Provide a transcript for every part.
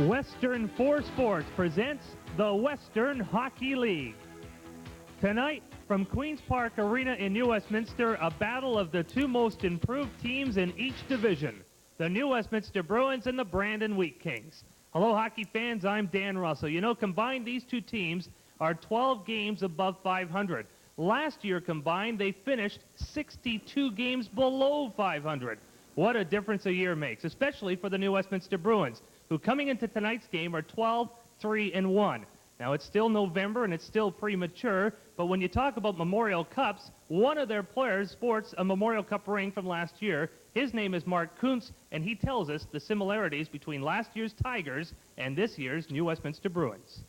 Western 4 Sports presents the Western Hockey League. Tonight, from Queen's Park Arena in New Westminster, a battle of the two most improved teams in each division, the New Westminster Bruins and the Brandon Wheat Kings. Hello, hockey fans, I'm Dan Russell. You know, combined, these two teams are 12 games above 500. Last year combined, they finished 62 games below 500. What a difference a year makes, especially for the New Westminster Bruins, who coming into tonight's game are 12-3-1. Now, it's still November and it's still premature, but when you talk about Memorial Cups, one of their players sports a Memorial Cup ring from last year. His name is Mark Kuntz, and he tells us the similarities between last year's Tigers and this year's New Westminster Bruins.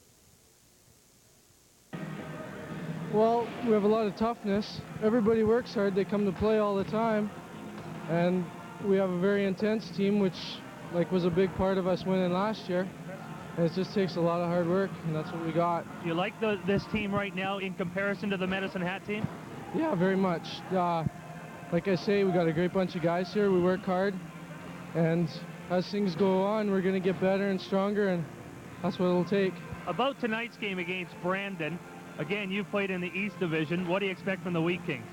Well, we have a lot of toughness. Everybody works hard. They come to play all the time. And we have a very intense team, which was a big part of us winning last year. And it just takes a lot of hard work, and that's what we got. Do you like this team right now in comparison to the Medicine Hat team? Yeah, very much. Like I say, we got a great bunch of guys here. We work hard. And as things go on, we're going to get better and stronger, and that's what it'll take. About tonight's game against Brandon, again, you played in the East Division. What do you expect from the Wheat Kings?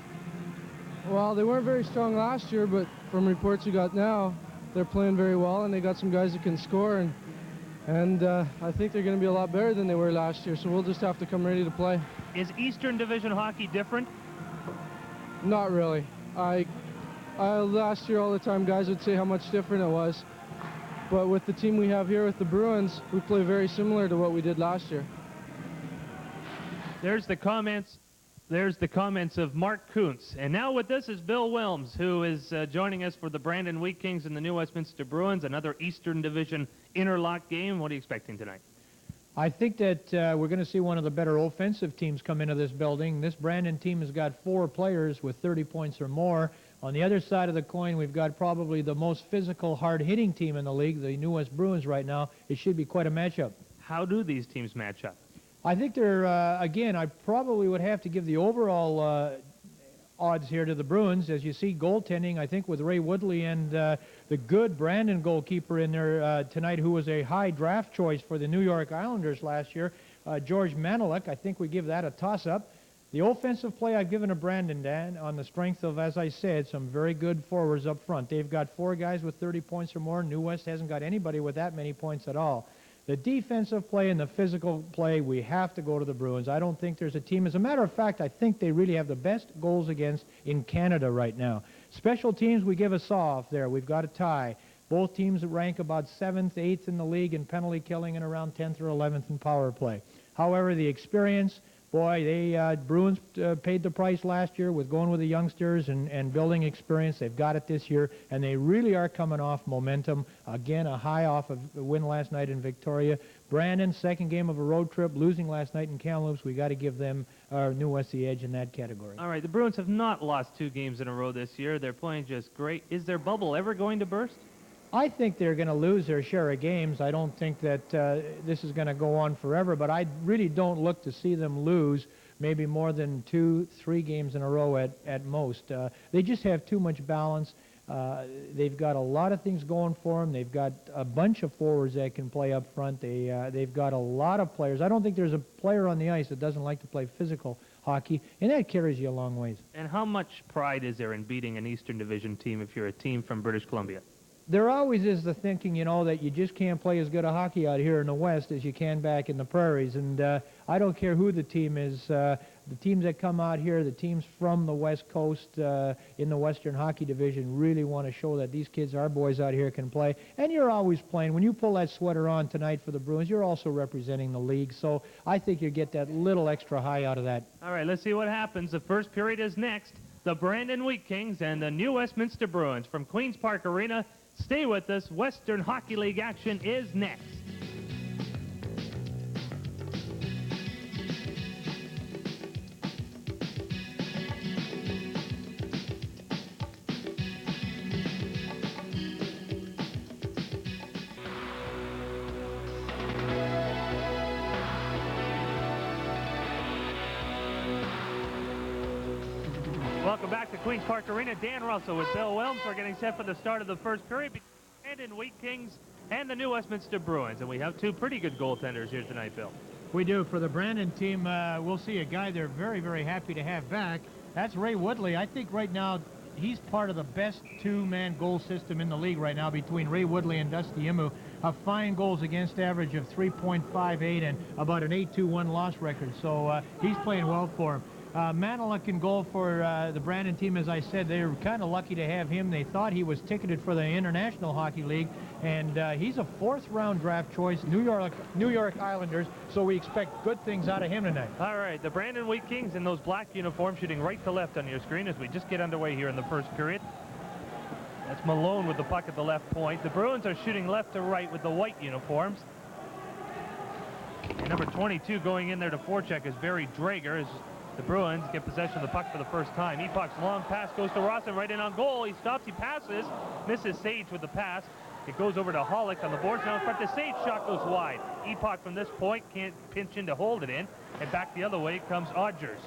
Well, they weren't very strong last year, but from reports we got now, they're playing very well, and they got some guys that can score, and I think they're going to be a lot better than they were last year, so we'll just have to come ready to play. Is Eastern Division hockey different? Not really. Last year all the time guys would say how much different it was, but with the team we have here with the Bruins, we play very similar to what we did last year. There's the comments of Mark Kuntz. And now with this is Bill Wilms, who is joining us for the Brandon Wheat Kings and the New Westminster Bruins, another Eastern Division interlock game. What are you expecting tonight? I think that we're going to see one of the better offensive teams come into this building. This Brandon team has got 4 players with 30 points or more. On the other side of the coin, we've got probably the most physical, hard-hitting team in the league, the New West Bruins right now. It should be quite a matchup. How do these teams match up? I think they're, again, I probably would have to give the overall odds here to the Bruins. As you see, goaltending, I think with Ray Woodley and the good Brandon goalkeeper in there tonight, who was a high draft choice for the New York Islanders last year, George Maneluk. I think we give that a toss-up. The offensive play I've given to Brandon, Dan, on the strength of, as I said, some very good forwards up front. They've got 4 guys with 30 points or more. New West hasn't got anybody with that many points at all. The defensive play and the physical play, we have to go to the Bruins. I don't think there's a team. As a matter of fact, I think they really have the best goals against in Canada right now. Special teams, we give a saw-off there. We've got a tie. Both teams rank about 7th, 8th in the league in penalty killing and around 10th or 11th in power play. However, the experience, boy, they Bruins paid the price last year with going with the youngsters and building experience. They've got it this year, and they really are coming off momentum. Again, a high off of a win last night in Victoria. Brandon, second game of a road trip, losing last night in Kamloops. We got to give them New West the edge in that category. All right, the Bruins have not lost 2 games in a row this year. They're playing just great. Is their bubble ever going to burst? I think they're going to lose their share of games. I don't think that this is going to go on forever, but I really don't look to see them lose maybe more than 2-3 games in a row at most. They just have too much balance. They've got a lot of things going for them. They've got a bunch of forwards that can play up front. They've got a lot of players. I don't think there's a player on the ice that doesn't like to play physical hockey, and that carries you a long ways. And how much pride is there in beating an Eastern Division team if you're a team from British Columbia? There always is the thinking, you know, that you just can't play as good a hockey out here in the West as you can back in the prairies. And I don't care who the team is. The teams that come out here, the teams from the West Coast in the Western Hockey Division really want to show that these kids, our boys out here, can play. And you're always playing. When you pull that sweater on tonight for the Bruins, you're also representing the league. So I think you get that little extra high out of that. All right, let's see what happens. The first period is next. The Brandon Wheat Kings and the New Westminster Bruins from Queen's Park Arena. Stay with us. Western Hockey League action is next. Welcome back to Queen's Park Arena. Dan Russell with Bill Wilms. We're getting set for the start of the first period. Brandon Wheat Kings and the New Westminster Bruins. And we have two pretty good goaltenders here tonight, Bill. We do. For the Brandon team, we'll see a guy they're very, very happy to have back. That's Ray Woodley. I think right now he's part of the best two-man goal system in the league right now between Ray Woodley and Dusty Imu. A fine goals against average of 3.58 and about an 8-2-1 loss record. So he's playing well for him. Maneluk in goal for the Brandon team. As I said, they were kind of lucky to have him. They thought he was ticketed for the International Hockey League, and he's a fourth-round draft choice, New York Islanders, so we expect good things out of him tonight. All right, the Brandon Wheat Kings in those black uniforms shooting right to left on your screen as we just get underway here in the first period. That's Malone with the puck at the left point. The Bruins are shooting left to right with the white uniforms. And number 22 going in there to forecheck is Barry Dreger as the Bruins get possession of the puck for the first time. Epoch's long pass goes to Rawson right in on goal. He stops, he passes, misses Sage with the pass. It goes over to Holick on the boards. Now in front to Sage, shot goes wide. Epoch from this point can't pinch in to hold it in. And back the other way comes Odgers.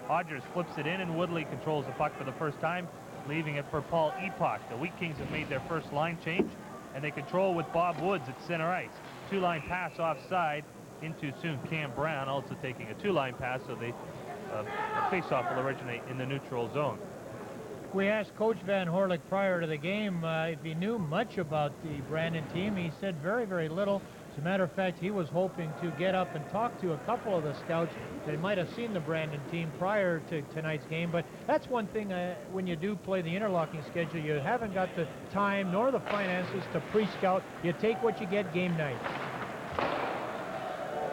Odgers flips it in and Woodley controls the puck for the first time, leaving it for Paul Epoch. The Wheat Kings have made their first line change, and they control with Bob Woods at center ice. Two-line pass offside into soon Cam Brown, also taking a two-line pass, so the face-off will originate in the neutral zone. We asked Coach Van Horlick prior to the game if he knew much about the Brandon team. He said very, very little. As a matter of fact, he was hoping to get up and talk to a couple of the scouts that might have seen the Brandon team prior to tonight's game. But that's one thing when you do play the interlocking schedule, you haven't got the time nor the finances to pre-scout. You take what you get game night.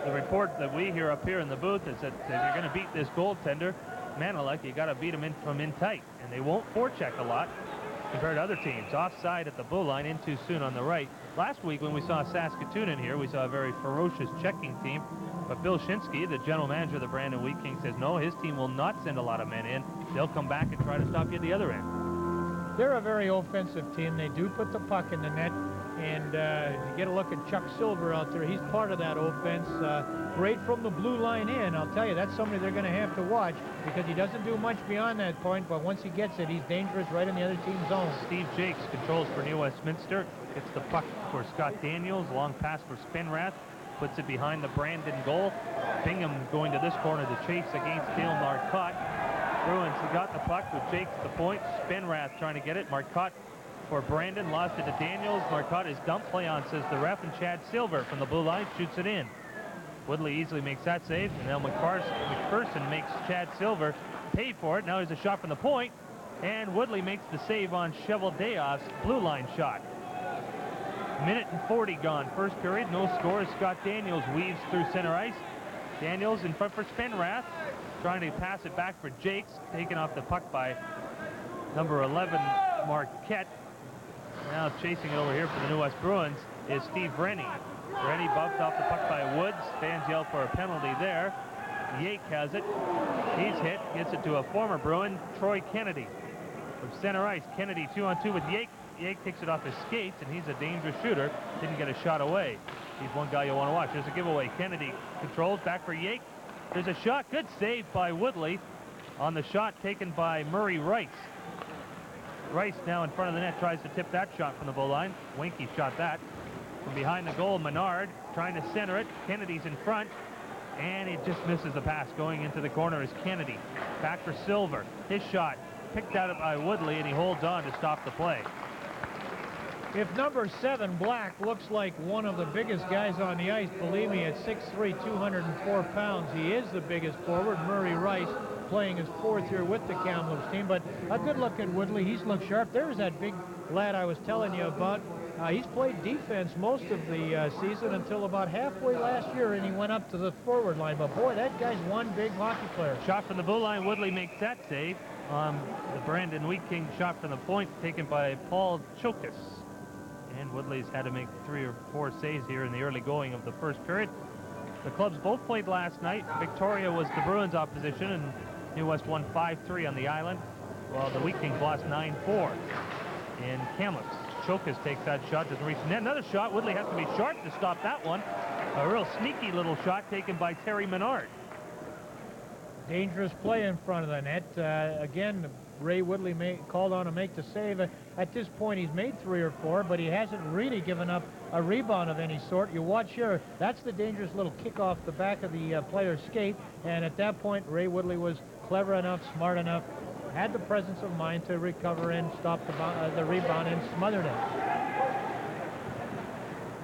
The report that we hear up here in the booth is that if you're going to beat this goaltender, Maneluk, you got to beat him in tight. And they won't forecheck a lot compared to other teams. Offside at the blue line, in too soon on the right. Last week when we saw Saskatoon in here, we saw a very ferocious checking team. But Bill Shinsky, the general manager of the Brandon Wheat Kings, says no, his team will not send a lot of men in. They'll come back and try to stop you at the other end. They're a very offensive team. They do put the puck in the net. And you get a look at Chuck Silver out there. He's part of that offense. Great from the blue line in. I'll tell you, that's somebody they're going to have to watch because he doesn't do much beyond that point, but once he gets it, he's dangerous right in the other team's zone. Steve Jaques controls for New Westminster. Gets the puck for Scott Daniels. Long pass for Spenrath. Puts it behind the Brandon goal. Bingham going to this corner to chase against Dale Marquette. Bruins got the puck with Jaques at the point. Spenrath trying to get it. Marquette for Brandon, lost it to Daniels. Marquette is dumped. Play on, says the ref, and Chad Silver from the blue line shoots it in. Woodley easily makes that save, and now McPherson makes Chad Silver pay for it. Now there's a shot from the point, and Woodley makes the save on Cheveldayoff's blue line shot. Minute and 40 gone. First period, no score. Scott Daniels weaves through center ice. Daniels in front for Spenrath, trying to pass it back for Jaques, taken off the puck by number 11, Marquette. Now chasing it over here for the New West Bruins is Steve Rennie. Rennie bumped off the puck by Woods. Fans yell for a penalty there. Jaques has it. He's hit. Gets it to a former Bruin, Troy Kennedy. From center ice, Kennedy 2-on-2 with Jaques. Jaques takes it off his skates, and he's a dangerous shooter. Didn't get a shot away. He's one guy you want to watch. There's a giveaway. Kennedy controls back for Jaques. There's a shot. Good save by Woodley on the shot taken by Murray Rice. Rice now in front of the net tries to tip that shot from the goal line. Wienke shot that. From behind the goal, Menard trying to center it. Kennedy's in front, and it just misses the pass. Going into the corner is Kennedy. Back for Silver. His shot picked out by Woodley, and he holds on to stop the play. If number 7, Black, looks like one of the biggest guys on the ice, believe me, at 6'3", 204 pounds, he is the biggest forward. Murray Rice playing his 4th year with the Kamloops team, but a good look at Woodley. He's looked sharp. There's that big lad I was telling you about. He's played defense most of the season until about halfway last year, and he went up to the forward line. But boy, that guy's one big hockey player. Shot from the blue line. Woodley makes that save. The Brandon Wheat King shot from the point taken by Paul Giokas. And Woodley's had to make 3 or 4 saves here in the early going of the first period. The clubs both played last night. Victoria was the Bruins' opposition, and New West won 5-3 on the island, while the Wheat Kings lost 9-4 in Kamloops. Giokas takes that shot, doesn't reach the net. Another shot. Woodley has to be sharp to stop that one. A real sneaky little shot taken by Terry Menard. Dangerous play in front of the net. Again, Ray Woodley called on to make the save. At this point, he's made 3 or 4, but he hasn't really given up a rebound of any sort. You watch here, that's the dangerous little kick off the back of the player's skate, and at that point, Ray Woodley was clever enough, smart enough, had the presence of mind to recover and stop the rebound and smothered it.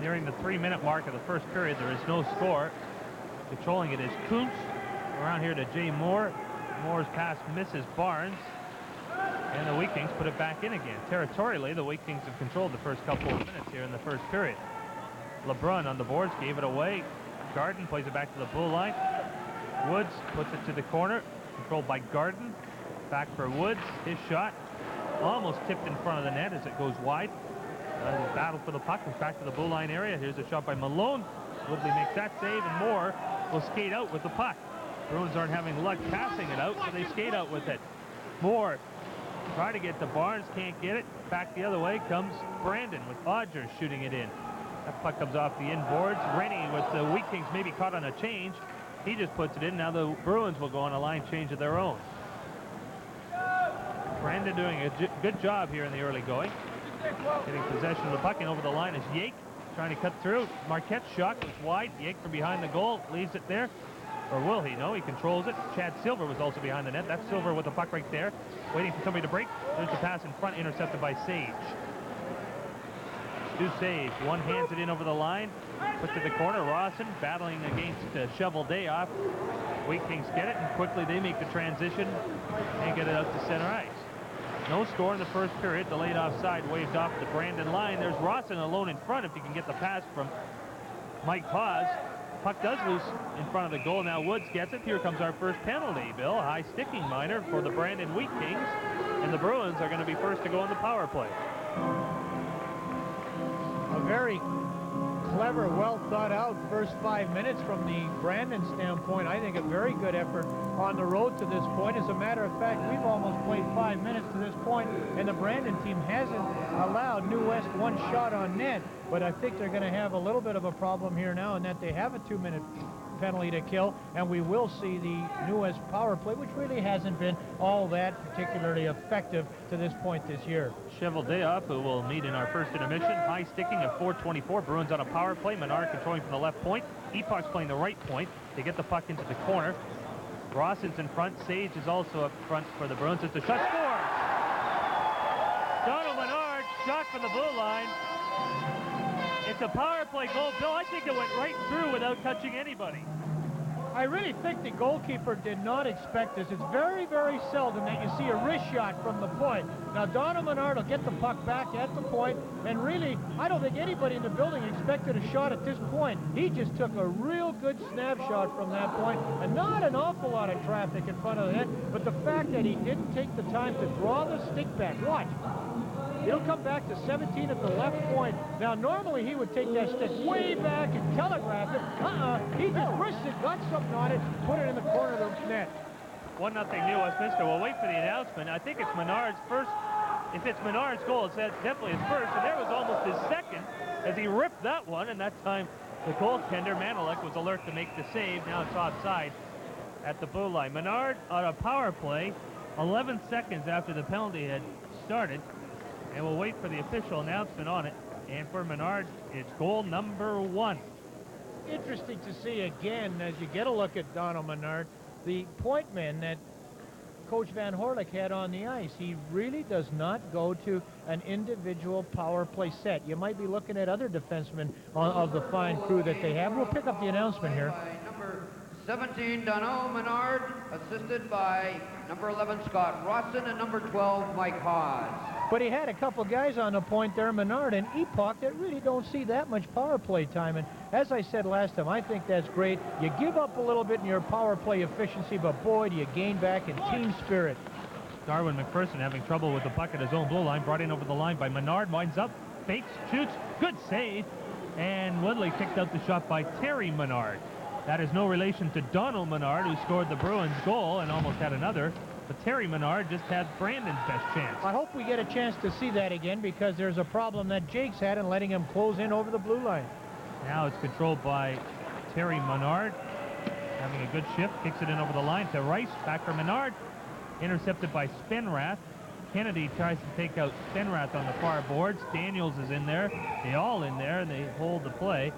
Nearing the 3-minute mark of the first period, there is no score. Controlling it is Kuntz. Around here to Jay Moore. Moore's pass misses Barnes. And the Wheat Kings put it back in again. Territorially, the Wheat Kings have controlled the first couple of minutes here in the first period. LeBrun on the boards, gave it away. Garden plays it back to the blue line. Woods puts it to the corner. Controlled by Garden. Back for Woods. His shot almost tipped in front of the net as it goes wide. Battle for the puck. Comes back to the blue line area. Here's a shot by Malone. Woodley makes that save, and Moore will skate out with the puck. Bruins aren't having luck passing it out, so they skate out with it. Moore trying to get to Barnes, can't get it. Back the other way comes Brandon with Odgers shooting it in. That puck comes off the inboards. Rennie with the Wheat Kings maybe caught on a change. He just puts it in. Now the Bruins will go on a line change of their own. Brandon doing a good job here in the early going. Getting possession of the puck, and over the line is Jaques trying to cut through. Marquette's shot was wide. Jaques from behind the goal leaves it there. Or will he? No, he controls it. Chad Silver was also behind the net. That's Silver with the puck right there, waiting for somebody to break. There's the pass in front, intercepted by Sage. 2 saves. One hands it in over the line, puts it to the corner. Rawson battling against Cheveldayoff. Wheat Kings get it, and quickly they make the transition and get it out to center ice. No score in the first period. Delayed offside, waved off the Brandon line. There's Rawson alone in front if he can get the pass from Mike Paz. Puck does loose in front of the goal. Now Woods gets it. Here comes our first penalty, Bill. A high sticking minor for the Brandon Wheat Kings. And the Bruins are going to be first to go on the power play. A very clever, well thought out first 5 minutes from the Brandon standpoint. I think a very good effort on the road to this point. As a matter of fact, we've almost played 5 minutes to this point, and the Brandon team hasn't allowed New West 1 shot on net. But I think they're going to have a little bit of a problem here now in that they have a 2-minute penalty to kill, and we will see the New West power play, which really hasn't been all that particularly effective to this point this year. Cheveldayoff, who will meet in our first intermission. High sticking at 4:24. Bruins on a power play. Menard controlling from the left point. Epoch's playing the right point. They get the puck into the corner. Rawson's in front. Sage is also up front for the Bruins. It's a shot. Score! Donald Menard shot from the blue line. It's a power play goal. Bill, I think it went right through without touching anybody. I really think the goalkeeper did not expect this. It's very, very seldom that you see a wrist shot from the point. Now, Donald Menard will get the puck back at the point, and really, I don't think anybody in the building expected a shot at this point. He just took a real good snapshot from that point, and not an awful lot of traffic in front of the net, but the fact that he didn't take the time to draw the stick back. Watch. He'll come back to 17 at the left point. Now, normally he would take that stick way back and telegraph it. He just wristed it, got something on it, put it in the corner of the net. 1-0 New Westminster. We'll wait for the announcement. I think it's Menard's first. If it's Menard's goal, it's definitely his first. And there was almost his second as he ripped that one. And that time, the goaltender, Maneluk, was alert to make the save. Now it's offside at the blue line. Menard on a power play 11 seconds after the penalty had started. And we'll wait for the official announcement on it. And for Menard, it's goal number 1. Interesting to see again, as you get a look at Donald Menard, the point man that Coach Van Holick had on the ice. He really does not go to an individual power play set. You might be looking at other defensemen of the fine crew that they have. We'll pick up the announcement here. Number 17, Donald Menard, assisted by number 11, Scott Rawson, and number 12, Mike Haas. But he had a couple guys on the point there, Menard and Epoch, that really don't see that much power play time. And as I said last time, I think that's great. You give up a little bit in your power play efficiency, but boy, do you gain back in team spirit. Darwin McPherson having trouble with the puck at his own blue line, brought in over the line by Menard, winds up, fakes, shoots, good save, and Woodley kicked out the shot by Terry Menard. That is no relation to Donald Menard, who scored the Bruins goal and almost had another. But Terry Menard just had Brandon's best chance. I hope we get a chance to see that again, because there's a problem that Jaques had in letting him close in over the blue line. Now it's controlled by Terry Menard, having a good shift, kicks it in over the line to Rice, back for Menard. intercepted by Spenrath. Kennedy tries to take out Spenrath on the far boards. Daniels is in there. They all in there, and they hold the play.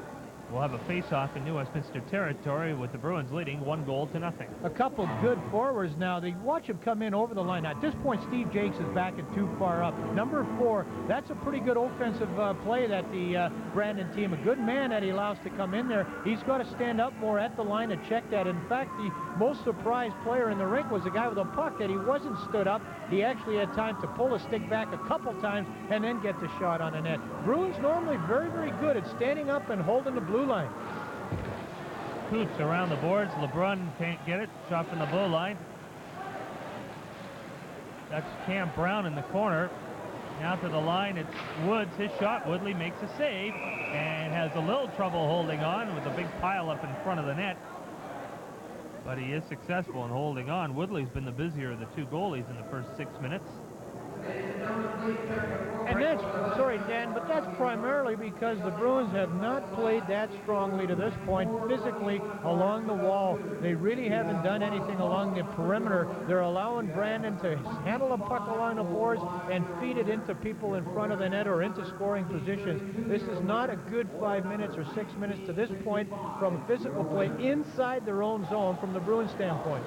We'll have a face-off in New Westminster territory with the Bruins leading 1-0. A couple good forwards now. They watch him come in over the line. At this point, Steve Jaques is backing too far up. Number 4, that's a pretty good offensive play that the Brandon team, a good man that he allows to come in there. He's got to stand up more at the line to check that. In fact, the most surprised player in the rink was the guy with the puck that he wasn't stood up. He actually had time to pull a stick back a couple times and then get the shot on the net. Bruins normally very, very good at standing up and holding the blue line. Coots around the boards. LeBrun can't get it. Shot from the blue line. That's Cam Brown in the corner. Now to the line, it's Woods. His shot. Woodley makes a save and has a little trouble holding on with a big pile up in front of the net. But he is successful in holding on. Woodley's been the busier of the 2 goalies in the first 6 minutes. And that's, sorry Dan, but that's primarily because the Bruins have not played that strongly to this point physically along the wall. They really haven't done anything along the perimeter. They're allowing Brandon to handle a puck along the boards and feed it into people in front of the net or into scoring positions. This is not a good 5 minutes or 6 minutes to this point from physical play inside their own zone from the Bruins standpoint.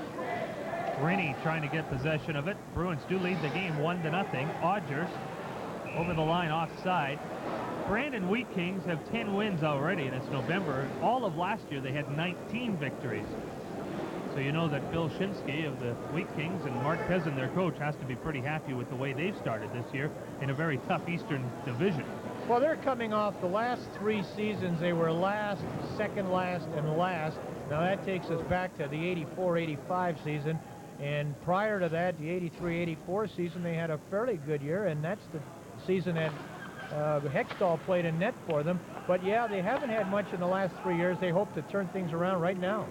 Rennie trying to get possession of it. Bruins do lead the game 1-0. Odgers over the line offside. Brandon Wheat Kings have 10 wins already, and it's November. All of last year they had 19 victories. So you know that Bill Shinsky of the Wheat Kings and Mark Pezin, their coach, has to be pretty happy with the way they've started this year in a very tough Eastern division. Well, they're coming off the last 3 seasons. They were last, second last, and last. Now that takes us back to the 84-85 season. And prior to that, the 83-84 season, they had a fairly good year, and that's the season that Hextall played in net for them. But yeah, they haven't had much in the last 3 years. They hope to turn things around right now.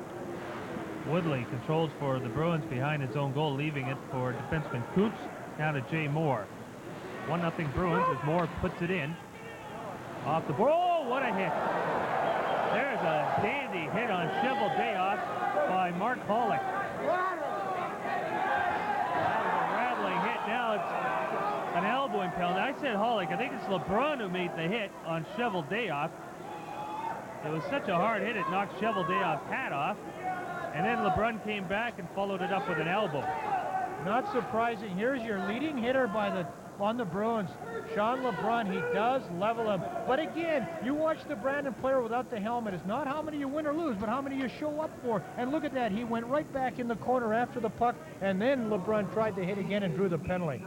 Woodley controls for the Bruins behind his own goal, leaving it for defenseman Coots. Now to Jay Moore. 1-0 Bruins as Moore puts it in. Off the board. Oh, what a hit. There's a dandy hit on Cheveldayoff by Mark Holick. Now it's an elbowing penalty. I said Holick. I think it's LeBrun who made the hit on Cheveldayoff. It was such a hard hit, it knocked Cheveldayoff's hat off. And then LeBrun came back and followed it up with an elbow. Not surprising. Here's your leading hitter on the Bruins, Sean LeBrun. He does level him. But again, you watch the Brandon player without the helmet. It's not how many you win or lose, but how many you show up for. And look at that. He went right back in the corner after the puck, and then LeBrun tried to hit again and drew the penalty.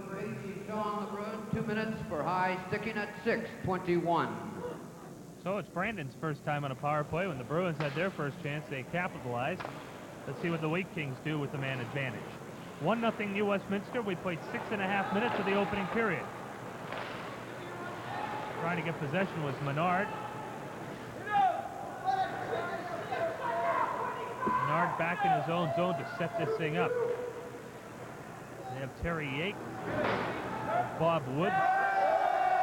Sean LeBrun, 2 minutes for high, sticking at 6:21. So it's Brandon's first time on a power play. When the Bruins had their first chance, they capitalized. Let's see what the Wheat Kings do with the man advantage. 1-0 New Westminster. We played 6.5 minutes of the opening period. Trying to get possession was Menard. Menard back in his own zone to set this thing up. They have Terry Jaques, Bob Wood,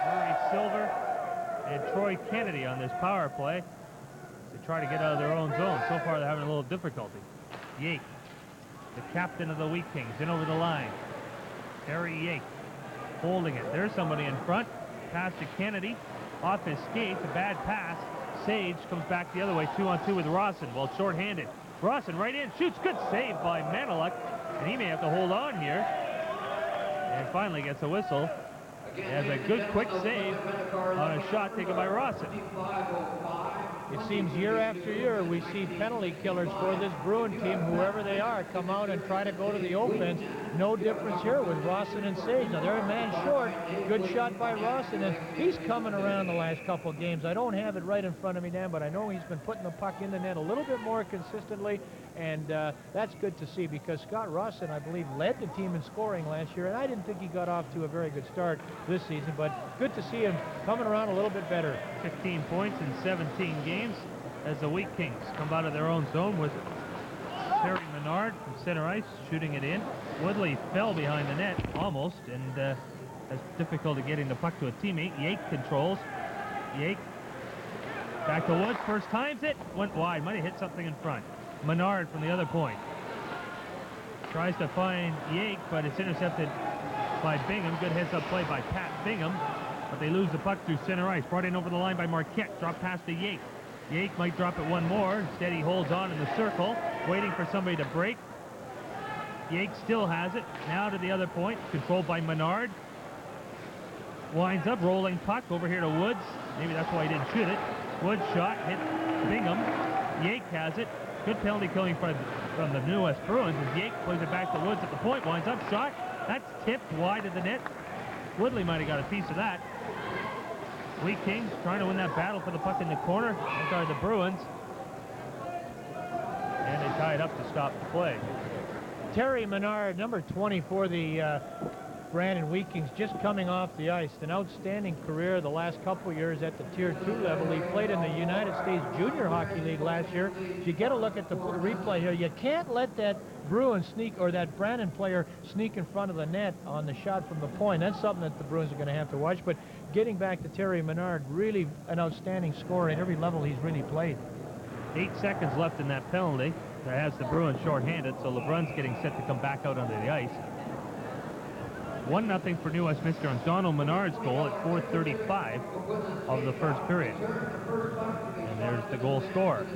Murray Silver, and Troy Kennedy on this power play. They try to get out of their own zone. So far they're having a little difficulty. Jaques, the captain of the Wheat Kings, in over the line. Terry Jaques holding it. There's somebody in front. Pass to Kennedy. Off his skates, a bad pass. Sage comes back the other way, 2-on-2 with Rawson. Well, short-handed. Rawson right in, shoots. Good save by Maneluk. And he may have to hold on here. And finally gets a whistle. He has a good quick save on a shot taken by Rawson. It seems year after year we see penalty killers for this Bruin team, whoever they are, come out and try to go to the offense. No difference here with Rawson and Sage. Now they're a man short. Good shot by Rawson, and he's coming around the last couple of games. I don't have it right in front of me, Dan, but I know he's been putting the puck in the net a little bit more consistently, and that's good to see because Scott Rawson, I believe, led the team in scoring last year, and I didn't think he got off to a very good start this season, but good to see him coming around a little bit better. 15 points in 17 games as the Wheat Kings come out of their own zone with Terry Menard from center ice shooting it in. Woodley fell behind the net almost and has difficulty getting the puck to a teammate. Jaques controls. Jaques back to Woods. First times it went wide. Might have hit something in front. Menard from the other point. Tries to find Jaques, but it's intercepted by Bingham. Good heads-up play by Bingham, but they lose the puck through center ice. Brought in over the line by Marquette. Drop pass to Jaques. Jaques might drop it one more. Instead, he holds on in the circle, waiting for somebody to break. Jaques still has it. Now to the other point, controlled by Menard. Winds up, rolling puck over here to Woods. Maybe that's why he didn't shoot it. Woods shot, hit Bingham. Jaques has it. Good penalty killing from the New West Bruins as Jaques plays it back to Woods at the point. Winds up, shot. That's tipped wide of the net. Woodley might have got a piece of that. Wheat Kings trying to win that battle for the puck in the corner. Those are the Bruins. And they tie it up to stop the play. Terry Menard, number 20 for the Brandon Wheat Kings, just coming off the ice. An outstanding career the last couple years at the Tier 2 level. He played in the United States Junior Hockey League last year. If you get a look at the replay here, you can't let that Bruins sneak, or that Brandon player sneak in front of the net on the shot from the point. That's something that the Bruins are going to have to watch. But getting back to Terry Menard, really an outstanding scorer at every level he's really played. 8 seconds left in that penalty. That has the Bruins shorthanded, so LeBrun's getting set to come back out onto the ice. 1-0 for New Westminster on Donald Menard's goal at 4:35 of the first period. And there's the goal scorer.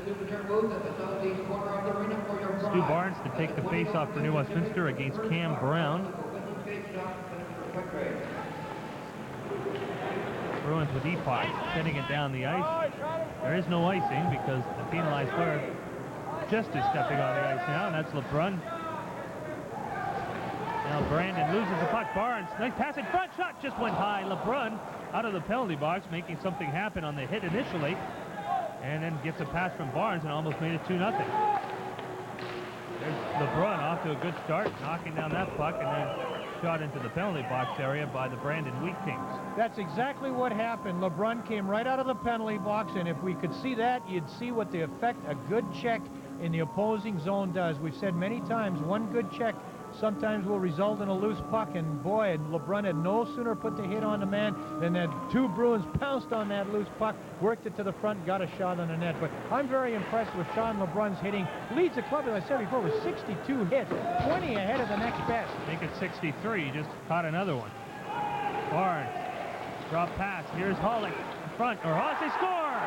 Stu Barnes to take the face-off for New Westminster against Cam Brown. Bruins with Epoch sending it down the ice. There is no icing because the penalized player just is stepping on the ice now, and that's LeBrun. Now Brandon loses the puck. Barnes, nice pass in front, shot just went high. LeBrun out of the penalty box, making something happen on the hit initially, and then gets a pass from Barnes and almost made it 2-0. There's LeBrun off to a good start, knocking down that puck, and then shot into the penalty box area by the Brandon Wheat Kings. That's exactly what happened. LeBrun came right out of the penalty box, and if we could see that, you'd see what the effect a good check in the opposing zone does. We've said many times, one good check sometimes will result in a loose puck, and boy, and LeBrun had no sooner put the hit on the man than that two Bruins pounced on that loose puck, worked it to the front, got a shot on the net. But I'm very impressed with Sean LeBrun's hitting. Leads the club, as I said before, with 62 hits, 20 ahead of the next best. Make it 63, just caught another one. Barnes, drop pass, here's Holick in front, or Haas, they score!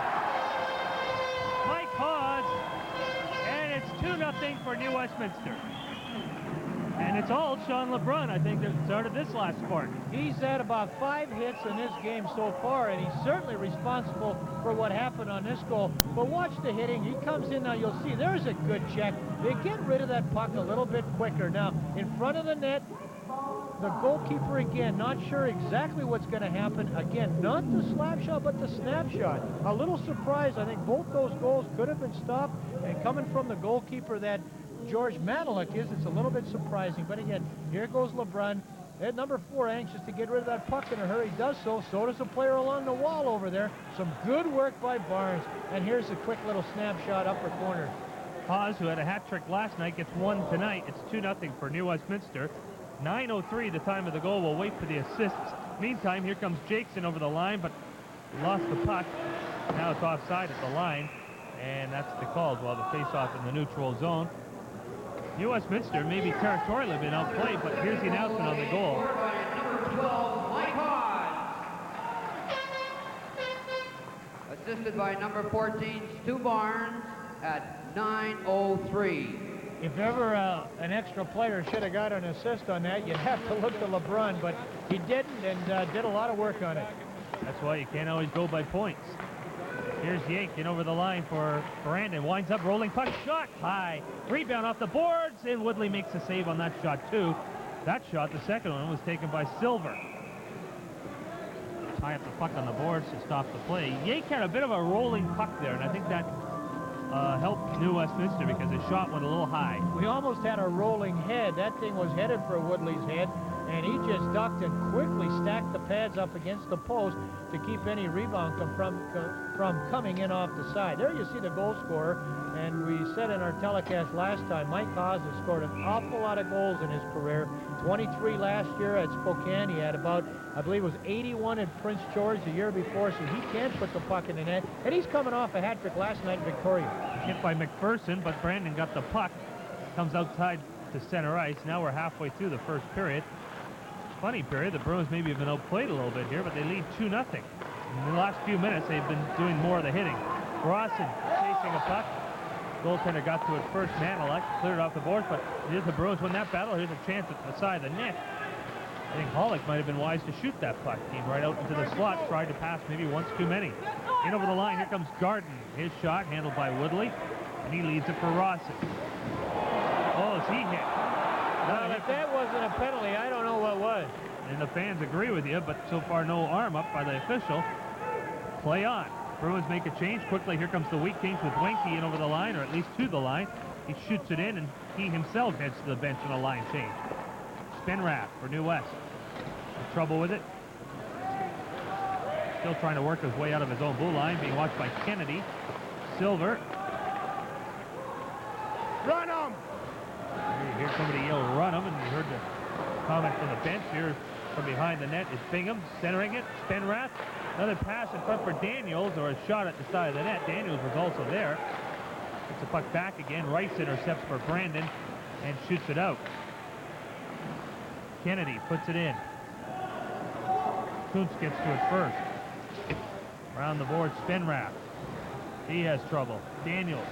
Mike Haas, and it's 2-0 for New Westminster. And it's all Sean LeBrun, I think, that started this last spark. He's had about 5 hits in this game so far, and he's certainly responsible for what happened on this goal. But watch the hitting. He comes in now. You'll see there's a good check. They get rid of that puck a little bit quicker. Now, in front of the net, the goalkeeper again, not sure exactly what's going to happen. Again, not the slap shot, but the snapshot. A little surprised. I think both those goals could have been stopped. And coming from the goalkeeper that George Maneluk is, it's a little bit surprising. But again, here goes LeBrun. At number 4, anxious to get rid of that puck in a hurry. Does so. So does the player along the wall over there. Some good work by Barnes. And here's a quick little snapshot upper corner. Haas, who had a hat trick last night, gets one tonight. It's 2-0 for New Westminster. 9:03 the time of the goal. We'll wait for the assists. Meantime, here comes Jaques in over the line, but lost the puck. Now it's offside at the line, and that's the call while the face-off in the neutral zone. New Westminster may be territorially been outplayed, but here's the announcement on the goal. Number 12, Mike Haas. Assisted by number 14, Stu Barnes at 9:03. If ever an extra player should have got an assist on that, you'd have to look to LeBrun, but he didn't, and did a lot of work on it. That's why you can't always go by points. Here's Jaques in over the line for Brandon. Winds up, rolling puck, shot high. Rebound off the boards, and Woodley makes a save on that shot too. That shot, the second one, was taken by Silver. Tie up the puck on the boards to stop the play. Jaques had a bit of a rolling puck there, and I think that helped New Westminster because his shot went a little high. We almost had a rolling head. That thing was headed for Woodley's head, and he just ducked and quickly stacked the pads up against the post to keep any rebound from coming in off the side. There you see the goal scorer, and we said in our telecast last time, Mike Haas has scored an awful lot of goals in his career. 23 last year at Spokane. He had about, I believe it was 81 at Prince George the year before, so he can put the puck in the net. And he's coming off a hat trick last night in Victoria. Hit by McPherson, but Brandon got the puck. Comes outside to center ice. Now we're halfway through the first period. Funny period. The Bruins maybe have been outplayed a little bit here, but they lead 2-0. In the last few minutes, they've been doing more of the hitting. Rawson chasing a puck. Goaltender got to it first. Maneluk cleared it off the boards, but here's the Bruins win that battle. Here's a chance at the side of the net. I think Holick might have been wise to shoot that puck. Came right out into the slot, tried to pass maybe once too many. In over the line, here comes Garden. His shot handled by Woodley, and he leads it for Rawson. Oh, is he hit? Well, if that wasn't a penalty, I don't know what was. And the fans agree with you, but so far no arm up by the official. Play on. Bruins make a change quickly. Here comes the Wheat Kings with Wienke in over the line, or at least to the line. He shoots it in, and he himself heads to the bench on a line change. Spenrath for New West. In trouble with it. Still trying to work his way out of his own blue line, being watched by Kennedy. Silver. Run him! You hear somebody yell, run him, and you heard the comment from the bench. Here from behind the net is Bingham, centering it. Spenrath. Another pass in front for Daniels, or a shot at the side of the net. Daniels was also there. Gets the puck back again. Rice intercepts for Brandon and shoots it out. Kennedy puts it in. Kuntz gets to it first. Around the board, Spenrath. He has trouble. Daniels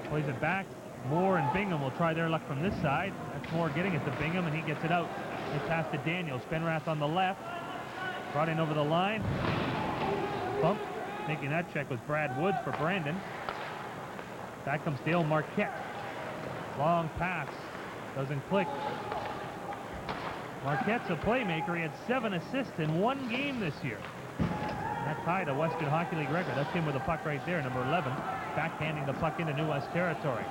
plays it back. Moore and Bingham will try their luck from this side. That's Moore getting it to Bingham, and he gets it out. They pass to Daniels. Spenrath on the left. Brought in over the line. Bump. Making that check was Brad Woods for Brandon. Back comes Dale Marquette. Long pass. Doesn't click. Marquette's a playmaker. He had 7 assists in 1 game this year. That tied a Western Hockey League record. That's him with the puck right there, number 11. Backhanding the puck into New West territory.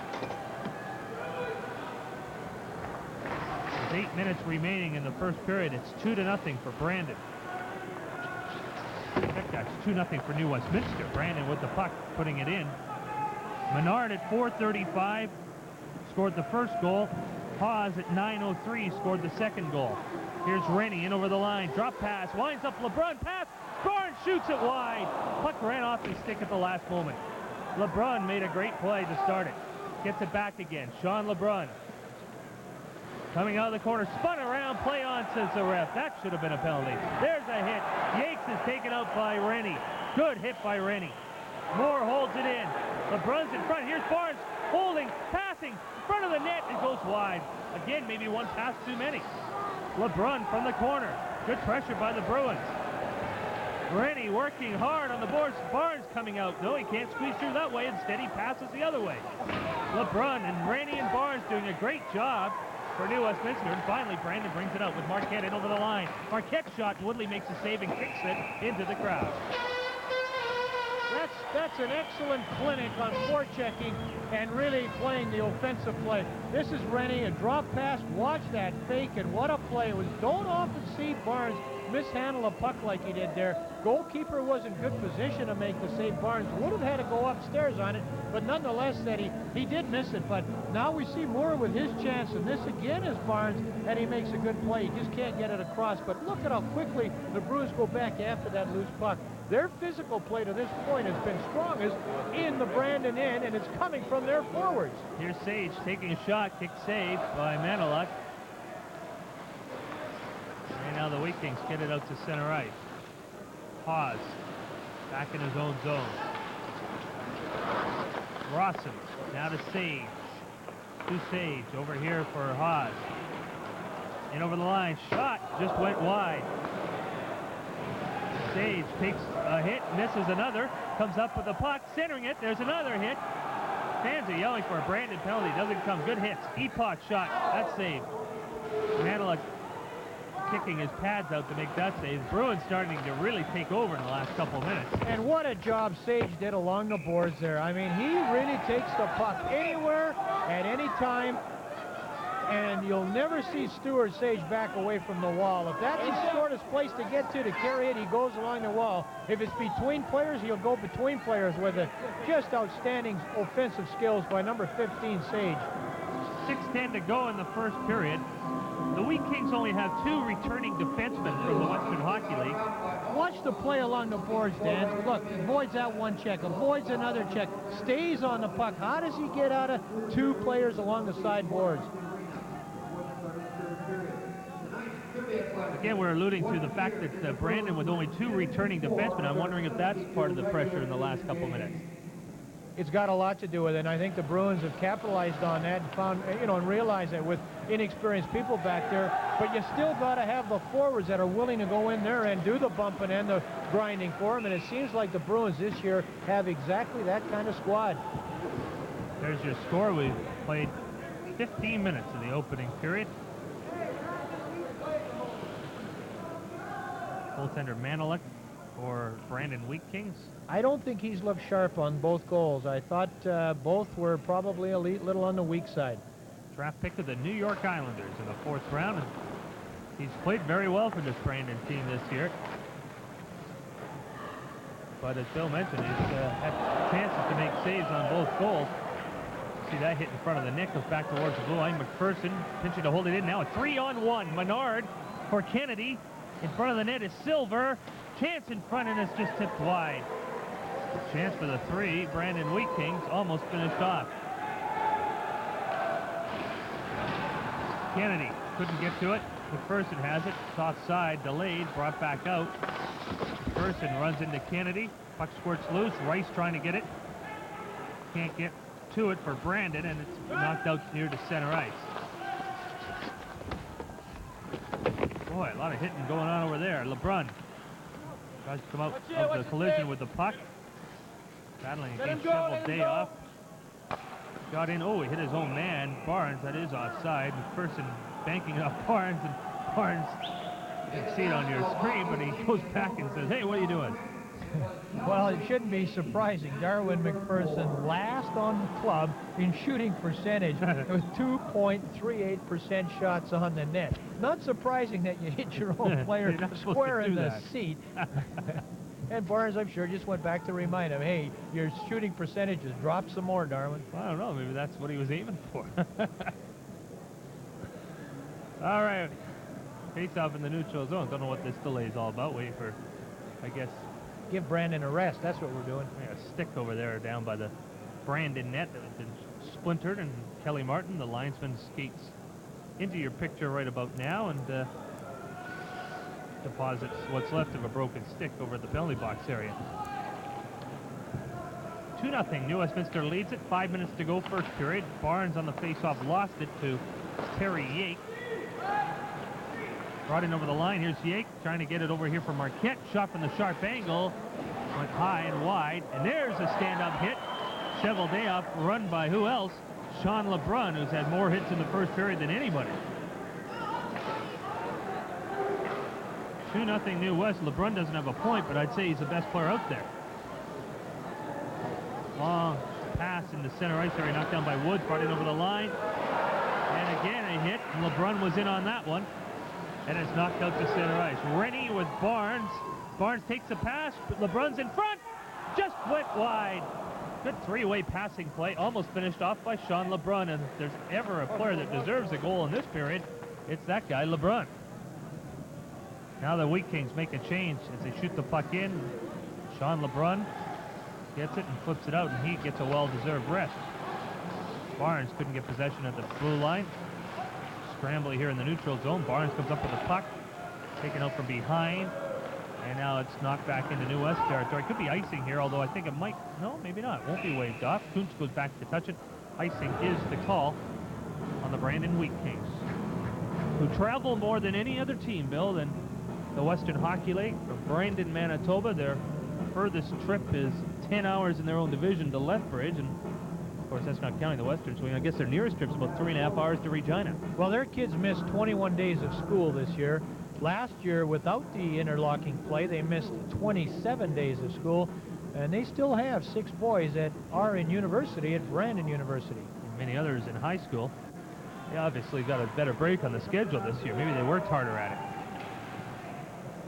There's 8 minutes remaining in the first period. It's 2-0 for Brandon. In fact, that's 2-0 for New Westminster. Brandon with the puck, putting it in. Menard at 4:35 scored the first goal. Hawes at 9:03 scored the second goal. Here's Rennie in over the line. Drop pass. Winds up LeBrun. Pass. Barnes shoots it wide. Puck ran off his stick at the last moment. LeBrun made a great play to start it. Gets it back again. Sean LeBrun. Coming out of the corner. Spun around. Play on, says the ref. That should have been a penalty. There's a hit. Jaques is taken out by Rennie. Good hit by Rennie. Moore holds it in. LeBrun's in front. Here's Barnes holding, passing, in front of the net, and goes wide. Again, maybe one pass too many. LeBrun from the corner. Good pressure by the Bruins. Rennie working hard on the boards. Barnes coming out. No, he can't squeeze through that way. Instead, he passes the other way. LeBrun and Rennie and Barnes doing a great job for New Westminster. And finally, Brandon brings it out with Marquette in over the line. Marquette shot, and Woodley makes a save and kicks it into the crowd. That's an excellent clinic on forechecking and really playing the offensive play. This is Rennie, a drop pass. Watch that fake, and what a play. It was, don't often see Barnes mishandle a puck like he did there. Goalkeeper was in good position to make the save. Barnes would have had to go upstairs on it, but nonetheless that he did miss it. But now we see Moore with his chance, and this again is Barnes, and he makes a good play. He just can't get it across. But look at how quickly the Bruins go back after that loose puck. Their physical play to this point has been strongest in the Brandon end, and it's coming from their forwards. Here's Sage taking a shot, kick save by Maneluk. And now the Wheat Kings get it out to center ice. Hawes back in his own zone. Rawson now to Sage. To Sage over here for Hawes. And over the line, shot just went wide. Sage takes a hit, misses another, comes up with the puck, centering it. There's another hit. Fans are yelling for a Brandon penalty. Doesn't come. Good hits. Epoch shot. That's saved. Maneluk kicking his pads out to make that save. Bruins starting to really take over in the last couple of minutes. And what a job Sage did along the boards there. I mean, he really takes the puck anywhere, at any time, and you'll never see Stuart Sage back away from the wall. If that's his shortest place to get to carry it, he goes along the wall. If it's between players, he'll go between players with just outstanding offensive skills by number 15, Sage. 6:10 to go in the first period. The Wheat Kings only have 2 returning defensemen from the Western Hockey League. Watch the play along the boards, Dan. Look, avoids that one check, avoids another check, stays on the puck. How does he get out of 2 players along the side boards? Again, we're alluding to the fact that Brandon with only 2 returning defensemen. I'm wondering if that's part of the pressure in the last couple minutes. It's got a lot to do with it, and I think the Bruins have capitalized on that and found, and realized that with inexperienced people back there, but you still got to have the forwards that are willing to go in there and do the bumping and the grinding for them, and it seems like the Bruins this year have exactly that kind of squad. There's your score. We've played 15 minutes in the opening period. Goaltender Maneluk for Brandon Wheat Kings. I don't think he's looked sharp on both goals. I thought both were probably a little on the weak side. Draft pick of the New York Islanders in the 4th round. And he's played very well for this Brandon team this year. But as Bill mentioned, he's had chances to make saves on both goals. See that hit in front of the net, goes back towards the blue line. McPherson pinching to hold it in. Now a 3-on-1. Menard for Kennedy. In front of the net is Silver. Chance in front, and it's just tipped wide. Chance for the 3. Brandon Wheat Kings almost finished off. Kennedy couldn't get to it. McPherson has it. It's offside, delayed, brought back out. McPherson runs into Kennedy. Puck squirts loose. Rice trying to get it. Can't get to it for Brandon, and it's knocked out near to center ice. Boy, a lot of hitting going on over there. LeBrun tries to come out of the collision with the puck. Battling against Cheveldayoff. Shot in. Oh, he hit his own man. Barnes, that is offside. McPherson banking off Barnes, and Barnes, you can see it on your screen, but he goes back and says, hey, what are you doing? Well, it shouldn't be surprising. Darwin McPherson last on the club in shooting percentage with 2.38% shots on the net. Not surprising that you hit your own player square in the seat. And Barnes, I'm sure, just went back to remind him, hey, your shooting percentage has dropped some more, Darwin. Well, I don't know. Maybe that's what he was aiming for. All right. Face-off in the neutral zone. Don't know what this delay is all about. Waiting for, I guess, give Brandon a rest. That's what we're doing. Yeah, a stick over there down by the Brandon net that has been splintered, and Kelly Martin, the linesman, skates into your picture right about now and deposits what's left of a broken stick over at the penalty box area. 2-0. New Westminster leads it. 5 minutes to go, first period. Barnes on the face-off lost it to Terry Jaques. Brought in over the line. Here's Jaques trying to get it over here for Marquette. Shot from the sharp angle. Went high and wide. And there's a stand-up hit. Cheveldayoff run by who else? Sean LeBrun, who's had more hits in the first period than anybody. 2-0 New West. LeBrun doesn't have a point, but I'd say he's the best player out there. Long pass in the center ice area, knocked down by Woods, brought in over the line. And again a hit. LeBrun was in on that one. And it's knocked out to center ice. Rennie with Barnes. Barnes takes a pass, but LeBrun's in front. Just went wide. Good 3-way passing play. Almost finished off by Sean LeBrun. And if there's ever a player that deserves a goal in this period, it's that guy, LeBrun. Now the Wheat Kings make a change as they shoot the puck in. Sean LeBrun gets it and flips it out, and he gets a well-deserved rest. Barnes couldn't get possession at the blue line. Scrambly here in the neutral zone. Barnes comes up with the puck, taken out from behind, and now it's knocked back into New West territory. Could be icing here, although I think it might. No, maybe not. Won't be waved off. Kuntz goes back to touch it. Icing is the call on the Brandon Wheat Kings, who travel more than any other team, Bill, than the Western Hockey League. From Brandon, Manitoba, their furthest trip is 10 hours in their own division to Lethbridge, and of course that's not counting the Western Swing. I guess their nearest trip's about 3.5 hours to Regina. Well, their kids missed 21 days of school this year. Last year, without the interlocking play, they missed 27 days of school, and they still have 6 boys that are in university at Brandon University. And many others in high school. They obviously got a better break on the schedule this year. Maybe they worked harder at it.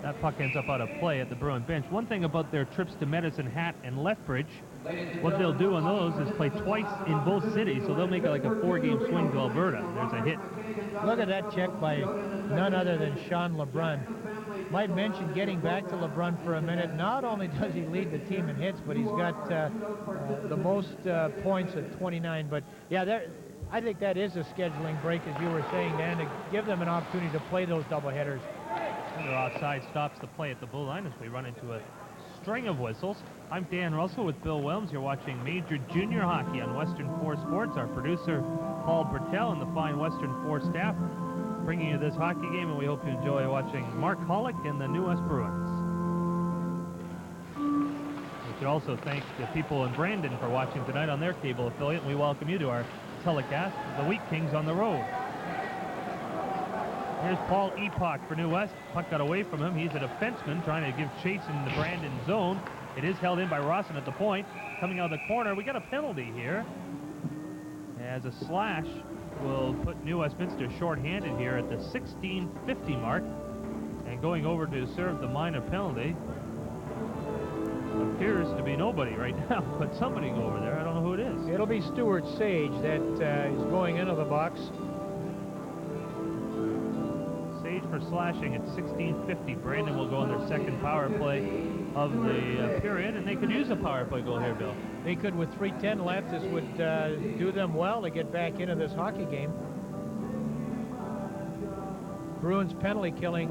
That puck ends up out of play at the Bruin bench. One thing about their trips to Medicine Hat and Lethbridge, what they'll do on those is play twice in both cities, so they'll make it like a 4-game swing to Alberta. There's a hit Look at that check by none other than Sean LeBrun. Might mention getting back to LeBrun for a minute. Not only does he lead the team in hits, but he's got the most points at 29. But yeah, I think that is a scheduling break, as you were saying, Dan, to give them an opportunity to play those doubleheaders. Another offside stops the play at the blue line as we run into a string of whistles. I'm Dan Russell with Bill Wilms. You're watching Major Junior Hockey on Western 4 Sports. Our producer, Paul Bertel, and the fine Western 4 staff bringing you this hockey game, and we hope you enjoy watching Mark Holick and the New West Bruins. We should also thank the people in Brandon for watching tonight on their cable affiliate, and we welcome you to our telecast, the Wheat Kings on the road. Here's Paul Epoch for New West. Puck got away from him. He's a defenseman trying to give chase in the Brandon zone. It is held in by Rawson at the point. Coming out of the corner, we got a penalty here, as a slash will put New Westminster shorthanded here at the 16:50 mark. And going over to serve the minor penalty appears to be nobody right now, but somebody go over there. I don't know who it is. It'll be Stuart Sage that is going into the box. Sage for slashing at 16:50. Brandon will go on their second power play of the period, and they could use a power play goal here, Bill. They could with 3:10 left. This would do them well to get back into this hockey game. Bruins penalty killing,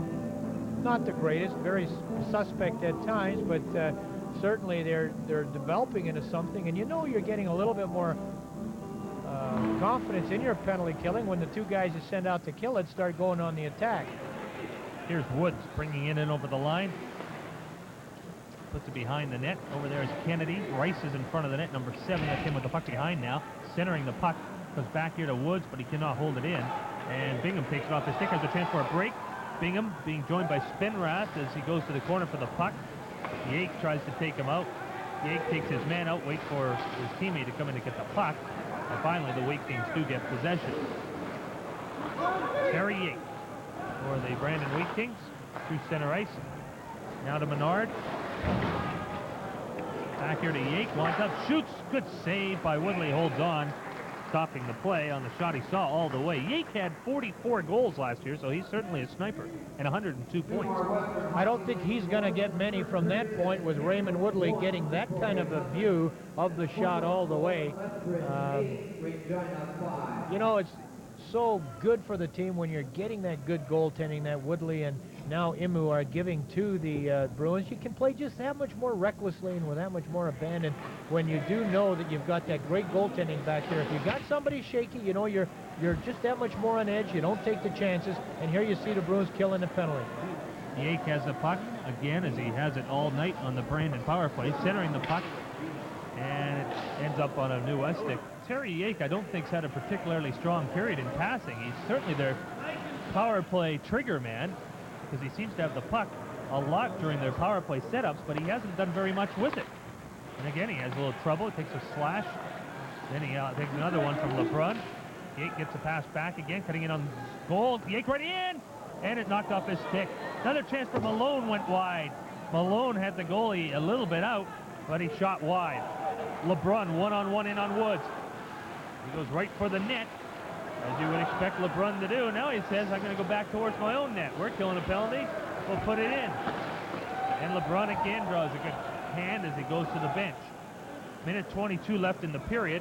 not the greatest, very suspect at times, but certainly they're developing into something, and you know you're getting a little bit more confidence in your penalty killing when the two guys you send out to kill it start going on the attack. Here's Woods bringing it in over the line. Puts it behind the net. Over there is Kennedy. Rice is in front of the net. Number 7, that's him with the puck behind now. Centering the puck. Goes back here to Woods, but he cannot hold it in. And Bingham takes it off his stick. Has a chance for a break. Bingham being joined by Spenrath as he goes to the corner for the puck. Jaques tries to take him out. Jaques takes his man out, waits for his teammate to come in to get the puck. And finally, the Wheat Kings do get possession. Terry Jaques for the Brandon Wheat Kings through center ice. Now to Menard. Back here to Jaques. Winds up, shoots. Good save by Woodley. Holds on, stopping the play on the shot he saw all the way. Jaques had 44 goals last year, so he's certainly a sniper, and 102 points. I don't think he's going to get many from that point, with Raymond Woodley getting that kind of a view of the shot all the way. You know, it's so good for the team when you're getting that good goaltending that Woodley and now Imu are giving to the Bruins. You can play just that much more recklessly and with that much more abandon when you do know that you've got that great goaltending back there. If you got somebody shaky, you know you're just that much more on edge. You don't take the chances, and here you see the Bruins killing the penalty. Jaques has the puck again, as he has it all night on the Brandon power play, centering the puck, and it ends up on a New West stick. Terry Jaques, I don't think, has had a particularly strong period in passing. He's certainly their power play trigger man, because he seems to have the puck a lot during their power play setups, but he hasn't done very much with it. And again, he has a little trouble. He takes a slash. Then he takes another one from LeBrun. Jaques gets a pass back again, cutting in on goal. Jaques right in, and it knocked off his stick. Another chance for Malone went wide. Malone had the goalie a little bit out, but he shot wide. LeBrun one-on-one in on Woods. He goes right for the net, as you would expect LeBrun to do. Now he says, I'm going to go back towards my own net. We're killing a penalty. We'll put it in. And LeBrun again draws a good hand as he goes to the bench. Minute 22 left in the period.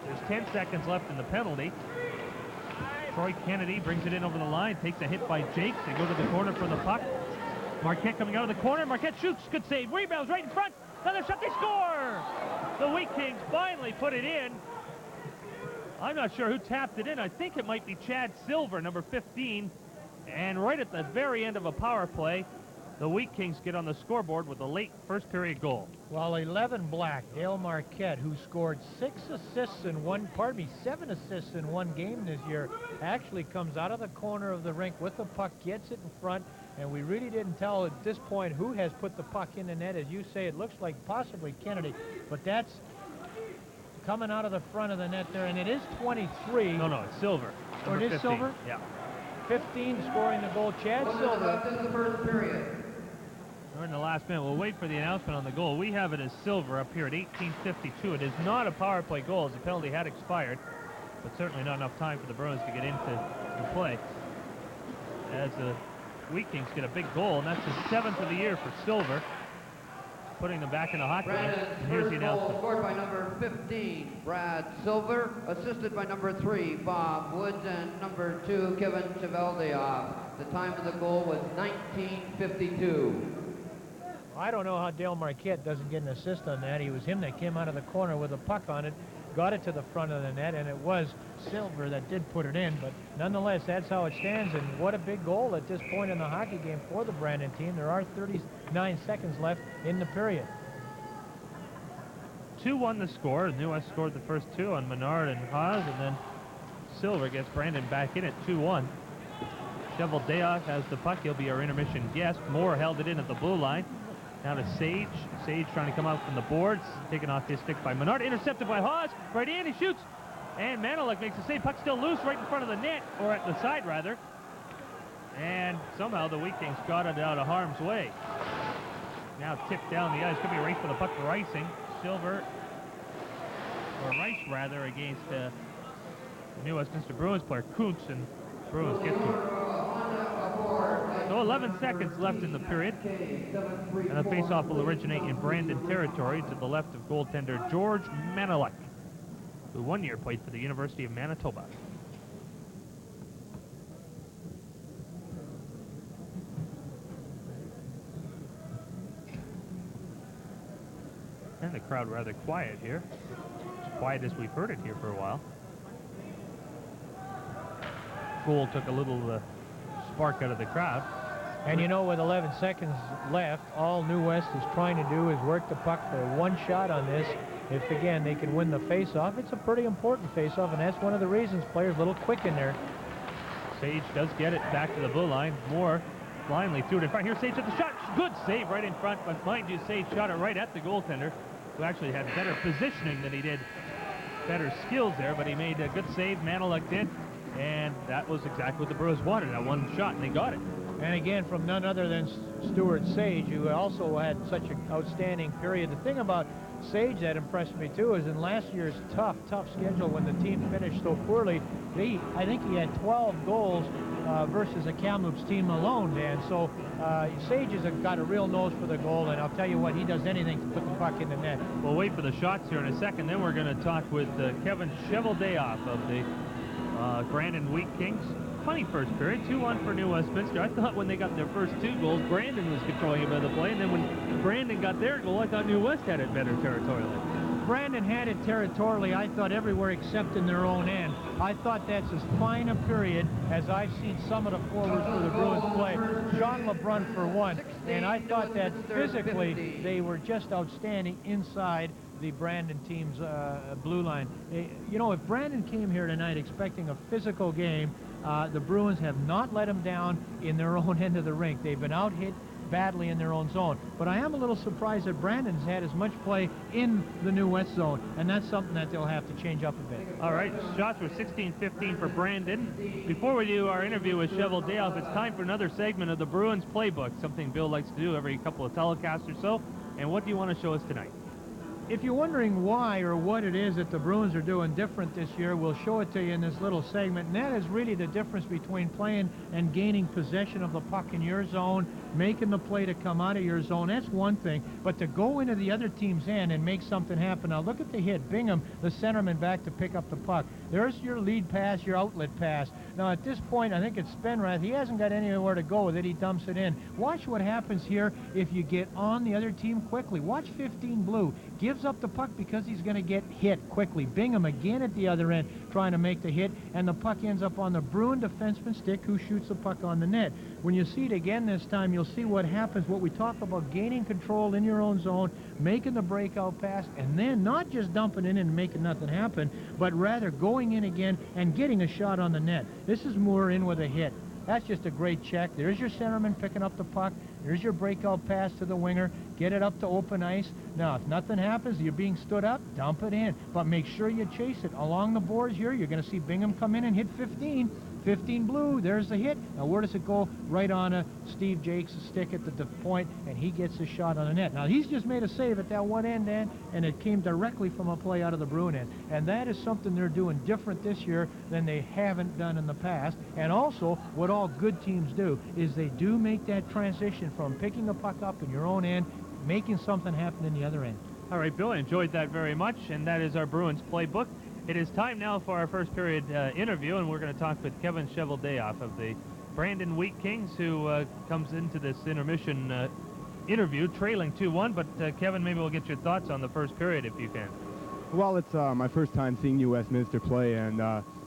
There's 10 seconds left in the penalty. Troy Kennedy brings it in over the line, takes a hit by Jaques. They go to the corner for the puck. Marquette coming out of the corner. Marquette shoots. Good save. Rebounds right in front. Another shot. They score! The Wheat Kings finally put it in. I'm not sure who tapped it in. I think it might be Chad Silver, number 15. And right at the very end of a power play, the Wheat Kings get on the scoreboard with a late first period goal. Well, 11 Black, Dale Marquette, who scored 7 assists in one game this year, actually comes out of the corner of the rink with the puck, gets it in front, and we really didn't tell at this point who has put the puck in the net. As you say, it looks like possibly Kennedy, but that's coming out of the front of the net there, and it is 23. No, it's Silver. Or it is 15. Silver? Yeah. 15 scoring the goal. Chad Silver. This is the first period. We're in the last minute. We'll wait for the announcement on the goal. We have it as Silver up here at 18:52. It is not a power play goal, as the penalty had expired. but certainly not enough time for the Bruins to get into the play. As the Wheat Kings get a big goal, and that's the 7th of the year for Silver, putting them back in the hockey game. And here's the announcement. Scored by number 15, Brad Silver, assisted by number 3, Bob Woods, and number 2, Kevin Cheveldayoff. The time of the goal was 19:52. I don't know how Dale Marquette doesn't get an assist on that. It was him that came out of the corner with a puck on it, got it to the front of the net, and it was Silver that did put it in. But nonetheless, that's how it stands, and what a big goal at this point in the hockey game for the Brandon team. There are 39 seconds left in the period. 2-1 the score. New West scored the first 2 on Menard and Haas, and then Silver gets Brandon back in at 2-1. Cheveldayoff has the puck. He'll be our intermission guest. Moore held it in at the blue line. Now to Sage. Sage trying to come out from the boards. Taken off his stick by Menard. Intercepted by Haas. Right in. He shoots. And Maneluk makes the save. Puck still loose right in front of the net. Or at the side, rather. And somehow the Wheat Kings got it out of harm's way. Now tipped down the ice. Could be a race for the puck for icing. Silver. Or Rice, rather, against the New Westminster Bruins player, Kuntz. And Bruins get to it. So 11 seconds left in the period, and the faceoff will originate in Brandon territory to the left of goaltender George Maneluk, who 1 year played for the University of Manitoba. And the crowd rather quiet here, as quiet as we've heard it here for a while. Goal took a little spark out of the crowd. And you know, with 11 seconds left, all New West is trying to do is work the puck for one shot on this. If, again, they can win the face-off, it's a pretty important face-off, and that's one of the reasons players a little quick in there. Sage does get it back to the blue line. Moore blindly threw it in front. Here, Sage at the shot. Good save right in front, but mind you, Sage shot it right at the goaltender, who actually had better positioning than he did. Better skills there, but he made a good save. Maneluk did, and that was exactly what the Bruins wanted, that one shot, and they got it. And again, from none other than Stuart Sage, who also had such an outstanding period. The thing about Sage that impressed me, too, is in last year's tough schedule when the team finished so poorly, I think he had 12 goals versus a Kamloops team alone, Dan. So Sage has got a real nose for the goal, and I'll tell you what, he does anything to put the puck in the net. We'll wait for the shots here in a second. Then we're going to talk with Kevin Cheveldayoff of the Brandon Wheat Kings. Funny first period, 2-1 for New Westminster. I thought when they got their first 2 goals, Brandon was controlling a bit of the play, and then when Brandon got their goal, I thought New West had it better territorially. Brandon had it territorially, I thought, everywhere except in their own end. I thought that's as fine a period as I've seen some of the forwards for the Bruins play. Jean LeBrun for one, and I thought that physically they were just outstanding inside the Brandon team's blue line. You know, if Brandon came here tonight expecting a physical game, the Bruins have not let him down in their own end of the rink. They've been out-hit badly in their own zone. But I am a little surprised that Brandon's had as much play in the New West zone, and that's something that they'll have to change up a bit. All right, shots were 16-15 for Brandon. Before we do our interview with Cheveldayoff, it's time for another segment of the Bruins Playbook, something Bill likes to do every couple of telecasts or so. And what do you want to show us tonight? If you're wondering why or what it is that the Bruins are doing different this year, we'll show it to you in this little segment. And that is really the difference between playing and gaining possession of the puck in your zone, making the play to come out of your zone. That's one thing. But to go into the other team's end and make something happen. Now look at the hit. Bingham, the centerman, back to pick up the puck. There's your lead pass, your outlet pass. Now at this point, I think it's Spenrath. He hasn't got anywhere to go with it. He dumps it in. Watch what happens here if you get on the other team quickly. Watch 15 Blue. Gives up the puck because he's going to get hit quickly. Bingham again at the other end trying to make the hit, and the puck ends up on the Bruin defenseman's stick, who shoots the puck on the net. When you see it again this time, you'll see what happens, what we talk about, gaining control in your own zone, making the breakout pass, and then not just dumping in and making nothing happen, but rather going in again and getting a shot on the net. This is Moore in with a hit. That's just a great check. There's your centerman picking up the puck. There's your breakout pass to the winger. Get it up to open ice. Now, if nothing happens, you're being stood up, dump it in. But make sure you chase it. Along the boards here, you're going to see Bingham come in and hit 15. 15 blue, there's the hit. Now where does it go? Right on Steve Jaques' stick at the point, and he gets a shot on the net. Now he's just made a save at that one end, Dan, and it came directly from a play out of the Bruin end. And that is something they're doing different this year than they haven't done in the past. And also, what all good teams do is they do make that transition from picking a puck up in your own end, making something happen in the other end. All right, Bill, I enjoyed that very much, and that is our Bruins playbook. It is time now for our first period interview, and we're going to talk with Kevin Cheveldayoff of the Brandon Wheat Kings, who comes into this intermission interview trailing 2-1. But Kevin, maybe we'll get your thoughts on the first period if you can. Well, it's my first time seeing New Westminster play, and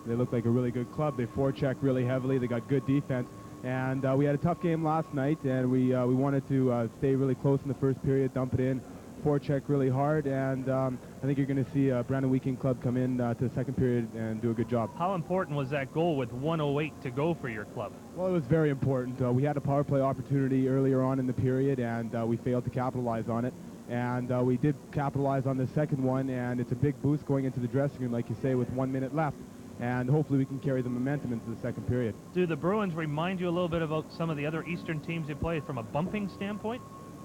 they look like a really good club. They forecheck really heavily. They got good defense. And we had a tough game last night, and we wanted to stay really close in the first period, dump it in, forecheck really hard, and I think you're going to see Brandon Wheat King club come in to the second period and do a good job. How important was that goal with 1:08 to go for your club? Well, it was very important. We had a power play opportunity earlier on in the period, and we failed to capitalize on it. And we did capitalize on the second one, and it's a big boost going into the dressing room, like you say, with 1 minute left. And hopefully we can carry the momentum into the second period. Do the Bruins remind you a little bit about some of the other Eastern teams you played from a bumping standpoint?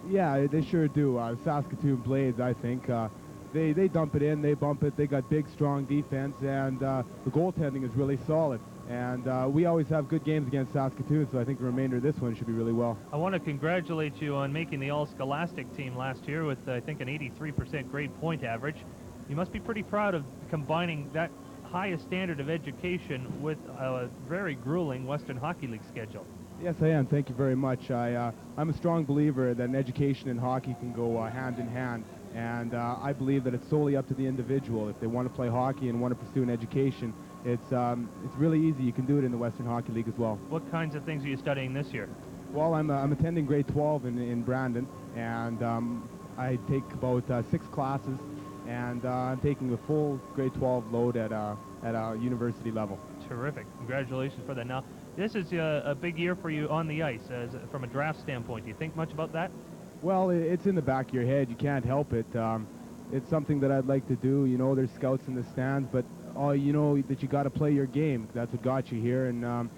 Yeah, they sure do. Saskatoon Blades, I think. They dump it in, they bump it, they got big, strong defense, and the goaltending is really solid. And we always have good games against Saskatoon, so I think the remainder of this one should be really well. I want to congratulate you on making the All-Scholastic team last year with, I think, an 83% grade point average. You must be pretty proud of combining that highest standard of education with a very grueling Western Hockey League schedule. Yes, I am. Thank you very much. I'm a strong believer that an education and hockey can go hand in hand, and I believe that it's solely up to the individual. If they want to play hockey and want to pursue an education, it's really easy. You can do it in the Western Hockey League as well. What kinds of things are you studying this year? Well, I'm attending grade 12 in Brandon, and I take about 6 classes, and I'm taking the full grade 12 load at a university level. Terrific. Congratulations for that. Now, this is a big year for you on the ice from a draft standpoint. Do you think much about that? Well, it's in the back of your head. You can't help it. It's something that I'd like to do. You know, there's scouts in the stands, but you know that you got to play your game. That's what got you here, and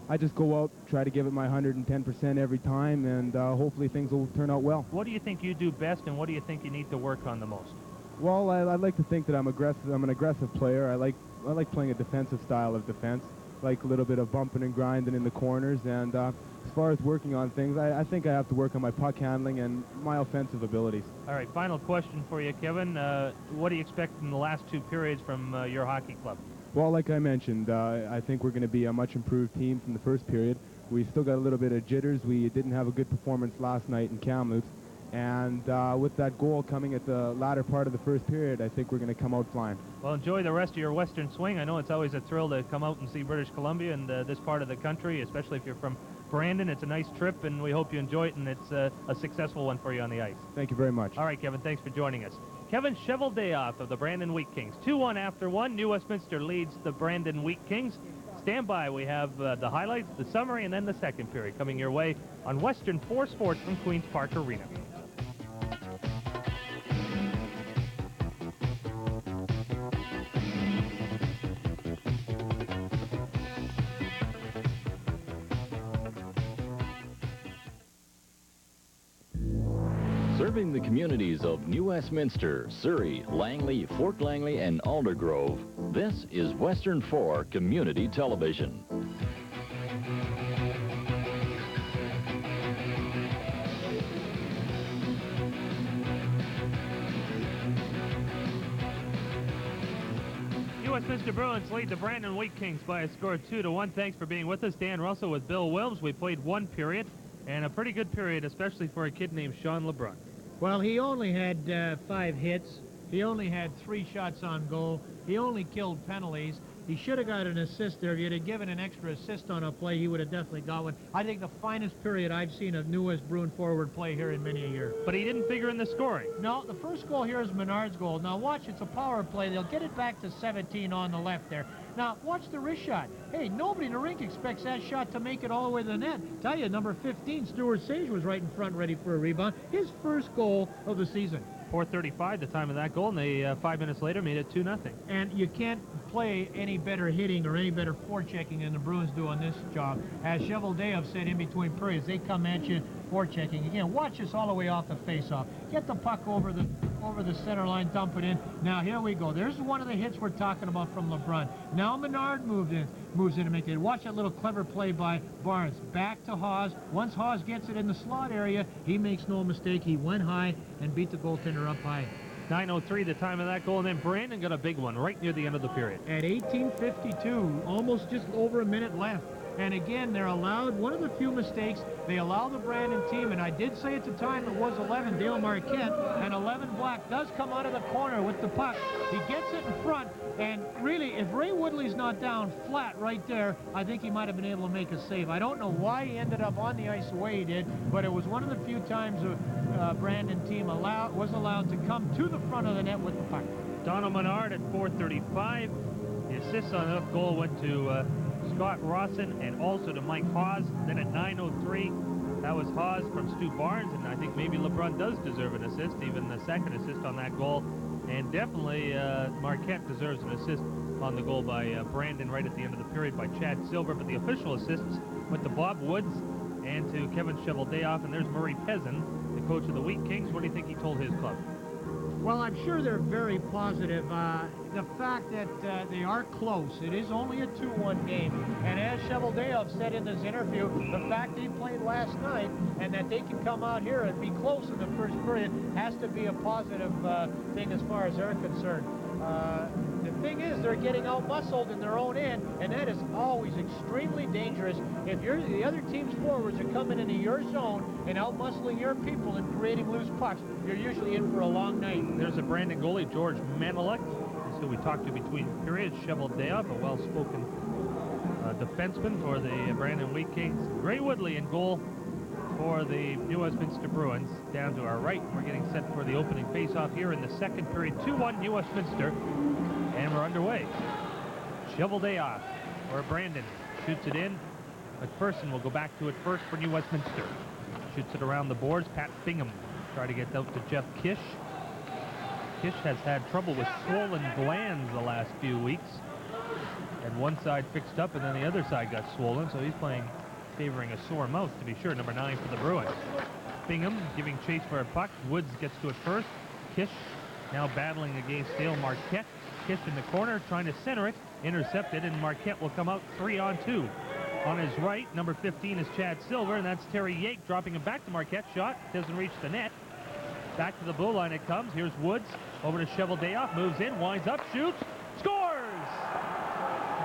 I just go out, try to give it my 110% every time, and hopefully things will turn out well. What do you think you do best, and what do you think you need to work on the most? Well, I'd like to think that I'm aggressive. I'm an aggressive player. I like playing a defensive style of defense, like a little bit of bumping and grinding in the corners. And as far as working on things, I think I have to work on my puck handling and my offensive abilities. All right, final question for you, Kevin. What do you expect in the last 2 periods from your hockey club? Well, like I mentioned, I think we're going to be a much improved team from the first period. We still got a little bit of jitters. We didn't have a good performance last night in Kamloops. And with that goal coming at the latter part of the first period, I think we're going to come out flying. Well, enjoy the rest of your Western swing. I know it's always a thrill to come out and see British Columbia and this part of the country, especially if you're from Brandon. It's a nice trip, and we hope you enjoy it, and it's a successful one for you on the ice. Thank you very much. All right, Kevin, thanks for joining us. Kevin Cheveldayoff of the Brandon Wheat Kings. 2-1 after 1. New Westminster leads the Brandon Wheat Kings. Stand by. We have the highlights, the summary, and then the second period coming your way on Western 4 Sports from Queen's Park Arena. Serving the communities of New Westminster, Surrey, Langley, Fort Langley, and Aldergrove, this is Western 4 Community Television. Westminster Bruins lead the Brandon Wheat Kings by a score of 2-1. Thanks for being with us. Dan Russell with Bill Wilms. We played 1 period, and a pretty good period, especially for a kid named Sean LeBrun. Well, he only had 5 hits. He only had 3 shots on goal. He only killed penalties. He should have got an assist there. If you'd have given an extra assist on a play, he would have definitely got one. I think the finest period I've seen of newest Bruin forward play here in many a year. But he didn't figure in the scoring. No, the first goal here is Menard's goal. Now watch, it's a power play. They'll get it back to 17 on the left there. Now watch the wrist shot. Hey, nobody in the rink expects that shot to make it all the way to the net. Tell you, number 15, Stuart Sage, was right in front ready for a rebound. His first goal of the season. 4:35, the time of that goal, and they 5 minutes later made it 2-0. And you can't play any better hitting or any better forechecking than the Bruins do on this job. As Cheveldayoff said in between periods, they come at you forechecking. Again, watch this all the way off the face-off. Get the puck over the center line, dump it in. Now here we go. There's one of the hits we're talking about from LeBrun. Now Menard moves in to make it. Watch that little clever play by Barnes. Back to Haas. Once Haas gets it in the slot area, he makes no mistake. He went high and beat the goaltender up high. 9:03, the time of that goal, and then Brandon got a big one right near the end of the period. At 18:52, almost just over a minute left. And again, they're allowed, one of the few mistakes, they allow the Brandon team, and I did say at the time it was 11, Dale Marquette, and 11 Black does come out of the corner with the puck. He gets it in front, and really, if Ray Woodley's not down flat right there, I think he might have been able to make a save. I don't know why he ended up on the ice the way he did, but it was one of the few times the Brandon team was allowed to come to the front of the net with the puck. Donald Menard at 4:35. The assist on that goal went to Scott Rawson and also to Mike Haas. Then at 9:03, that was Haas from Stu Barnes, and I think maybe LeBrun does deserve an assist, even the second assist on that goal. And definitely Marquette deserves an assist on the goal by Brandon right at the end of the period by Chad Silver. But the official assists went to Bob Woods and to Kevin Cheveldayoff, and there's Murray Pezzin, the coach of the Wheat Kings. What do you think he told his club? Well, I'm sure they're very positive. The fact that they are close, it is only a 2-1 game. And as Cheveldayoff said in this interview, the fact he played last night and that they can come out here and be close in the first period has to be a positive thing as far as they're concerned. The thing is, they're getting out-muscled in their own end, and that is always extremely dangerous. If the other team's forwards are coming into your zone and out-muscling your people and creating loose pucks, you're usually in for a long night. There's a Brandon goalie, George Maneluk. That's who we talked to between periods. Cheveldayoff, a well-spoken defenseman for the Brandon Wheat Kings. Ray Woodley in goal for the New Westminster Bruins. Down to our right, we're getting set for the opening face-off here in the second period. 2-1 New Westminster, and we're underway. Cheveldayoff, or Brandon, shoots it in. McPherson will go back to it first for New Westminster. Shoots it around the boards. Pat Bingham try to get out to Jeff Kish. Kish has had trouble with swollen glands the last few weeks. And one side fixed up, and then the other side got swollen, so he's playing favoring a sore mouth, to be sure. Number 9 for the Bruins. Bingham giving chase for a puck. Woods gets to it first. Kish now battling against Dale Marquette. Kish in the corner trying to center it. Intercepted, and Marquette will come out 3-on-2. On his right, number 15 is Chad Silver, and that's Terry Jaques dropping him back to Marquette. Shot doesn't reach the net. Back to the blue line it comes. Here's Woods over to Cheveldayoff. Moves in, winds up, shoots, scores!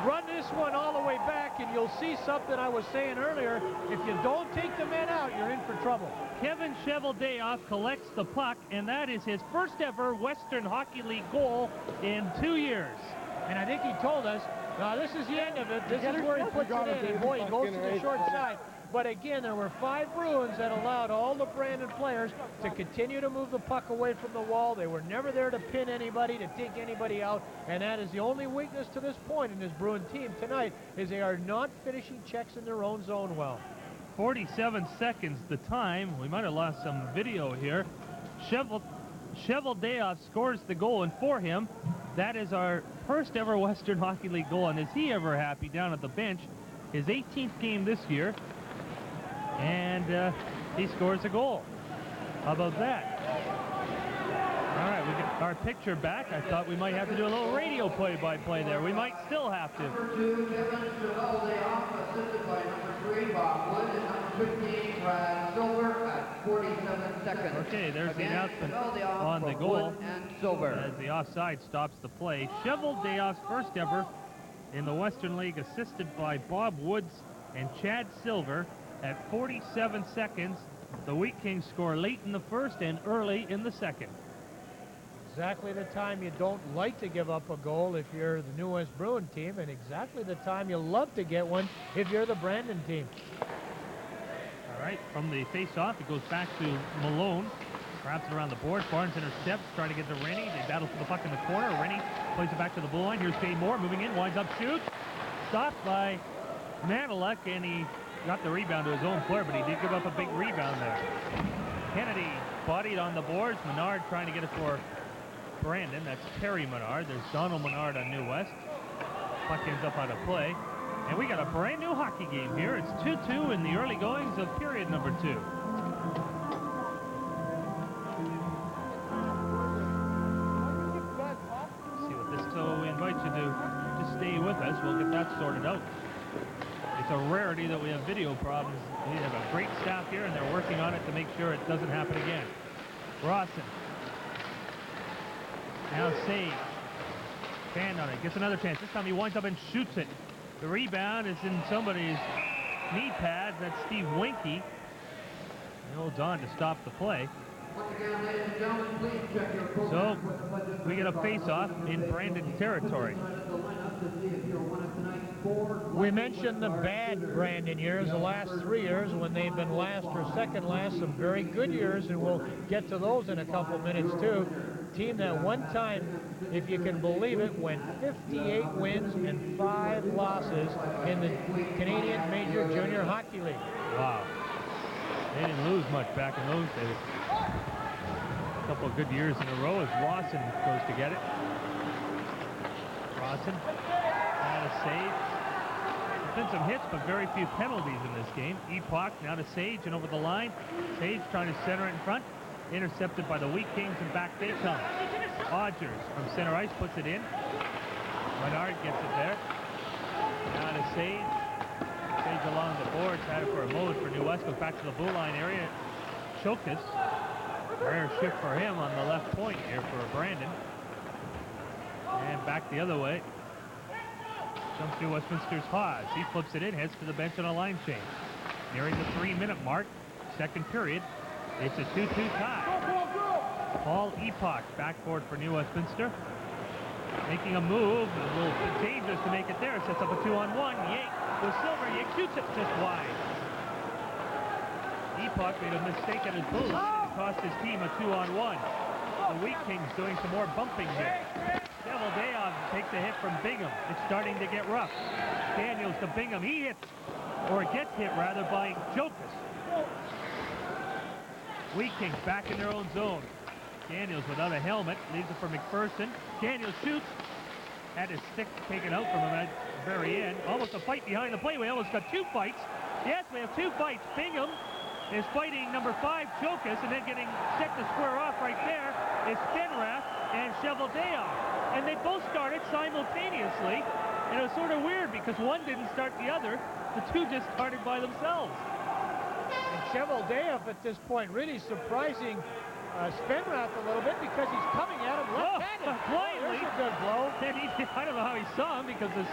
Run this one all the way back, and you'll see something I was saying earlier. If you don't take the men out, you're in for trouble. Kevin Cheveldayoff collects the puck, and that is his first ever Western Hockey League goal in 2 years. And I think he told us, this is the end of it. This is where he puts it in. And boy, he goes to the short side. But again, there were 5 Bruins that allowed all the Brandon players to continue to move the puck away from the wall. They were never there to pin anybody, to take anybody out. And that is the only weakness to this point in this Bruin team tonight, is they are not finishing checks in their own zone well. 47 seconds the time. We might have lost some video here. Cheveldayoff scores the goal, and for him, that is our first ever Western Hockey League goal. And is he ever happy down at the bench? His 18th game this year. And he scores a goal. How about that? All right, we get our picture back. I thought we might have to do a little radio play-by-play there. We might still have to. Number 2, Kevin Cheveldayoff, assisted by number 3, Bob Wood, and number 15, Brad Silver, at 47 seconds. Okay, there's the announcement on the goal. Wood and Silver. As the offside stops the play. Cheveldayoff's first ever in the Western League, assisted by Bob Woods and Chad Silver. At 47 seconds, the Wheat Kings score late in the first and early in the second. Exactly the time you don't like to give up a goal if you're the New West Bruin team, and exactly the time you love to get one if you're the Brandon team. All right, from the face-off, it goes back to Malone. Wraps it around the board. Barnes intercepts, trying to get to Rennie. They battle for the puck in the corner. Rennie plays it back to the blue line. Here's Jay Moore moving in, winds up, shoots. Stopped by Maneluk, and he got the rebound to his own player, but he did give up a big rebound there. Kennedy bodied on the boards. Menard trying to get it for Brandon. That's Terry Menard. There's Donald Menard on New West. Puck ends up out of play. And we got a brand new hockey game here. It's 2-2 in the early goings of period number 2. See what this, so we invite you to just stay with us. We'll get that sorted out. It's a rarity that we have video problems. We have a great staff here, and they're working on it to make sure it doesn't happen again. Rawson. Now Sage. Hand on it. Gets another chance. This time he winds up and shoots it. The rebound is in somebody's knee pads. That's Steve Wienke. He holds on to stop the play. So we get a face-off in Brandon territory. We mentioned the bad Brandon years, the last 3 years when they've been last or second last, some very good years, and we'll get to those in a couple minutes too. Team that one time, if you can believe it, went 58 wins and 5 losses in the Canadian Major Junior Hockey League. Wow. They didn't lose much back in those days. A couple of good years in a row as Rawson goes to get it. Rawson out of Sage. There's been some hits, but very few penalties in this game. Epoch now to Sage and over the line. Sage trying to center it in front. Intercepted by the Wheat Kings, and back they come. Odgers from center ice puts it in. Menard gets it there. Now to Sage. Sage along the boards, had it for a mode for New West. Goes back to the blue line area. Giokas. Rare shift for him on the left point here for Brandon. And back the other way. Jumps through Westminster's Haas. He flips it in, heads to the bench on a line change. Nearing the 3-minute mark, second period. It's a 2-2 tie. Paul Epoch backboard for New Westminster. Making a move. A little bit dangerous to make it there. Sets up a 2-on-1. Yank with Silver. Yank shoots it just wide. Epoch made a mistake at his boot. Cost his team a 2-on-1. The Wheat Kings doing some more bumping here. Cheveldayoff takes a hit from Bingham. It's starting to get rough. Daniels to Bingham. He hits, or gets hit rather, by Giokas. Wheat Kings back in their own zone. Daniels without a helmet. Leaves it for McPherson. Daniels shoots. Had his stick taken out from him at the very end. Almost a fight behind the play. We almost got 2 fights. Yes, we have 2 fights. Bingham is fighting number 5, Giokas, and then getting set to square off right there is Spenrath and Cheveldayoff. And they both started simultaneously. And it was sort of weird because one didn't start the other. The 2 just started by themselves. And Cheveldayoff at this point really surprising Spenrath a little bit because he's coming at him left-handed. Blindly. There's a good blow. And I don't know how he saw him because his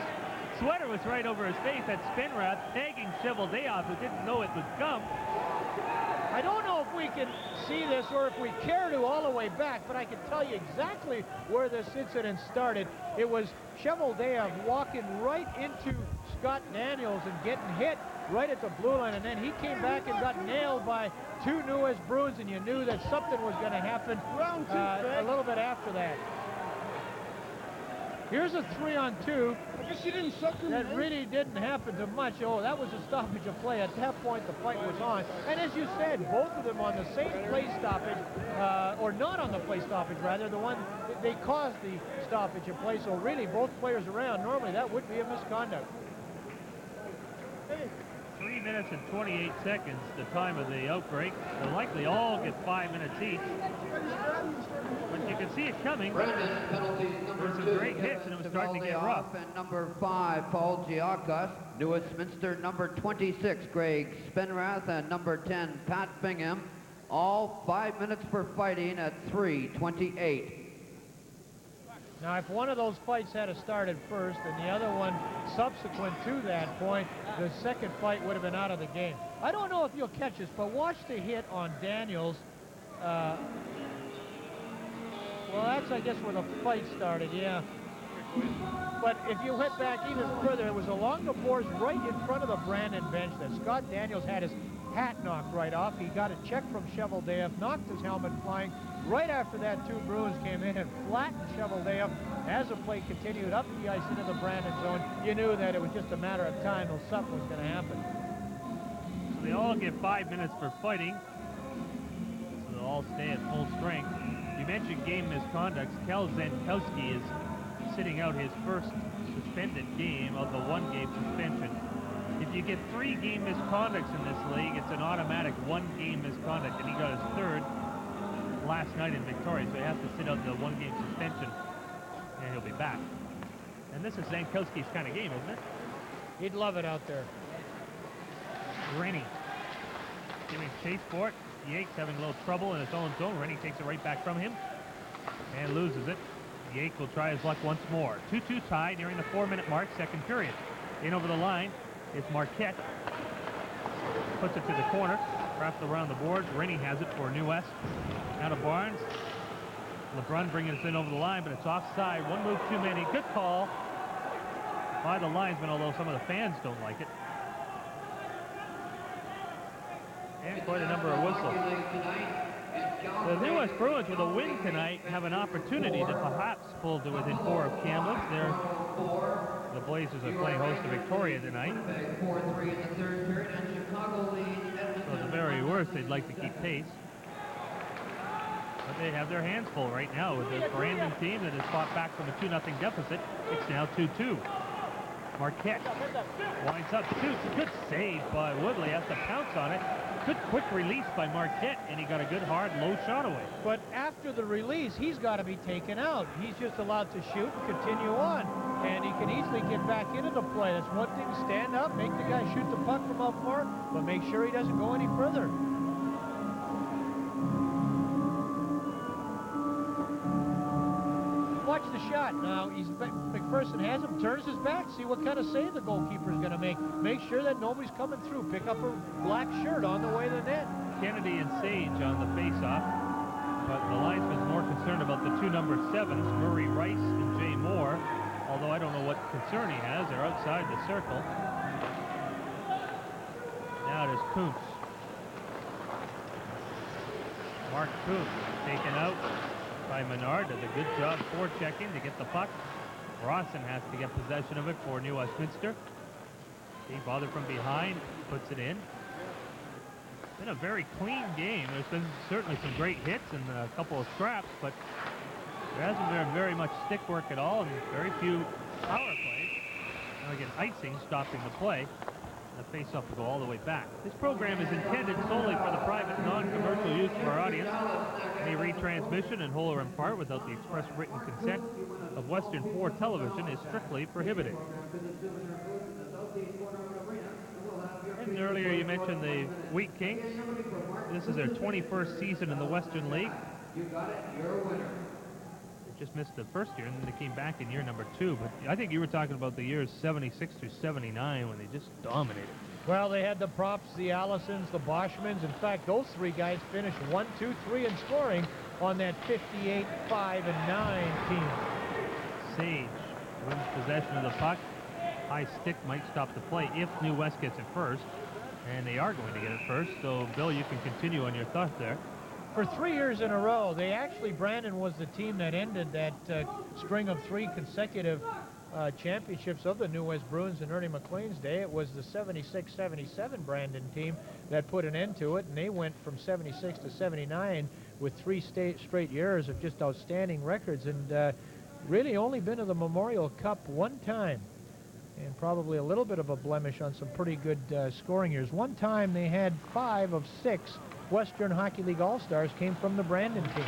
sweater was right over his face. That's Spenrath tagging Cheveldayoff, who didn't know it would come. I don't know if we can see this or if we care to all the way back, but I can tell you exactly where this incident started. It was Cheveldayoff walking right into Scott Daniels and getting hit right at the blue line, and then he came back and got nailed by 2 New West Bruins, and you knew that something was going to happen a little bit after that. Here's a 3-on-2 that really didn't happen to much. Oh, that was a stoppage of play. At that point, the fight was on. And as you said, both of them on the same play stoppage, or not on the play stoppage, rather, the one they caused the stoppage of play. So really, both players around, normally that would be a misconduct. 3 minutes and 28 seconds, the time of the outbreak. They'll likely all get 5 minutes each. But you can see it coming. There's some great hits, and it was starting to get rough. And number 5, Paul Giokas. New Westminster, number 26, Greg Spenrath, and number 10, Pat Bingham. All 5 minutes for fighting at 3:28. Now, if one of those fights had started first and the other one subsequent to that point, the second fight would have been out of the game. I don't know if you'll catch this, but watch the hit on Daniels. Well, that's, I guess, where the fight started, yeah. But if you went back even further, it was along the boards right in front of the Brandon bench that Scott Daniels had his hat knocked right off. He got a check from Cheveldayoff, knocked his helmet flying. Right after that, 2 Bruins came in and flattened Cheveldayoff. As the play continued up the ice into the Brandon zone, you knew that it was just a matter of time till something was going to happen. So they all get 5 minutes for fighting. So they'll all stay at full strength. You mentioned game misconducts. Kel Zankowski is sitting out his first suspended game of the one-game suspension. If you get 3 game misconducts in this league, it's an automatic 1-game misconduct, and he got his 3rd last night in Victoria, so he has to sit out the 1-game suspension, and he'll be back. And this is Zankowski's kind of game, isn't it? He'd love it out there. Rennie giving chase for it. Jaques having a little trouble in his own zone. Rennie takes it right back from him and loses it. Jaques will try his luck once more. 2-2 tie nearing the 4-minute mark, second period. In over the line is Marquette. Puts it to the corner. Wrapped around the boards. Rennie has it for New West. Now to Barnes. LeBrun bringing us in over the line, but it's offside. One move too many. Good call by the linesman, although some of the fans don't like it. And quite a number of whistles. The New West Bruins, with a win tonight, have an opportunity to perhaps pull to within 4 of Kamloops. The Blazers are playing host to Victoria tonight. So at the very worst, they'd like to keep pace. But they have their hands full right now with the Brandon team that has fought back from a 2-0 deficit. It's now 2-2. Marquette winds up, shoots. Good save by Woodley. Has to pounce on it. Good quick release by Marquette, and he got a good hard low shot away. But after the release, he's got to be taken out. He's just allowed to shoot and continue on. And he can easily get back into the play. That's one thing, stand up, make the guy shoot the puck from out far, but make sure he doesn't go any further. Watch the shot. Now, McPherson has him, turns his back, see what kind of save the goalkeeper's going to make. Make sure that nobody's coming through. Pick up a black shirt on the way to the net. Kennedy and Sage on the face-off, but the linesman's more concerned about the 2 number 7s, Murray Rice and Jay Moore, although I don't know what concern he has. They're outside the circle. Now it is Kuntz. Mark Kuntz taken out by Menard. Does a good job forechecking to get the puck. Rawson has to get possession of it for New Westminster. He bothered from behind, puts it in. It's been a very clean game. There's been certainly some great hits and a couple of scraps, but there hasn't been very much stick work at all and very few power plays. Now again, icing stopping the play. The face-off will go all the way back. This program is intended solely for the private, non-commercial use of our audience. Any retransmission in whole or in part without the express written consent of Western 4 television is strictly prohibited. And earlier you mentioned the Wheat Kings. This is their 21st season in the Western League. You got it, you're a winner. Just missed the first year, and then they came back in year number 2. But I think you were talking about the years 76 through 79 when they just dominated. Well, they had the Props, the Allisons, the Boschmans. In fact, those 3 guys finished 1, 2, 3 in scoring on that 58, 5, and 9 team. Sage wins possession of the puck. High stick might stop the play if New West gets it first, and they are going to get it first. So, Bill, you can continue on your thought there. For 3 years in a row, Brandon was the team that ended that string of 3 consecutive championships of the New West Bruins in Ernie McLean's day. It was the 76-77 Brandon team that put an end to it, and they went from 76 to 79 with 3 straight years of just outstanding records, and really only been to the Memorial Cup 1 time, and probably a little bit of a blemish on some pretty good scoring years. One time they had 5 of 6 Western Hockey League All-Stars came from the Brandon team.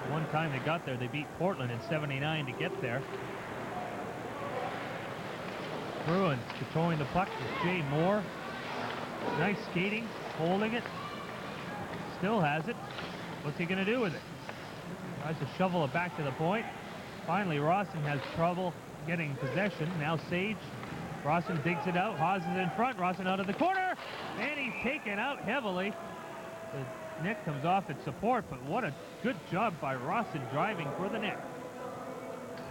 One time they got there, they beat Portland in 79 to get there. Bruins controlling the puck with Jay Moore. Nice skating, holding it. Still has it. What's he going to do with it? Tries to shovel it back to the point. Finally, Rawson has trouble getting possession. Now Sage. Rawson digs it out. Haas is in front. Rawson out of the corner. And he's taken out heavily. The net comes off its support, but what a good job by Rawson driving for the net.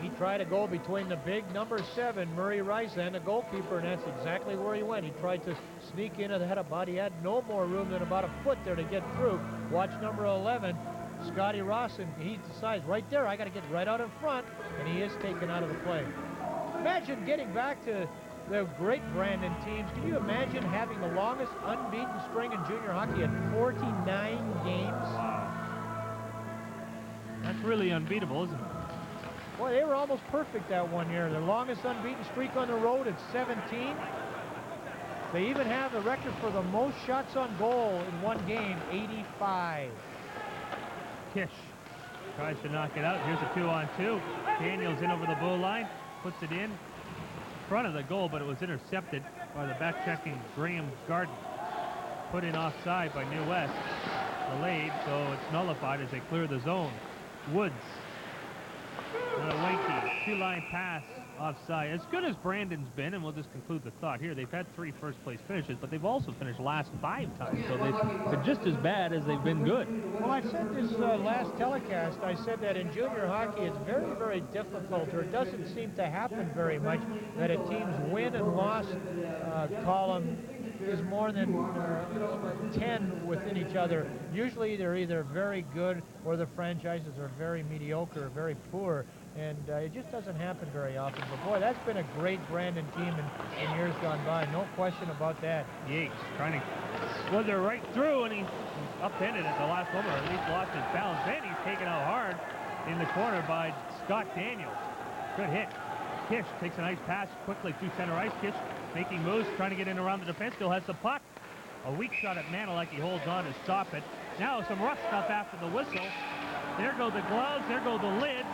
He tried to go between the big number 7, Murray Rice, and the goalkeeper, and that's exactly where he went. He tried to sneak into the head of body. He had no more room than about a foot there to get through. Watch number 11, Scotty Rawson. He decides right there, I got to get right out in front, and he is taken out of the play. Imagine getting back to the great Brandon teams. Can you imagine having the longest unbeaten string in junior hockey at 49 games? Wow. really unbeatable, isn't it? Boy, they were almost perfect that one year. Their longest unbeaten streak on the road at 17. They even have the record for the most shots on goal in one game, 85. Kish tries to knock it out. Here's a 2-on-2. Daniels in over the blue line, puts it in front of the goal, but it was intercepted by the back-checking Graham Garden. Put in offside by New West. Delayed, so it's nullified as they clear the zone. Woods. And a Wienke. Two-line pass offside. As good as Brandon's been, and we'll just conclude the thought here, they've had 3 first-place finishes, but they've also finished last 5 times, so they've been just as bad as they've been good. Well, I said this last telecast, I said that in junior hockey it's very, very difficult, or it doesn't seem to happen very much, that a team's win and loss column is more than 10 within each other. Usually they're either very good or the franchises are very mediocre or very poor, and it just doesn't happen very often. But boy, that's been a great Brandon team in years gone by, no question about that. Jaques trying to slither right through, and he upended at the last moment, or at least lost his balance. Then he's taken out hard in the corner by Scott Daniels. Good hit. Kish takes a nice pass quickly through center ice. Kish making moves, trying to get in around the defense, still has the puck. A weak shot at Maneluk, he holds on to stop it. Now some rough stuff after the whistle. There go the gloves, there go the lids.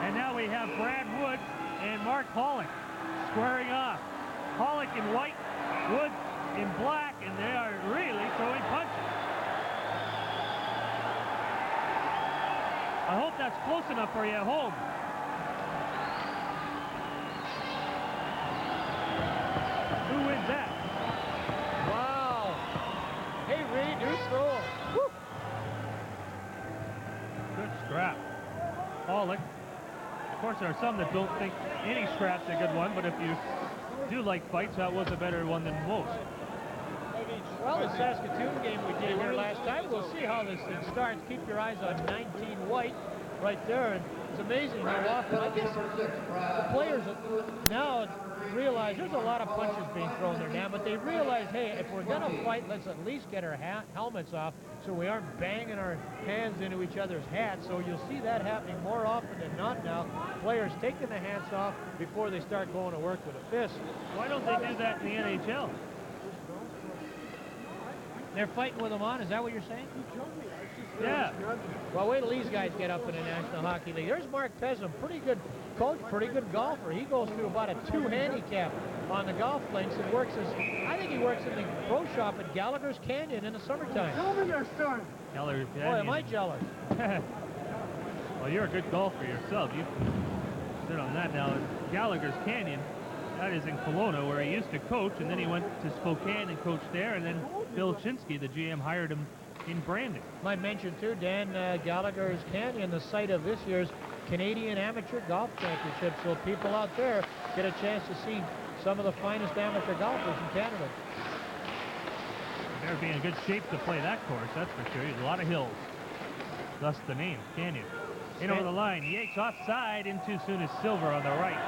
And now we have Brad Woods and Mark Holick squaring off. Holick in white, Woods in black, and they are really throwing punches. I hope that's close enough for you at home. Who wins that? Wow. Hey, Reed, new throw. Woo. Good scrap. Holick. Of course, there are some that don't think any scrap's a good one, but if you do like fights, that was a better one than most. Well, the Saskatoon game we did here last time, we'll see how this thing starts. Keep your eyes on 19 white right there. And it's amazing how often, I guess, the players now realize there's a lot of punches being thrown there now, but they realize, hey, if we're going to fight, let's at least get our helmets off so we aren't banging our hands into each other's hats. So you'll see that happening more often than not now. Players taking the hats off before they start going to work with a fist. Why don't they do that in the NHL? They're fighting with them on, is that what you're saying? Yeah. Well, wait till these guys get up in the National Hockey League. There's Mark Pesum, pretty good coach, pretty good golfer. He goes through about a 2 handicap on the golf links and works as, I think he works in the pro shop at Gallagher's Canyon in the summertime. Gallagher's Boy, am I jealous. Well, you're a good golfer yourself. You sit on that now. Gallagher's Canyon, that is in Kelowna, where he used to coach, and then he went to Spokane and coached there, and then Bill Chinsky, the GM, hired him in Brandon. Might mention, too, Dan, Gallagher's Canyon, the site of this year's Canadian Amateur Golf Championship, so people out there get a chance to see some of the finest amateur golfers in Canada. They're being in good shape to play that course, that's for sure. There's a lot of hills. Thus the name, Canyon. In over the line, Jaques offside, in too soon is Silver on the right.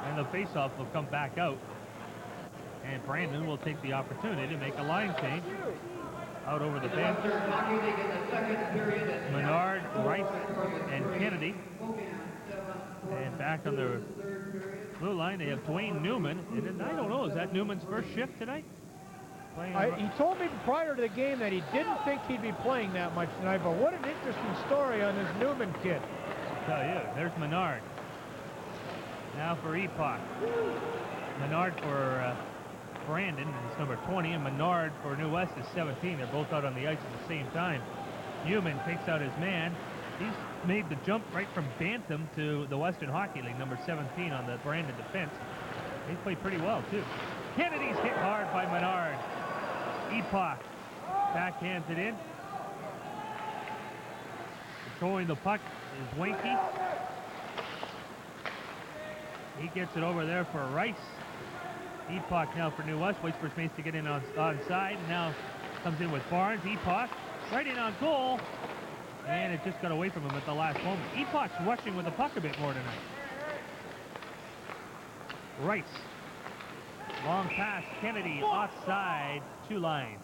And the faceoff will come back out. And Brandon will take the opportunity to make a line change. Out over the Panthers. Menard, Rice, and Kennedy. And back on the blue line, they have Dwayne Newman. And then, I don't know, is that Newman's first shift tonight? He told me prior to the game that he didn't think he'd be playing that much tonight, but what an interesting story on this Newman kid. I'll tell you, there's Menard. Now for Epoch. Menard for Brandon is number 20, and Menard for New West is 17. They're both out on the ice at the same time. Newman takes out his man. He's made the jump right from Bantam to the Western Hockey League, number 17 on the Brandon defense. He's played pretty well, too. Kennedy's hit hard by Menard. Epoch backhands it in. Controlling the puck is Wienke. He gets it over there for Rice. Epoch now for New West. Waits for Smace to get in onside. Now comes in with Barnes. Epoch right in on goal. And it just got away from him at the last moment. Epoch's rushing with the puck a bit more tonight. Rice. Long pass. Kennedy offside. 2 lines.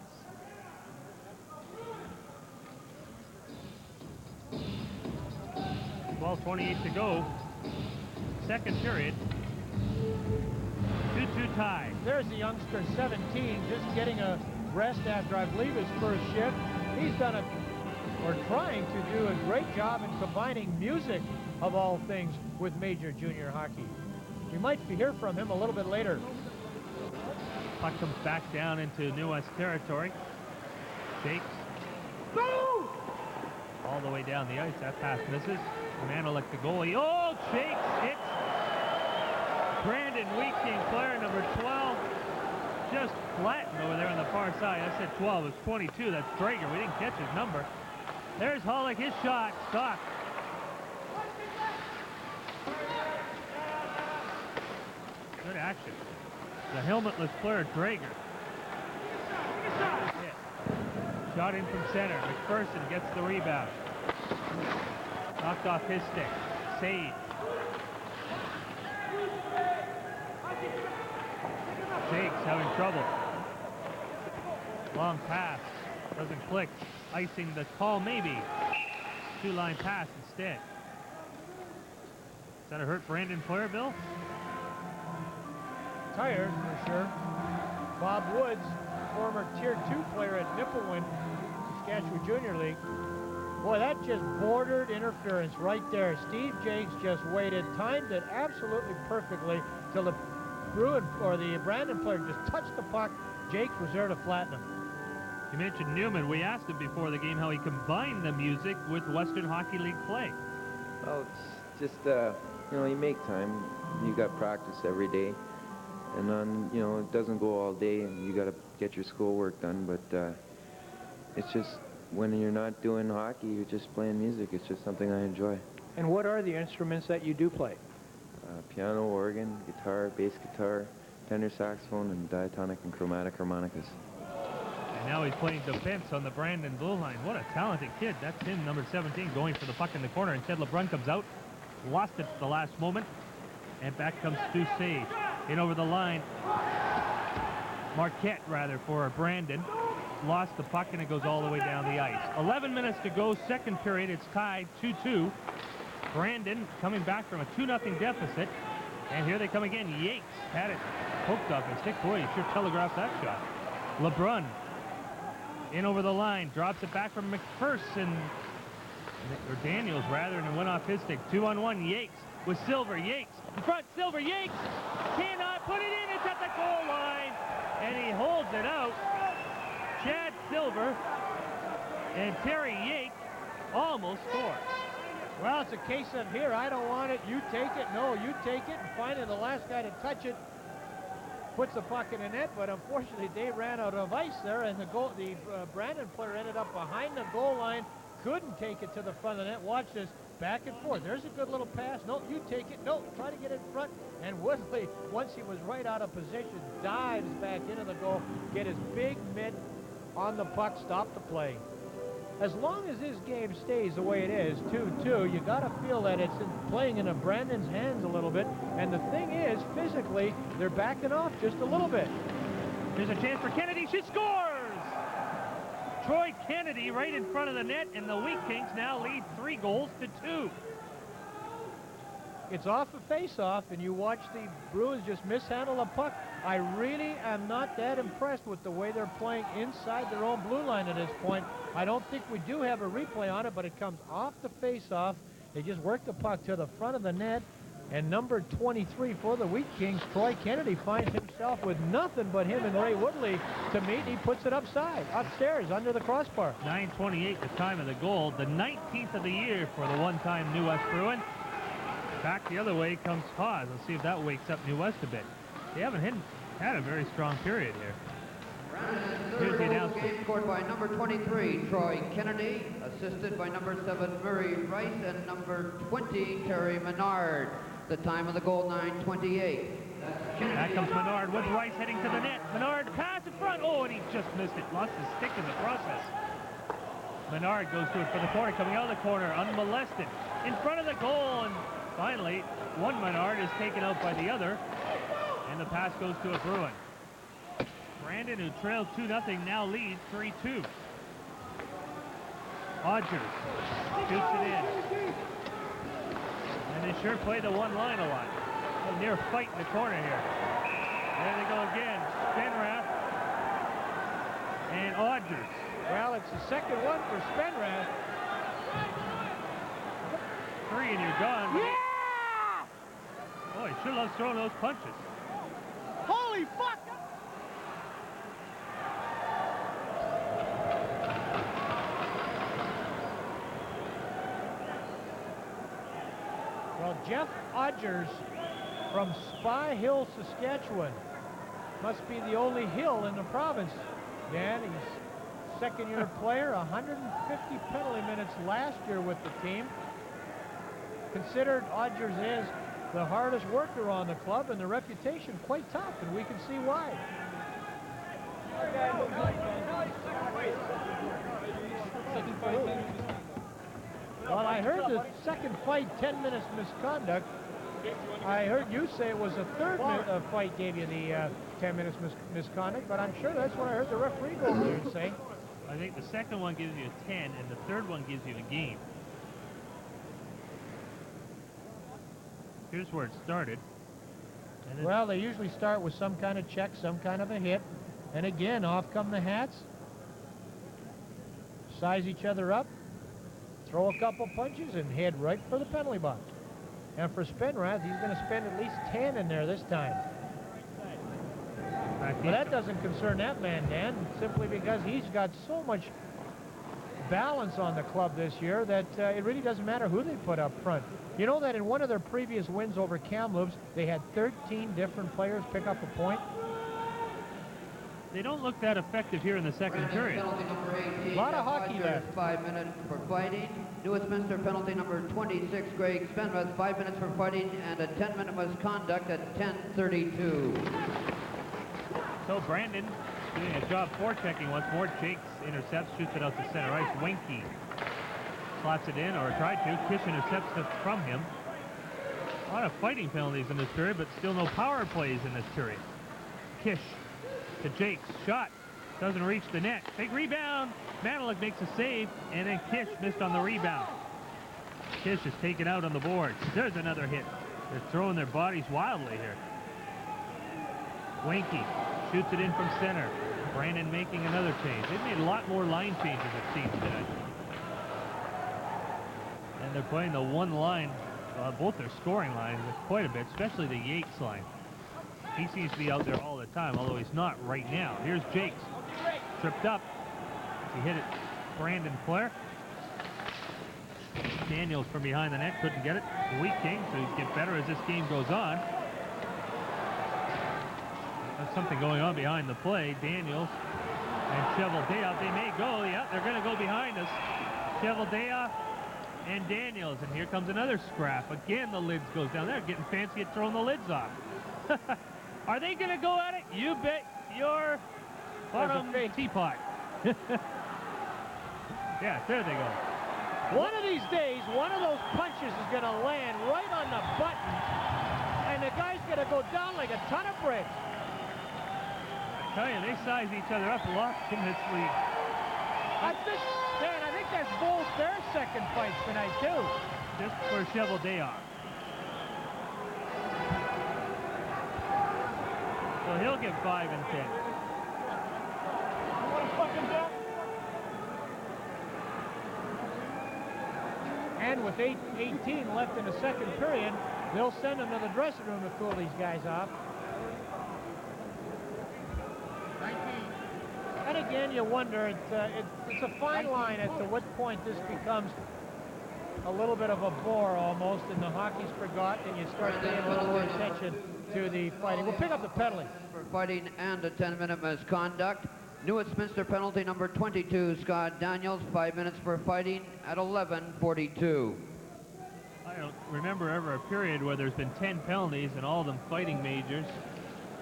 12:28 to go. Second period. 2-2 tie. There's the youngster, 17, just getting a rest after, I believe, his first shift. He's done or trying to do a great job in combining music, of all things, with major junior hockey. We might hear from him a little bit later. Puck comes back down into New West territory. Jaques. All the way down the ice. That pass misses. Maneluk, the goalie. Oh, Jaques hits Brandon Wienke, player number 12. Just flattened over there on the far side. I said 12. It's 22. That's Dreger. We didn't catch his number. There's Holick. His shot. Stopped. Good action. The helmetless player, Dreger. Shot in from center. McPherson gets the rebound. Knocked off his stick. Save. Jaques having trouble. Long pass. Doesn't click. Icing the call, maybe. Two-line pass instead. Is that a hurt Brandon player, Bill? Tired, for sure. Bob Woods, former Tier 2 player at Nipawin, Saskatchewan Junior League. Boy, that just bordered interference right there. Steve Jaques just waited, timed it absolutely perfectly till the Bruin or the Brandon player just touched the puck. Jaques was there to flatten him. You mentioned Newman. We asked him before the game how he combined the music with Western Hockey League play. Well, it's just, you know, you make time. You got practice every day. And then, you know, it doesn't go all day and you got to get your schoolwork done. But it's just when you're not doing hockey, you're just playing music. It's just something I enjoy. And what are the instruments that you do play? Piano, organ, guitar, bass guitar, tenor saxophone, and diatonic and chromatic harmonicas. And now he's playing defense on the Brandon blue line. What a talented kid. That's him, number 17, going for the puck in the corner. Instead, LeBrun comes out, lost it at the last moment, and back comes Stu Sage. In over the line. Marquette, rather, for Brandon. Lost the puck, and it goes all the way down the ice. 11 minutes to go, second period. It's tied 2-2. Brandon coming back from a 2-0 deficit. And here they come again. Jaques had it poked off his stick. Boy, he sure telegraphed that shot. LeBrun in over the line. Drops it back from McPherson. Or Daniels, rather, and it went off his stick. 2-on-1. Jaques with Silver. Jaques in front. Silver. Jaques cannot put it in. It's at the goal line. And he holds it out. Chad Silver and Terry Jaques almost score. Well, it's a case of here, I don't want it, you take it, no, you take it, and finally the last guy to touch it puts the puck in the net, but unfortunately they ran out of ice there, and the Brandon player ended up behind the goal line, couldn't take it to the front of the net. Watch this, back and forth. There's a good little pass. No, you take it. No, try to get it in front. And Woodley, once he was right out of position, dives back into the goal, get his big mitt on the puck, stop the play. As long as this game stays the way it is, 2-2, you got to feel that it's playing in Brandon's hands a little bit. And the thing is, physically, they're backing off just a little bit. There's a chance for Kennedy. She scores! Troy Kennedy right in front of the net, and the Wheat Kings now lead 3-2. It's off a face-off, and you watch the Bruins just mishandle the puck. I really am not that impressed with the way they're playing inside their own blue line at this point. I don't think we do have a replay on it, but it comes off the face-off. They just work the puck to the front of the net, and number 23 for the Wheat Kings, Troy Kennedy, finds himself with nothing but him and Ray Woodley to meet. He puts it upstairs, under the crossbar. 9:28 the time of the goal, the 19th of the year for the one-time New West Bruin. Back the other way comes Haas. Let's see if that wakes up New West a bit. They haven't had a very strong period here. Here's the announcement. Game scored by number 23, Troy Kennedy, assisted by number 7, Murray Rice, and number 20, Terry Menard. The time of the goal, 9:28. Back comes Menard with Rice heading to the net. Menard pass in front. Oh, and he just missed it. Lost his stick in the process. Menard goes to it for the corner, coming out of the corner, unmolested. In front of the goal, and finally, one Menard is taken out by the other, and the pass goes to a Bruin. Brandon, who trailed 2-0, now leads 3-2. Odgers shoots it in. And they sure play the one line a lot. A near fight in the corner here. There they go again. Spenrath and Odgers. Well, it's the second one for Spenrath. 3 and you're gone. Yeah! Oh, he sure loves throwing those punches. Holy fuck! Well, Jeff Odgers from Spy Hill, Saskatchewan. Must be the only hill in the province. Dan, he's second-year player, 150 penalty minutes last year with the team. Considered Odgers is the hardest worker on the club, and the reputation quite tough, and we can see why. Well, I heard the second fight, 10 minutes misconduct. I heard you say it was the third fight gave you the 10 minutes misconduct, but I'm sure that's what I heard the referee go over there and say. I think the second one gives you a 10, and the third one gives you a game. Here's where it started. Well, they usually start with some kind of check, some kind of a hit. And again, off come the hats. Size each other up. Throw a couple punches and head right for the penalty box. And for Spenrath, he's going to spend at least 10 in there this time. But that doesn't concern that man, Dan, simply because he's got so much balance on the club this year that it really doesn't matter who they put up front. You know that in one of their previous wins over Kamloops, they had 13 different players pick up a point? They don't look that effective here in the second period. A lot of hockey left. 5 minutes for fighting. Westminster penalty number 26, Greg Spenrath, 5 minutes for fighting, and a 10-minute misconduct at 10:32. So Brandon doing a job forechecking once more. Jaques intercepts, shoots it out to center ice. Wienke slots it in, or tried to. Kish intercepts it from him. A lot of fighting penalties in this period, but still no power plays in this period. Kish to Jaques. Shot. Doesn't reach the net. Big rebound. Maneluk makes a save, and then Kish missed on the rebound. Kish is taken out on the boards. There's another hit. They're throwing their bodies wildly here. Wienke shoots it in from center. Brandon making another change. They've made a lot more line changes, it seems, tonight. And they're playing the one line, both their scoring lines, quite a bit, especially the Yates line. He seems to be out there all the time, although he's not right now. Here's Jaques. Tripped up. He hit it. Brandon Flair. Daniels from behind the net couldn't get it. Weak game, so he'd get better as this game goes on. There's something going on behind the play. Daniels and Cheveldayoff, they may go. Yeah, they're going to go behind us. Cheveldayoff and Daniels, and here comes another scrap. Again, the lids goes down. They're getting fancy at throwing the lids off. Are they going to go at it? You bet your bottom teapot. Yeah, there they go. One of these days, one of those punches is going to land right on the button, and the guy's going to go down like a ton of bricks. I tell you, they size each other up a lot in this league. I think that's both their second fights tonight, too. Just for Cheveldayoff. So he'll get 5 and 10. And with 8:18 left in the second period, they'll send him to the dressing room to cool these guys off. 19. And again, you wonder, it's a fine line as to what point this becomes a little bit of a bore almost, and the hockey's forgotten, and you start paying a little more attention to the fighting. We'll pick up the penalty. For fighting and a 10-minute misconduct. Westminster penalty number 22, Scott Daniels, 5 minutes for fighting at 11:42. I don't remember ever a period where there's been 10 penalties and all of them fighting majors,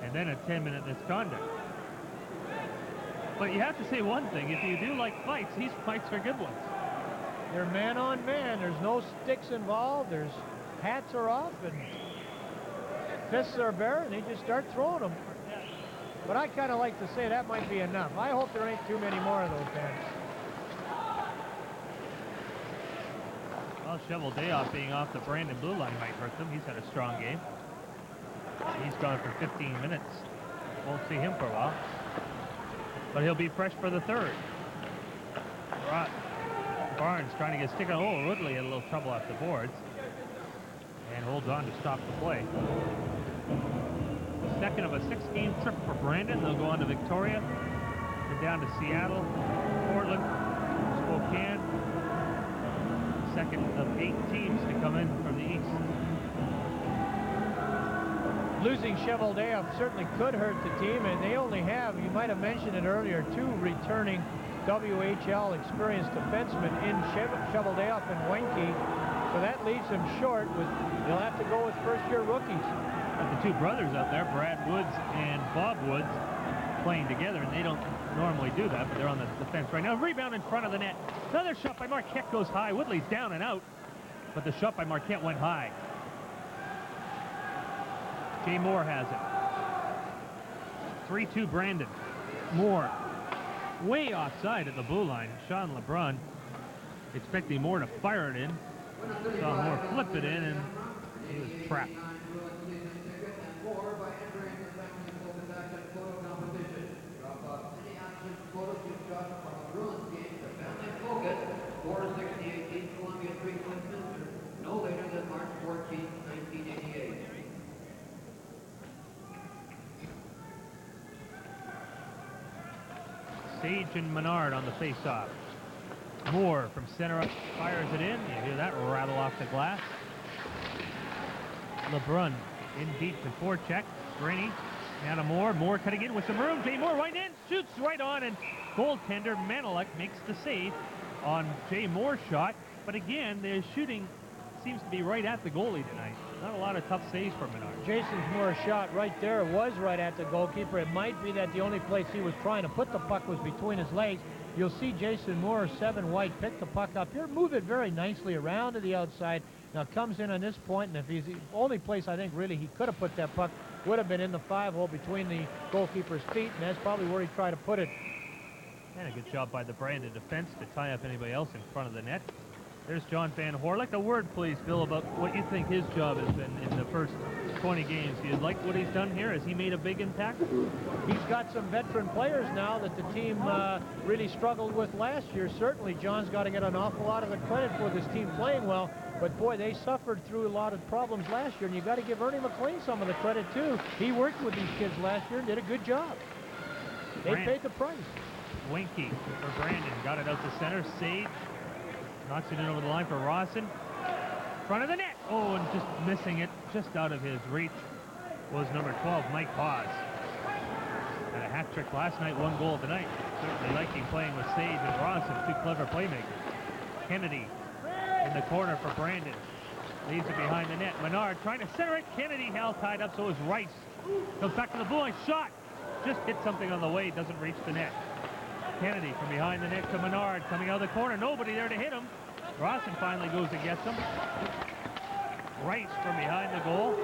and then a 10-minute misconduct. But you have to say one thing, if you do like fights, these fights are good ones. They're man on man. There's no sticks involved. There's hats are off and fists are bare, and they just start throwing them. But I kind of like to say that might be enough. I hope there ain't too many more of those things. Well, Well, Cheveldayoff being off the Brandon blue line might hurt them. He's had a strong game. He's gone for 15 minutes. Won't see him for a while. But he'll be fresh for the third. Barnes trying to get stick on. Oh, Woodley had a little trouble off the boards. And holds on to stop the play. Second of a 6-game trip for Brandon. They'll go on to Victoria, then down to Seattle, Portland, Spokane. Second of 8 teams to come in from the east. Losing Cheveldayoff certainly could hurt the team, and they only have, you might have mentioned it earlier, 2 returning WHL experienced defensemen in Cheveldayoff and Wienke. So that leaves them short. They'll have to go with first-year rookies. But the 2 brothers out there, Brad Woods and Bob Woods, playing together, and they don't normally do that, but they're on the defense right now. Rebound in front of the net. Another shot by Marquette goes high. Woodley's down and out, but the shot by Marquette went high. Jay Moore has it. 3-2 Brandon. Moore way offside at the blue line. Sean LeBrun expecting Moore to fire it in. Saw Moore flip it in, and he was trapped. No later than March 14, 1988. Sage and Menard on the face-off. Moore from center up fires it in. You hear that rattle off the glass. LeBrun in deep to forecheck. Rainey now to Moore. Moore cutting in with some room. Jay Moore right in. Shoots right on, and goaltender Maneluk makes the save on Jay Moore's shot. But again, the shooting seems to be right at the goalie tonight. Not a lot of tough saves for Menard. Jason Moore's shot right there was right at the goalkeeper. It might be that the only place he was trying to put the puck was between his legs. You'll see Jason Moore, 7 white, pick the puck up here, move it very nicely around to the outside. Now comes in on this point, and if he's the only place I think really he could have put that puck would have been in the 5-hole between the goalkeeper's feet, and that's probably where he tried to put it. And a good job by the Brandon defense to tie up anybody else in front of the net. There's John Van Horlick. A word, please, Bill, about what you think his job has been in the first 20 games. Do you like what he's done here? Has he made a big impact? He's got some veteran players now that the team really struggled with last year. Certainly, John's got to get an awful lot of the credit for this team playing well. But, boy, they suffered through a lot of problems last year, and you got to give Ernie McLean some of the credit, too. He worked with these kids last year and did a good job. They paid the price. Wienke for Brandon. Got it out to center. Sage knocks it in over the line for Rawson. Front of the net. Oh, and just missing it, just out of his reach, was number 12, Mike Hawes. Had a hat trick last night, 1 goal tonight. Certainly liking playing with Sage and Rawson, 2 clever playmakers. Kennedy in the corner for Brandon. Leaves it behind the net. Menard trying to center it. Kennedy held tied up, so is Rice. Goes back to the blue line. Shot. Just hit something on the way. Doesn't reach the net. Kennedy from behind the net to Menard. Coming out of the corner. Nobody there to hit him. Rawson finally goes and gets him. Rice from behind the goal.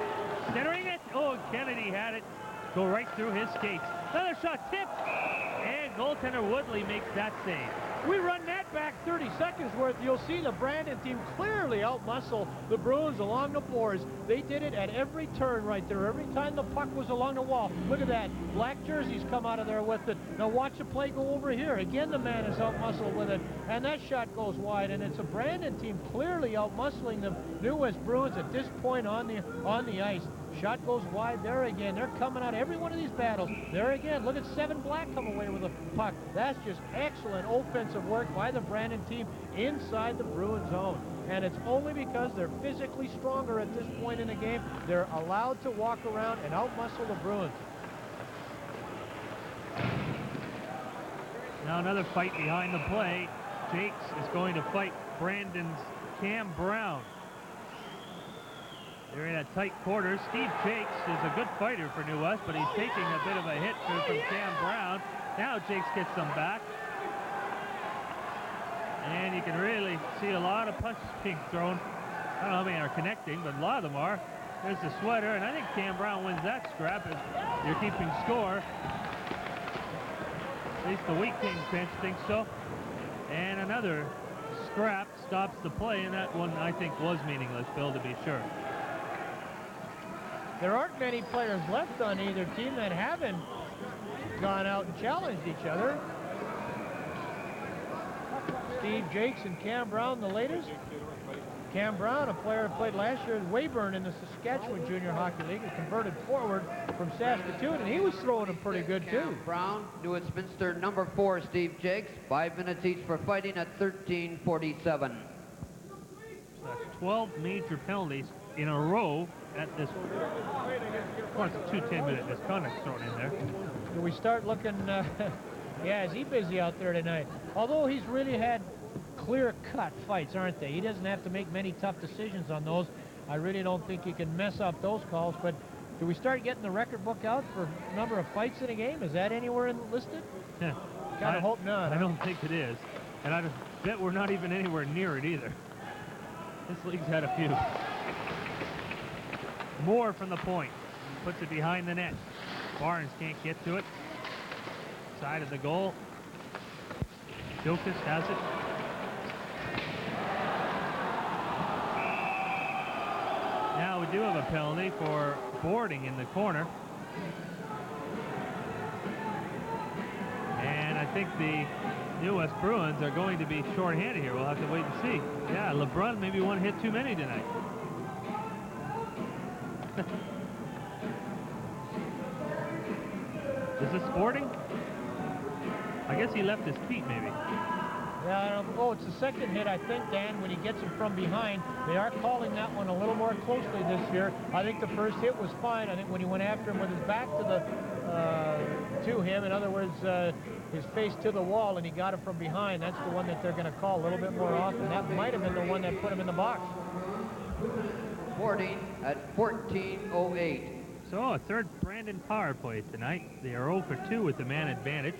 Centering it. Oh, Kennedy had it go right through his skates. Another shot tipped. And goaltender Woodley makes that save. We run that back 30 seconds worth. You'll see the Brandon team clearly outmuscle the Bruins along the boards. They did it at every turn right there. Every time the puck was along the wall. Look at that. Black jerseys come out of there with it. Now watch the play go over here. Again, the man is outmuscled with it. And that shot goes wide. And it's a Brandon team clearly outmuscling the New West Bruins at this point on the ice. Shot goes wide there again. They're coming out every one of these battles. There again. Look at 7 Black come away with a puck. That's just excellent offensive work by the Brandon team inside the Bruins zone. And it's only because they're physically stronger at this point in the game. They're allowed to walk around and outmuscle the Bruins. Now another fight behind the play. Jaques is going to fight Brandon's Cam Brown. They're in a tight quarters. Steve Jaques is a good fighter for New West, but he's taking a bit of a hit from Cam Brown. Now Jaques gets them back. And you can really see a lot of punches being thrown. I don't know how many are connecting, but a lot of them are. There's the sweater, and I think Cam Brown wins that scrap if you're keeping score. At least the Wheat Kings bench thinks so. And another scrap stops the play, and that one, I think, was meaningless, Bill, to be sure. There aren't many players left on either team that haven't gone out and challenged each other. Steve Jaques and Cam Brown, the latest. Cam Brown, a player who played last year at Weyburn in the Saskatchewan Junior Hockey League, is converted forward from Saskatoon, and he was throwing them pretty good, too. Cam Brown, New Westminster number 4, Steve Jaques. 5 minutes each for fighting at 13:47. So that's 12 major penalties in a row at this. Of course, 2 10-minute misconducts thrown in there. Do we start looking, yeah, is he busy out there tonight? Although he's really had clear-cut fights, aren't they? He doesn't have to make many tough decisions on those. I really don't think he can mess up those calls, but do we start getting the record book out for number of fights in a game? Is that anywhere listed? Yeah. Kind of hope not. I don't think it is. And I bet we're not even anywhere near it either. This league's had a few. Moore from the point. Puts it behind the net. Barnes can't get to it. Side of the goal. Giokas has it. Now we do have a penalty for boarding in the corner. And I think the New West Bruins are going to be short-handed here. We'll have to wait and see. Yeah, LeBrun maybe one hit too many tonight. Is this boarding? I guess he left his feet maybe. Yeah, oh, it's the second hit, I think, Dan, when he gets him from behind. They are calling that one a little more closely this year. I think the first hit was fine. I think when he went after him with his back to him, in other words, his face to the wall, and he got him from behind, that's the one that they're going to call a little bit more often. That might have been the one that put him in the box. Boarding at 14:08. So a third Brandon power play tonight. They are 0 for 2 with the man advantage.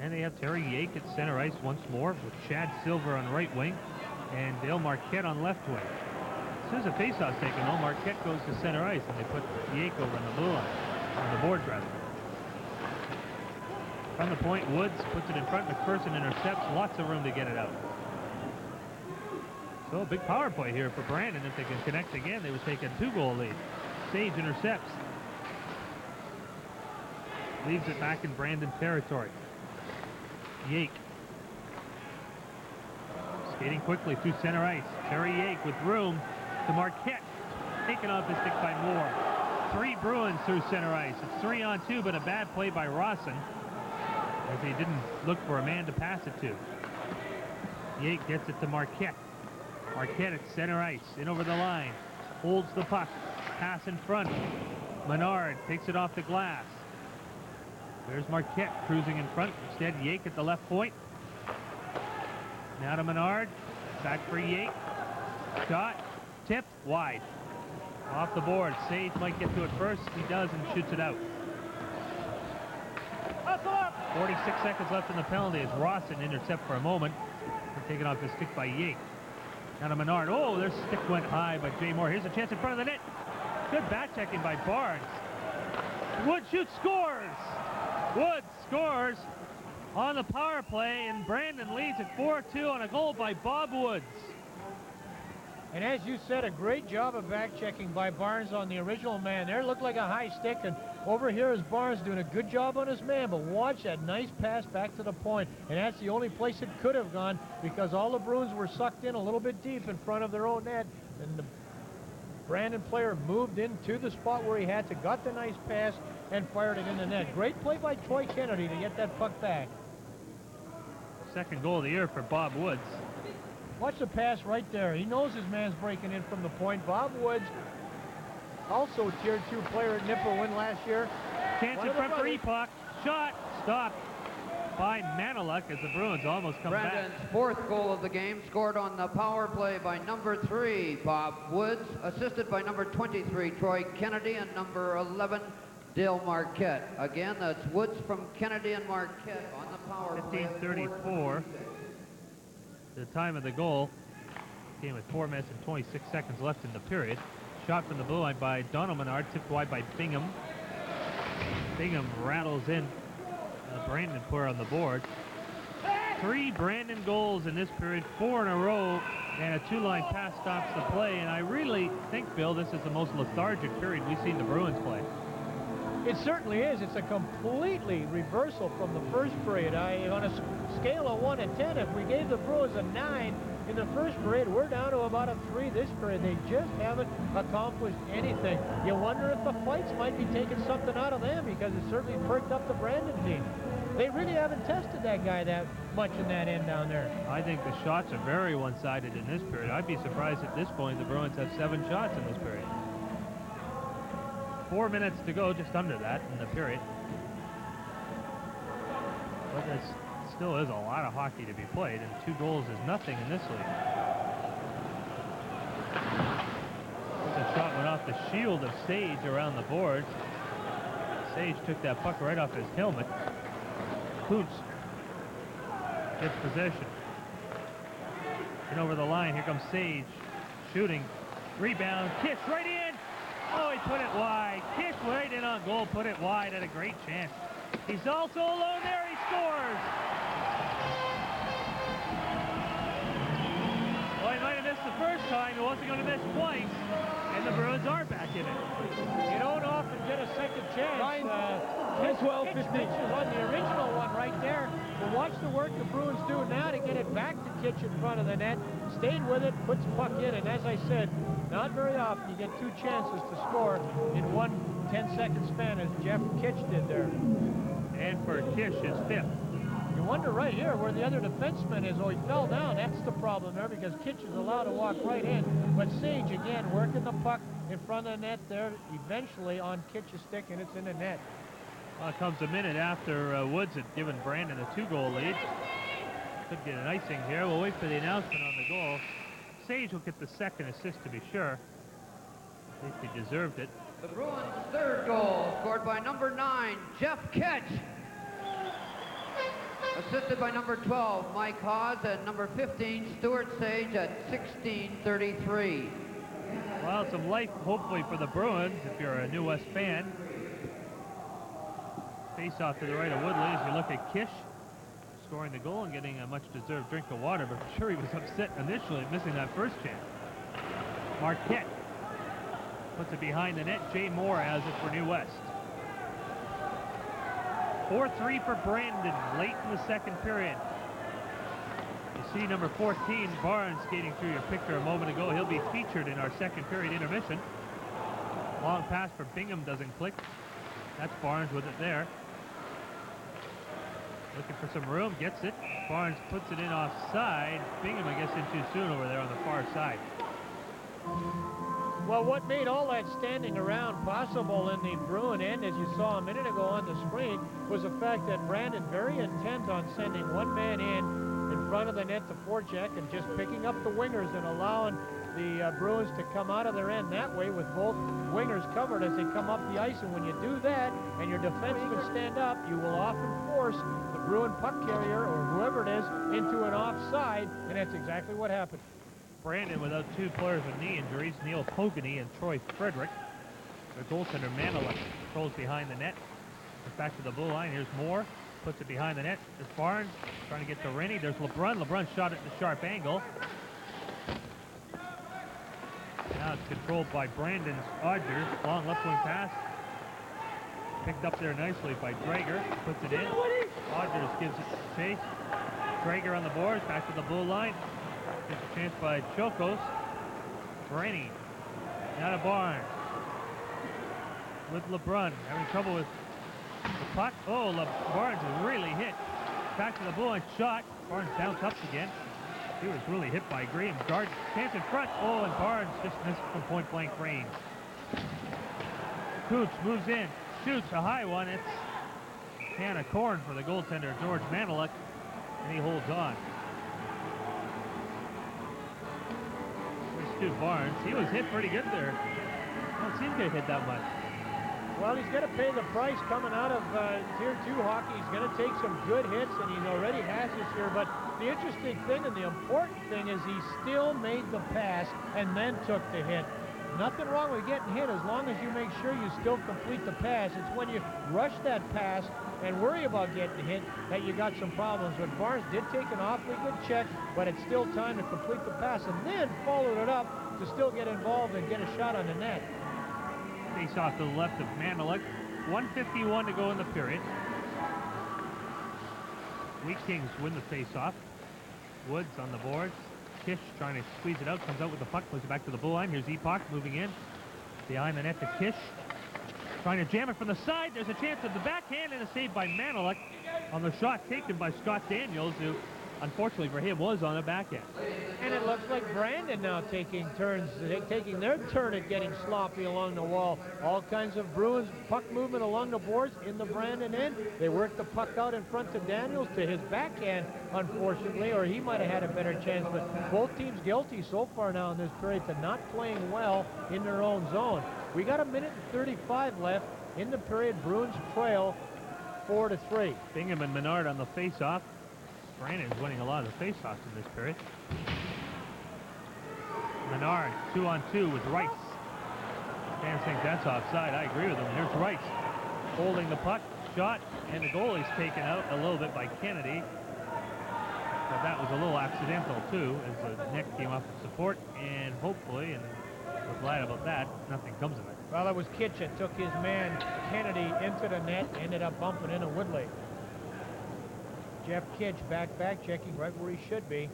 And they have Terry Jaques at center ice once more with Chad Silver on right wing and Dale Marquette on left wing. As soon as the faceoff's taken, though, Marquette goes to center ice and they put Jaques over on the blue line, on the boards rather. From the point, Woods puts it in front. McPherson intercepts. Lots of room to get it out. So a big power play here for Brandon. If they can connect again, they would take a 2-goal lead. Sage intercepts. Leaves it back in Brandon territory. Jaques. Skating quickly through center ice. Terry Jaques with room to Marquette. Taken off the stick by Moore. 3 Bruins through center ice. It's 3-on-2, but a bad play by Rawson, as he didn't look for a man to pass it to. Jaques gets it to Marquette. Marquette at center ice. In over the line. Holds the puck. Pass in front. Menard takes it off the glass. There's Marquette cruising in front. Instead, Jaques at the left point. Now to Menard. Back for Jaques. Shot. Tip. Wide. Off the board. Sage might get to it first. He does and shoots it out. 46 seconds left in the penalty as Rawson intercept for a moment. Taken off the stick by Jaques. Now to Menard. Oh, their stick went high by Jay Moore. Here's a chance in front of the net. Good back checking by Barnes. Woods shoots, scores! Woods scores on the power play, and Brandon leads at 4-2 on a goal by Bob Woods. And as you said, a great job of back checking by Barnes on the original man. There looked like a high stick, and over here is Barnes doing a good job on his man, but watch that nice pass back to the point. And that's the only place it could have gone, because all the Bruins were sucked in a little bit deep in front of their own net, and the Brandon player moved into the spot where he had to, got the nice pass, and fired it in the net. Great play by Troy Kennedy to get that puck back. Second goal of the year for Bob Woods. Watch the pass right there. He knows his man's breaking in from the point. Bob Woods, also Tier 2 player at Nipawin last year. Chance in front for Epoch. Shot. Stopped by Maneluk as the Bruins almost come Brandon's back. 4th goal of the game, scored on the power play by number 3, Bob Woods, assisted by number 23, Troy Kennedy, and number 11, Dale Marquette. Again, that's Woods from Kennedy and Marquette on the power play. 15:34. The time of the goal came with 4 minutes and 26 seconds left in the period. Shot from the blue line by Donald Menard, tipped wide by Bingham. Bingham rattles in. Brandon put on the board. 3 Brandon goals in this period, 4 in a row, and a 2-line pass stops the play. And I really think, Bill, this is the most lethargic period we've seen the Bruins play. It certainly is. It's a completely reversal from the first period. On a scale of 1 to 10, if we gave the Bruins a 9 in the first period, we're down to about a 3 this period. They just haven't accomplished anything. You wonder if the fights might be taking something out of them, because it certainly perked up the Brandon team. They really haven't tested that guy that much in that end down there. I think the shots are very one-sided in this period. I'd be surprised at this point the Bruins have 7 shots in this period. 4 minutes to go, just under that in the period. But there still is a lot of hockey to be played, and 2 goals is nothing in this league. The shot went off the shield of Sage around the boards. Sage took that puck right off his helmet. Kuntz gets possession. And over the line, here comes Sage. Shooting. Rebound. Kiss right in. Oh, he put it wide. Kiss right in on goal. Put it wide. Had a great chance. He's also alone there. He scores. Well, he might have missed the first time. He wasn't going to miss twice. And the Bruins are back in it. You don't often get a second chance. 12, Kitch 15. pitches on the original one right there. But watch the work the Bruins do now to get it back to Kitch in front of the net. Stayed with it, puts puck in, and as I said, not very often you get 2 chances to score in one 10-second span, as Jeff Kitch did there. And for Kish, his 5th. You wonder right here where the other defenseman is. Oh, he fell down. That's the problem there, because Kitch is allowed to walk right in. But Sage, again, working the puck in front of the net there, eventually on Kitch's stick, and it's in the net. Well, it comes a minute after Woods had given Brandon a 2-goal lead. Could get an icing here. We'll wait for the announcement on the goal. Sage will get the 2nd assist to be sure. At least he deserved it. The Bruins' 3rd goal, scored by number 9, Jeff Kitch. Assisted by number 12, Mike Hawes, and number 15, Stuart Sage at 16:33. Well, some life, hopefully, for the Bruins, if you're a New West fan. Face-off to the right of Woodley as we look at Kish scoring the goal and getting a much-deserved drink of water, but I'm sure he was upset initially missing that first chance. Marquette puts it behind the net. Jay Moore has it for New West. 4-3 for Brandon late in the 2nd period. You see number 14, Barnes, skating through your picture a moment ago. He'll be featured in our 2nd period intermission. Long pass for Bingham doesn't click. That's Barnes with it there. Looking for some room, gets it. Barnes puts it in offside. Bingham, I guess, in too soon over there on the far side. Well, what made all that standing around possible in the Bruin end, as you saw a minute ago on the screen, was the fact that Brandon, very intent on sending one man in front of the net to forecheck and just picking up the wingers and allowing the Bruins to come out of their end that way with both wingers covered as they come up the ice. And when you do that and your defensemen stand up, you will often force the Bruin puck carrier or whoever it is into an offside, and that's exactly what happened. Brandon without 2 players with knee injuries, Neil Pogany and Troy Frederick. The goaltender Maneluk controls behind the net. Back to the blue line. Here's Moore. Puts it behind the net. There's Barnes trying to get to Rennie. There's LeBrun. LeBrun shot it at a sharp angle. Now it's controlled by Brandon's Odgers. Long left wing pass. Picked up there nicely by Dreger. Puts it in. Odgers gives it to Chase. Dreger on the boards. Back to the blue line. Gets a chance by Giokas. Rennie. Now to Barnes. With LeBrun. Having trouble with the puck. Oh, Barnes is really hit. Back to the blue line. Shot. Barnes bounced up again. He was really hit by Green. Guard chance in front. Oh, and Barnes just missed from point-blank range. Coots moves in. Shoots a high one. It's a can of corn for the goaltender, George Maneluk, and he holds on. Here's Stu Barnes. He was hit pretty good there. I don't see him get hit that much. Well, he's going to pay the price coming out of Tier 2 hockey. He's going to take some good hits, and he already has this year. But the interesting thing and the important thing is he still made the pass and then took the hit. Nothing wrong with getting hit as long as you make sure you still complete the pass. It's when you rush that pass and worry about getting hit that you got some problems. But Barnes did take an awfully good check, but it's still time to complete the pass, and then followed it up to still get involved and get a shot on the net. Face off to the left of Maneluk. 1:51 to go in the period. Wheat Kings win the face-off. Woods on the boards. Kish trying to squeeze it out, comes out with the puck, moves it back to the blue line. Here's Epoch moving in. Behind the net to Kish. Trying to jam it from the side. There's a chance of the backhand and a save by Maneluk on the shot taken by Scott Daniels, who unfortunately for him was on a backhand. And it looks like Brandon now taking turns, taking their turn at getting sloppy along the wall. All kinds of Bruins puck movement along the boards in the Brandon end. They work the puck out in front to Daniels to his backhand, unfortunately, or he might have had a better chance. But both teams guilty so far now in this period to not playing well in their own zone. We got 1:35 left in the period. Bruins trail 4-3. Bingham and Menard on the face-off. Brandon's winning a lot of the face-offs in this period. Menard 2-on-2 with Rice. Fans think that's offside. I agree with him. Here's Rice holding the puck, shot, and the goalie's taken out a little bit by Kennedy. But that was a little accidental too, as the neck came off the support, and hopefully, and we're glad about that, nothing comes of it. Well, it was Kitchen took his man Kennedy into the net, ended up bumping into Woodley. Jeff Kitch back checking right where he should be.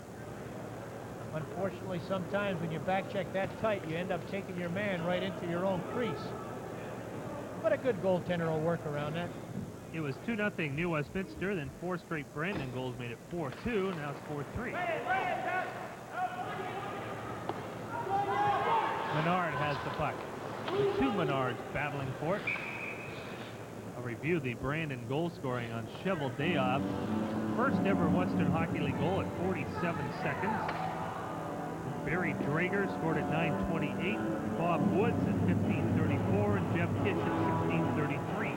Unfortunately, sometimes when you back check that tight, you end up taking your man right into your own crease. But a good goaltender will work around that. It was 2-0 New Westminster, then 4 straight Brandon goals made it 4-2, now it's 4-3. Menard has the puck. The two Menards battling for it. I'll review the Brandon goal scoring on Cheveldayoff. First ever Western Hockey League goal at 47 seconds. Barry Dreger scored at 9:28. Bob Woods at 15:34 and Jeff Kitch at 16:33.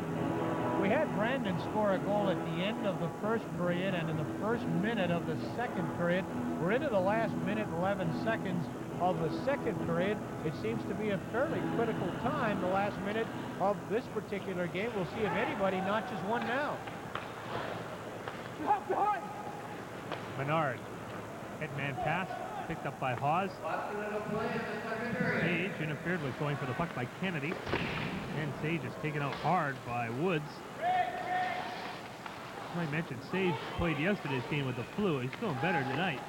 We had Brandon score a goal at the end of the first period and in the first minute of the second period. We're into the last minute and 11 seconds of the second period. It seems to be a fairly critical time, the last minute of this particular game. We'll see if anybody notches one now. Menard, headman pass, picked up by Hawes. Sage interfered with going for the puck by Kennedy. And Sage is taken out hard by Woods. I mentioned Sage played yesterday's game with the flu. He's feeling better tonight.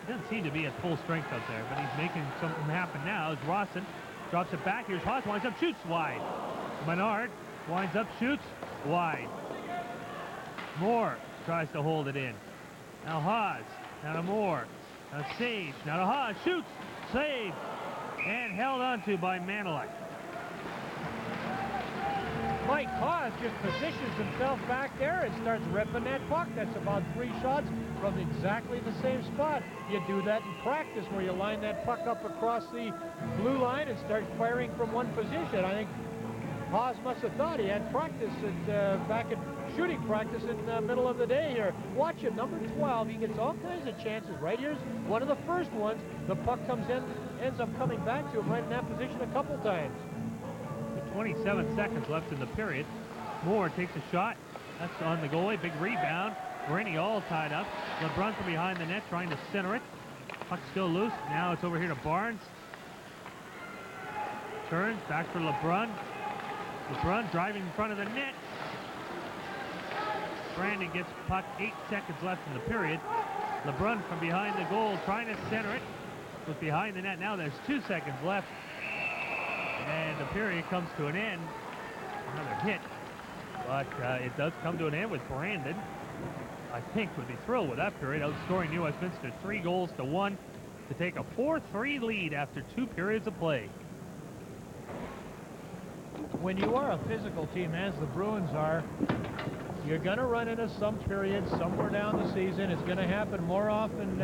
Doesn't seem to be at full strength out there, but he's making something happen now as Rawson drops it back. Here's Hawes, winds up, shoots wide. Menard winds up, shoots wide. Moore tries to hold it in. Now Hawes, now to Moore, now Sage, now to Hawes, shoots, save, and held onto by Maneluk. Mike Hawes just positions himself back there and starts ripping that puck. That's about 3 shots from exactly the same spot. You do that in practice where you line that puck up across the blue line and start firing from one position. I think Hawes must have thought he had practice back at shooting practice in the middle of the day here. Watch him, number 12. He gets all kinds of chances. Right here's one of the first ones. The puck comes in, ends up coming back to him right in that position a couple times. 27 seconds left in the period. Moore takes a shot. That's on the goalie. Big rebound. Rainey all tied up. LeBrun from behind the net trying to center it. Puck still loose. Now it's over here to Barnes. Turns back for LeBrun. LeBrun driving in front of the net. Brandon gets puck. 8 seconds left in the period. LeBrun from behind the goal trying to center it. Was behind the net. Now there's 2 seconds left. And the period comes to an end. Another hit. But it does come to an end with Brandon. I think would be thrilled with that period, outscoring New Westminster 3-1 to take a 4-3 lead after 2 periods of play. When you are a physical team, as the Bruins are, you're going to run into some periods somewhere down the season. It's going to happen more often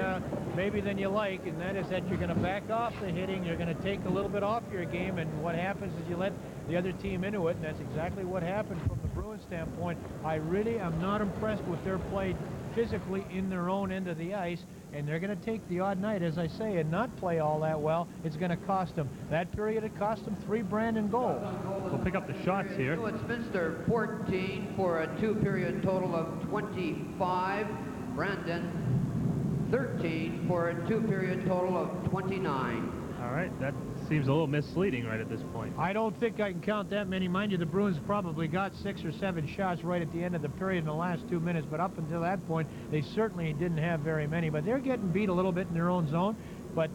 maybe than you like, and that is that you're going to back off the hitting. You're going to take a little bit off your game, and what happens is you let the other team into it, and that's exactly what happened from the Bruins standpoint. I really am not impressed with their play physically in their own end of the ice. and they're going to take the odd night, as I say, and not play all that well. It's going to cost them. That period, it cost them 3 Brandon goals. We'll pick up the shots here. Westminster 14 for a 2-period total of 25. Brandon 13 for a 2-period total of 29. All right, that seems a little misleading right at this point. I don't think I can count that many. Mind you, the Bruins probably got 6 or 7 shots right at the end of the period in the last 2 minutes, but up until that point, they certainly didn't have very many. But they're getting beat a little bit in their own zone, but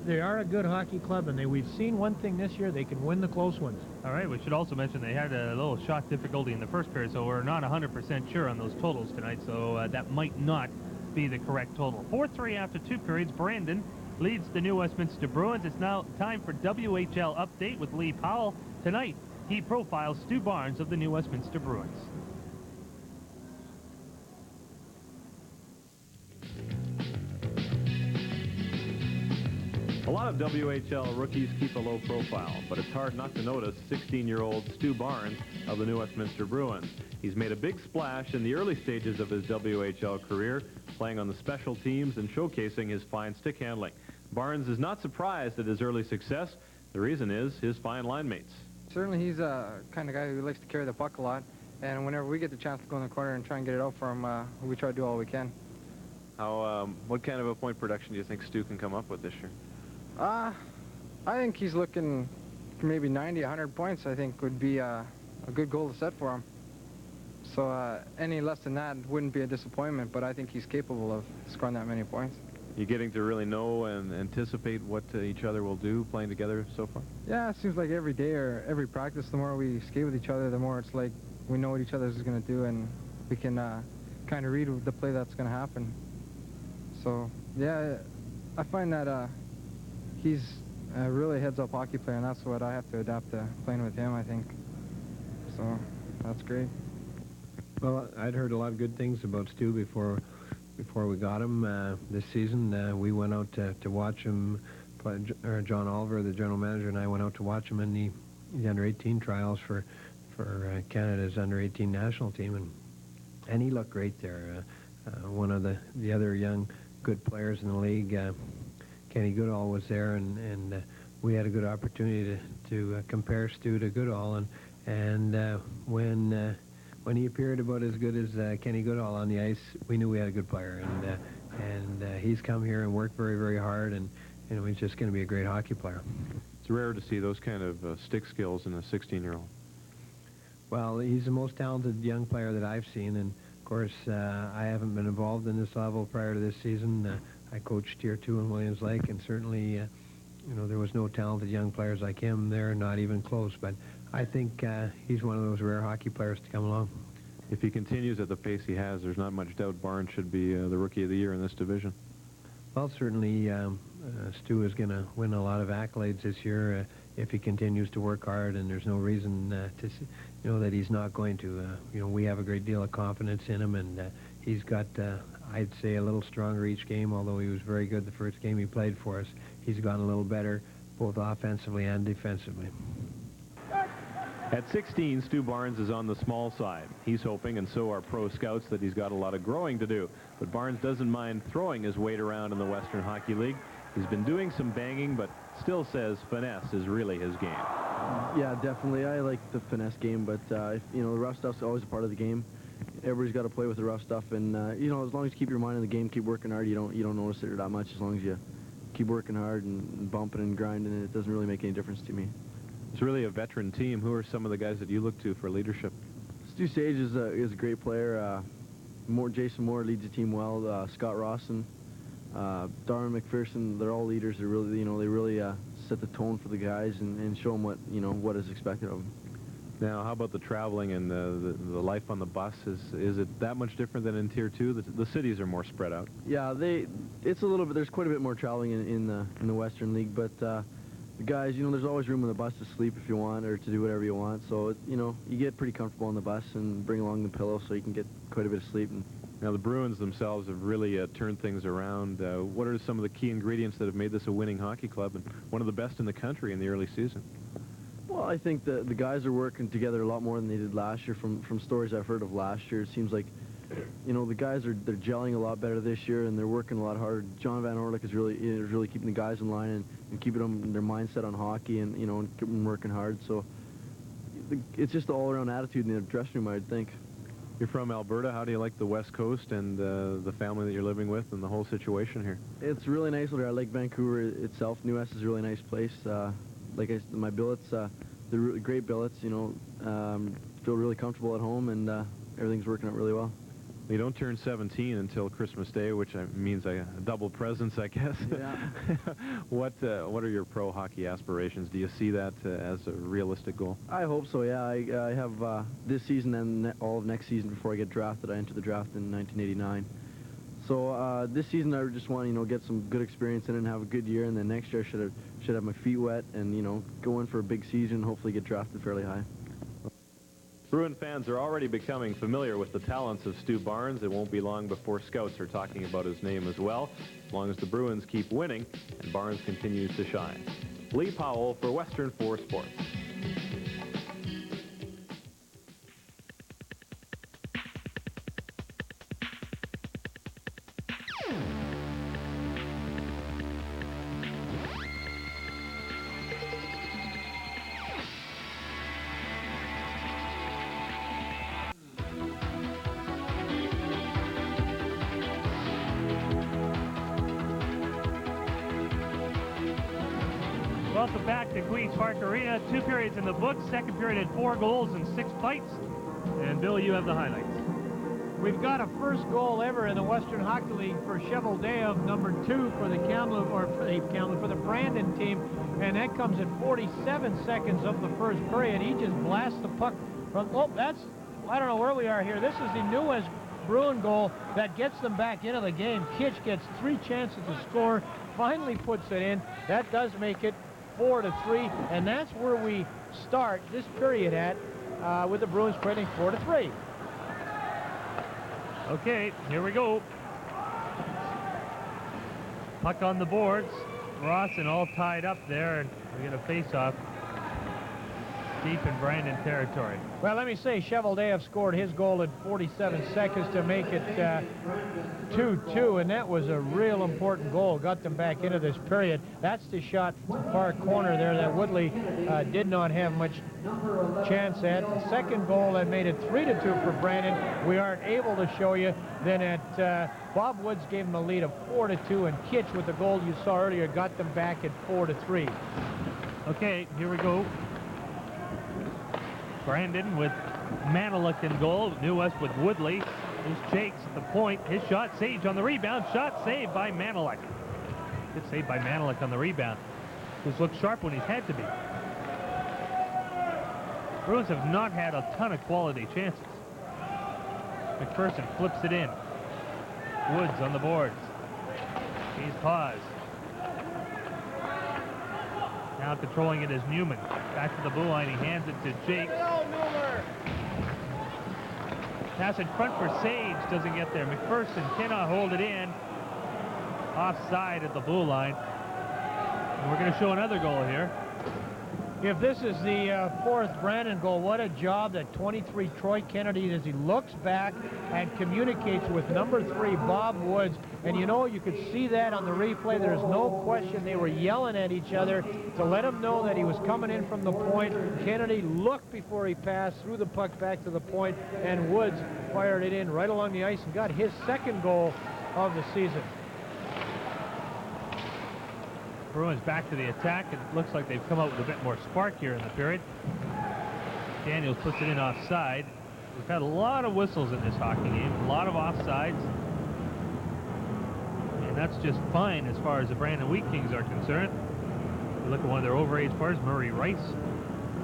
they are a good hockey club, and we've seen one thing this year: they can win the close ones. All right, we should also mention they had a little shot difficulty in the first period, so we're not 100% sure on those totals tonight, so that might not be the correct total. 4-3 after 2 periods. Brandon leads the New Westminster Bruins. It's now time for WHL Update with Lee Powell. Tonight, he profiles Stu Barnes of the New Westminster Bruins. A lot of WHL rookies keep a low profile, but it's hard not to notice 16-year-old Stu Barnes of the New Westminster Bruins. He's made a big splash in the early stages of his WHL career, playing on the special teams and showcasing his fine stick handling. Barnes is not surprised at his early success. The reason is his fine line mates. Certainly he's a kind of guy who likes to carry the puck a lot, and whenever we get the chance to go in the corner and try and get it out for him, we try to do all we can. What kind of a point production do you think Stu can come up with this year? I think he's looking for maybe 90, 100 points, I think would be a good goal to set for him. So any less than that wouldn't be a disappointment, but I think he's capable of scoring that many points. You getting to really know and anticipate what each other will do playing together so far? Yeah, it seems like every day or every practice, the more we skate with each other, the more it's like we know what each other is going to do, and we can kind of read the play that's going to happen. So, yeah, I find that he's a really heads-up hockey player, and that's what I have to adapt to playing with him, I think. So, that's great. Well, I'd heard a lot of good things about Stu before we got him this season. We went out to watch him play. John Oliver, the general manager, and I went out to watch him in the under-18 trials for Canada's under-18 national team, and he looked great there. One of the other young good players in the league, Kenny Goodall, was there, and we had a good opportunity to compare Stu to Goodall, and when he appeared about as good as Kenny Goodall on the ice, we knew we had a good player, and he's come here and worked very, very hard, and he's just going to be a great hockey player. It's rare to see those kind of stick skills in a 16-year-old. Well, he's the most talented young player that I've seen, and of course, I haven't been involved in this level prior to this season. I coached Tier 2 in Williams Lake, and certainly, there was no talented young players like him there, not even close, but I think he's one of those rare hockey players to come along. If he continues at the pace he has, there's not much doubt Barnes should be the Rookie of the Year in this division. Well, certainly Stu is going to win a lot of accolades this year if he continues to work hard, and there's no reason that he's not going to. We have a great deal of confidence in him, and he's got, I'd say, a little stronger each game, although he was very good the first game he played for us. He's gotten a little better, both offensively and defensively. At 16, Stu Barnes is on the small side. He's hoping, and so are pro scouts, that he's got a lot of growing to do. But Barnes doesn't mind throwing his weight around in the Western Hockey League. He's been doing some banging, but still says finesse is really his game. Yeah, definitely. I like the finesse game, but, the rough stuff's always a part of the game. Everybody's got to play with the rough stuff, and, as long as you keep your mind in the game, keep working hard, you don't notice it that much. As long as you keep working hard and bumping and grinding, it doesn't really make any difference to me. It's really a veteran team. Who are some of the guys that you look to for leadership? Stu Sage is a great player. Jason Moore leads the team well. Scott Rawson, Darren McPherson, they're all leaders. They're really, they really set the tone for the guys and show them what is expected of them. Now, how about the traveling and the life on the bus? Is it that much different than in Tier 2? The cities are more spread out. Yeah, it's a little bit. There's quite a bit more traveling in the Western League, but the guys, there's always room on the bus to sleep if you want or to do whatever you want. So, you get pretty comfortable on the bus and bring along the pillow so you can get quite a bit of sleep. Now, the Bruins themselves have really turned things around. What are some of the key ingredients that have made this a winning hockey club and one of the best in the country in the early season? Well, I think the guys are working together a lot more than they did last year. From stories I've heard of last year, it seems like you know, the guys they're gelling a lot better this year, and they're working a lot harder. John Van Orlik is really keeping the guys in line and keeping them their mindset on hockey, and you know, and keeping them working hard. So it's just the all-around attitude in the dressing room, I'd think. You're from Alberta. How do you like the West Coast and the family that you're living with and the whole situation here? It's really nice over there. I like Vancouver itself. New West is a really nice place. Like I said, my billets, they're really great billets. You know, feel really comfortable at home, and everything's working out really well. You don't turn 17 until Christmas Day, which means a double presents, I guess. Yeah. What are your pro hockey aspirations? Do you see that as a realistic goal? I hope so, yeah. I have this season and all of next season before I get drafted. I entered the draft in 1989. So this season I just want to, you know, get some good experience in it and have a good year, and then next year I should have my feet wet and, you know, go in for a big season and hopefully get drafted fairly high. Bruin fans are already becoming familiar with the talents of Stu Barnes. It won't be long before scouts are talking about his name as well, as long as the Bruins keep winning and Barnes continues to shine. Lee Powell for Western 4 Sports. Welcome back to Queens Park Arena. 2 periods in the books. Second period had 4 goals and 6 fights. And Bill, you have the highlights. We've got a first goal ever in the Western Hockey League for Cheveldayoff, number 2 for the for the Brandon team, and that comes at 47 seconds of the first period. He just blasts the puck from, I don't know where we are here. This is the newest Bruin goal that gets them back into the game. Kitch gets 3 chances to score, finally puts it in. That does make it 4-3, and that's where we start this period at, with the Bruins trailing 4-3. Okay, here we go. Puck on the boards. Rawson all tied up there, and we get a face-off deep in Brandon territory. Well, let me say, Cheveldayoff scored his goal in 47 seconds to make it 2-2, and that was a real important goal. Got them back into this period. That's the shot from the far corner there that Woodley did not have much chance at. The second goal that made it 3-2 for Brandon, we aren't able to show you. Then at Bob Woods gave him a lead of 4-2, and Kitch, with the goal you saw earlier, got them back at 4-3. Okay, here we go. Brandon with Maneluk in goal. New West with Woodley. There's Jaques at the point. His shot saved on the rebound. Shot saved by Maneluk. Good save by Maneluk on the rebound. He's looked sharp when he's had to be. Bruins have not had a ton of quality chances. McPherson flips it in. Woods on the boards. He's paused. Now controlling it is Newman. Back to the blue line. He hands it to Jaques. Pass in front for Sage. Doesn't get there. McPherson cannot hold it in. Offside at the blue line. And we're going to show another goal here. If this is the 4th Brandon goal, what a job that 23 Troy Kennedy does. He looks back and communicates with number 3 Bob Woods, and you know, you could see that on the replay. There's no question they were yelling at each other to let him know that he was coming in from the point. Kennedy looked before he passed, threw the puck back to the point, and Woods fired it in right along the ice and got his 2nd goal of the season. Bruins back to the attack. It looks like they've come out with a bit more spark here in the period. Daniels puts it in offside. We've had a lot of whistles in this hockey game, a lot of offsides. And that's just fine as far as the Brandon Wheat Kings are concerned. We look at one of their overage players, Murray Rice.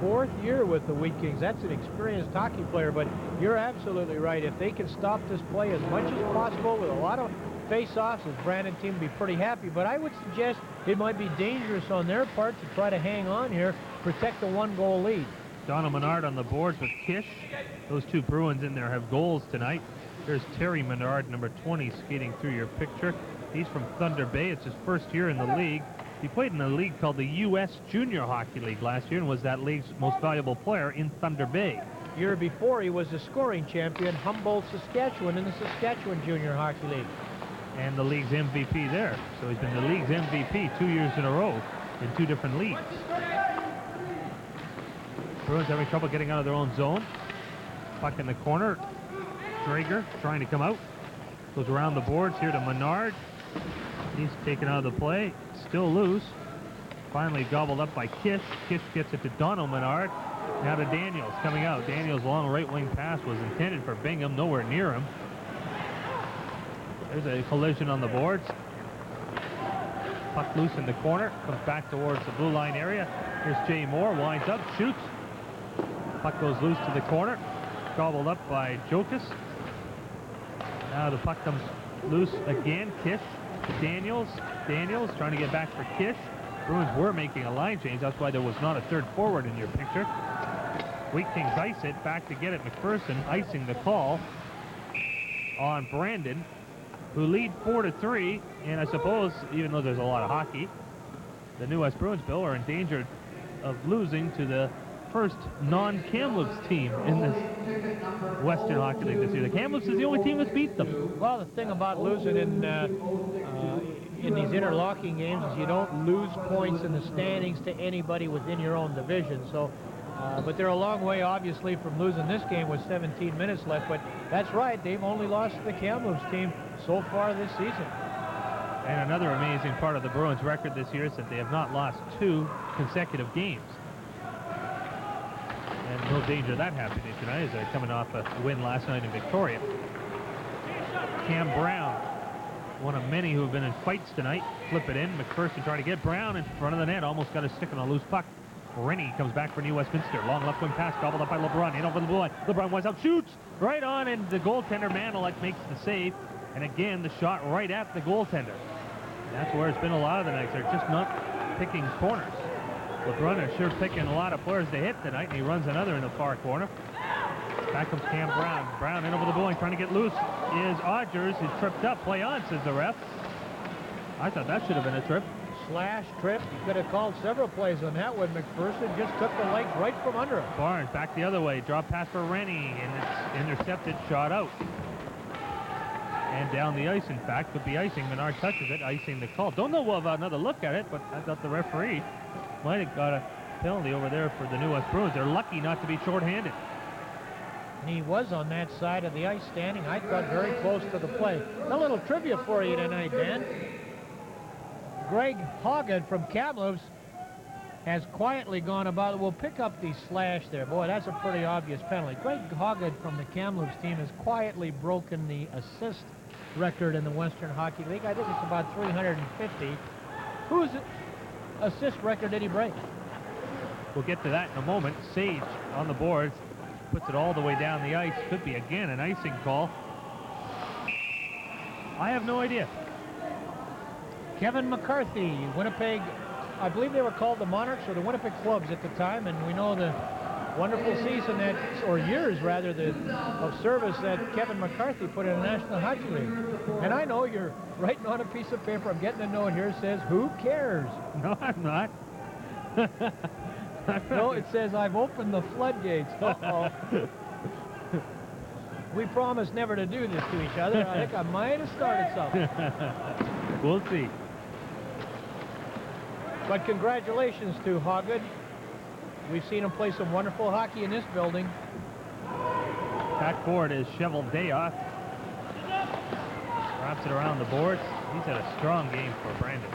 4th year with the Wheat Kings. That's an experienced hockey player, but you're absolutely right. If they can stop this play as much as possible with a lot of face-offs, his Brandon team would be pretty happy. But I would suggest it might be dangerous on their part to try to hang on here, protect the 1-goal lead. Donald Menard on the boards with Kish. Those 2 Bruins in there have goals tonight. There's Terry Menard, number 20, skating through your picture. He's from Thunder Bay. It's his first year in the league. He played in a league called the U.S. Junior Hockey League last year and was that league's most valuable player in Thunder Bay. Year before, he was the scoring champion, Humboldt, Saskatchewan, in the Saskatchewan Junior Hockey League. And the league's MVP there. So he's been the league's MVP 2 years in a row in 2 different leagues. Bruins having trouble getting out of their own zone. Puck in the corner. Dreger trying to come out. Goes around the boards here to Menard. He's taken out of the play. Still loose. Finally gobbled up by Kish. Kish gets it to Donald Menard. Now to Daniels coming out. Daniels' long right wing pass was intended for Bingham, nowhere near him. There's a collision on the boards. Puck loose in the corner. Comes back towards the blue line area. Here's Jay Moore. Winds up. Shoots. Puck goes loose to the corner. Gobbled up by Giokas. Now the puck comes loose again. Kish. Daniels. Daniels trying to get back for Kish. Bruins were making a line change. That's why there was not a third forward in your picture. Wheat Kings ice it. Back to get it. McPherson icing the call on Brandon, who lead 4-3. And I suppose, even though there's a lot of hockey, the New West Bruins, Bill, are in danger of losing to the first non-Kamloops team in this Western Hockey League this year. The Kamloops is the only team that's beat them. Well, the thing about losing in these interlocking games is you don't lose points in the standings to anybody within your own division. So, but they're a long way, obviously, from losing this game with 17 minutes left. But that's right, they've only lost to the Kamloops team so far this season. And another amazing part of the Bruins' record this year is that they have not lost 2 consecutive games. And no danger of that happening tonight as they're coming off a win last night in Victoria. Cam Brown, one of many who have been in fights tonight. Flip it in. McPherson trying to get Brown in front of the net. Almost got a stick on a loose puck. Rennie comes back for New Westminster. Long left wing pass gobbled up by LeBrun. In over the blue line. LeBrun winds out, shoots right on, and the goaltender Maneluk makes the save. And again, the shot right at the goaltender. And that's where it's been a lot of the nights. They're just not picking corners. LeBrun is sure picking a lot of players to hit tonight, and he runs another in the far corner. Back comes Cam Brown. Brown in over the blue line, trying to get loose is Odgers. He's tripped up. Play on, says the ref. I thought that should have been a trip. Slash trip. He could have called several plays on that one. McPherson just took the legs right from under him. Barnes back the other way. Drop pass for Rennie, and it's intercepted, shot out. And down the ice, in fact, could be icing. Menard touches it, icing the call. Don't know about another look at it, but I thought the referee might have got a penalty over there for the New West Bruins. They're lucky not to be shorthanded. And he was on that side of the ice standing, I thought, very close to the play. A little trivia for you tonight, Dan. Greg Hoggett from Kamloops has quietly gone about it. We'll pick up the slash there. Boy, that's a pretty obvious penalty. Greg Hoggett from the Kamloops team has quietly broken the assist record in the Western Hockey League. I think it's about 350. Whose assist record did he break? We'll get to that in a moment. Sage on the boards, puts it all the way down the ice. Could be again an icing call. I have no idea. Kevin McCarthy, Winnipeg, I believe they were called the Monarchs or the Winnipeg Clubs at the time, and we know the wonderful season that, or years rather, of service that Kevin McCarthy put in the National Hockey League. And I know you're writing on a piece of paper. I'm getting a note here. It says, who cares? No, I'm not. No, it says, I've opened the floodgates. Uh-oh. We promised never to do this to each other. I think I might have started something. We'll see. But congratulations to Hoggett. We've seen him play some wonderful hockey in this building. Back forward is Cheveldayoff. Wraps it around the boards. He's had a strong game for Brandon.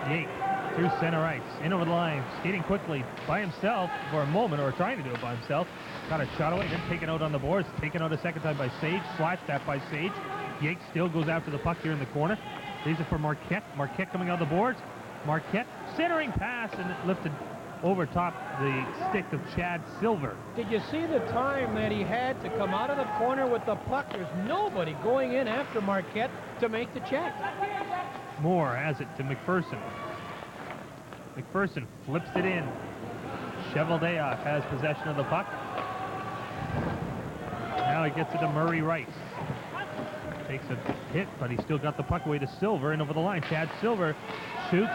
Jaques through center ice. In over the line. Skating quickly by himself for a moment, or trying to do it by himself. Got a shot away, then taken out on the boards. Taken out a second time by Sage. Slashed at by Sage. Jaques still goes after the puck here in the corner. Leaves it for Marquette. Marquette coming out the boards. Marquette centering pass, and it lifted over top the stick of Chad Silver. Did you see the time that he had to come out of the corner with the puck? There's nobody going in after Marquette to make the check. Moore has it to McPherson. McPherson flips it in. Cheveldayoff has possession of the puck. Now he gets it to Murray Rice. Takes a hit, but he's still got the puck away to Silver and over the line. Chad Silver shoots.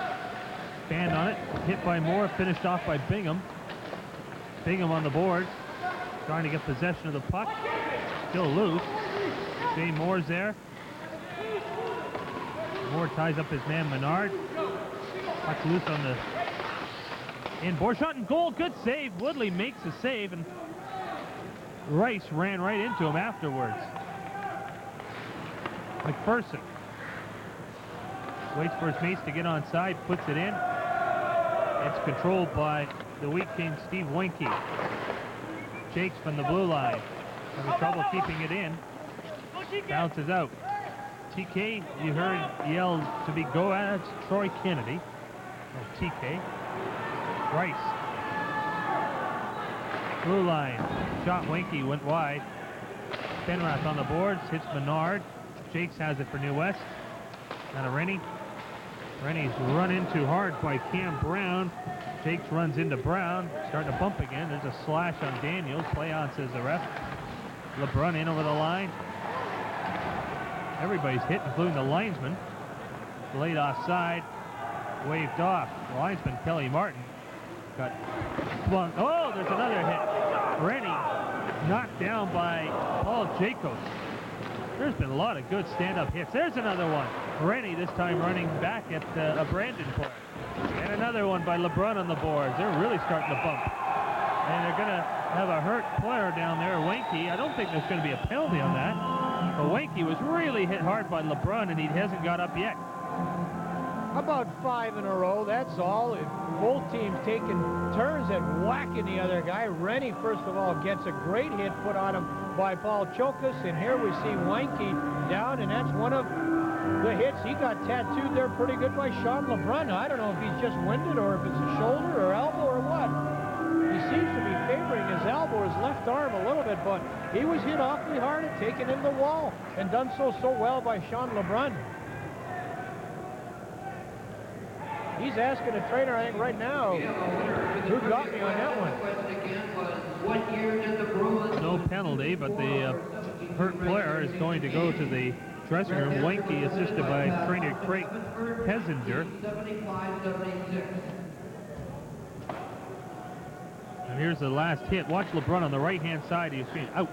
Stand on it. Hit by Moore. Finished off by Bingham. Bingham on the boards. trying to get possession of the puck. Still loose. Jay Moore's there. Moore ties up his man Menard. Puck's loose on the inboard shot and goal. Good save. Woodley makes a save, and Rice ran right into him afterwards. McPherson waits for his mates to get on side, puts it in. It's controlled by the Wheat King, Steve Wienke. Jaques from the blue line. Having trouble keeping it in. Bounces out. TK, you heard yelled to be go at. It's Troy Kennedy. Oh, TK. Rice. Blue line. Shot Wienke went wide. Spenrath on the boards. Hits Menard. Jaques has it for New West. Now to Rennie. Rennie's run into hard by Cam Brown. Jaques runs into Brown. Starting to bump again. There's a slash on Daniels. Play on, says the ref. LeBrun in over the line. Everybody's hit, including the linesman. Delayed offside. Waved off. The linesman, Kelly Martin, got flung. Oh, there's another hit. Rennie knocked down by Paul Jaques. There's been a lot of good stand-up hits. There's another one. Rennie this time running back at a Brandon player. And another one by LeBrun on the boards. They're really starting to bump. And they're going to have a hurt player down there, Wienke. I don't think there's going to be a penalty on that. But Wienke was really hit hard by LeBrun, and he hasn't got up yet. About 5 in a row, that's all. Both teams taking turns at whacking the other guy. Rennie, first of all, gets a great hit put on him by Paul Giokas, and here we see Wienke down, and that's one of the hits. He got tattooed there pretty good by Sean LeBrun. I don't know if he's just winded or if it's a shoulder or elbow or what. He seems to be favoring his elbow, his left arm a little bit, but he was hit awfully hard and taken in the wall, and done so well by Sean LeBrun. He's asking the trainer, I think, right now, who got me on that one? No penalty, but the hurt player is going to go to the dressing room. Wienke assisted by trainer Craig Pesinger. And here's the last hit. Watch LeBrun on the right-hand side of your screen. Ouch.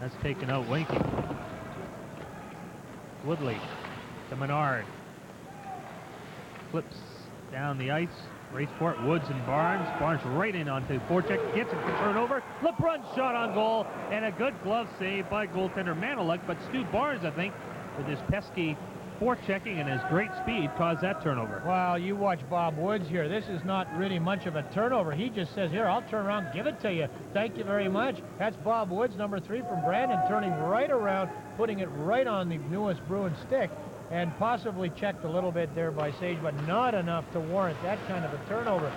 That's taken out Wienke. Woodley to Menard. Flips down the ice. Race for it. Woods and Barnes. Barnes right in onto forecheck. Gets it for turnover. LeBrun shot on goal. And a good glove save by goaltender Maneluk. But Stu Barnes, I think, with his pesky forechecking and his great speed, caused that turnover. Well, you watch Bob Woods here. This is not really much of a turnover. He just says, here, I'll turn around and give it to you. Thank you very much. That's Bob Woods, number 3 from Brandon, turning right around, putting it right on the newest Bruin stick. And possibly checked a little bit there by Sage, but not enough to warrant that kind of a turnover.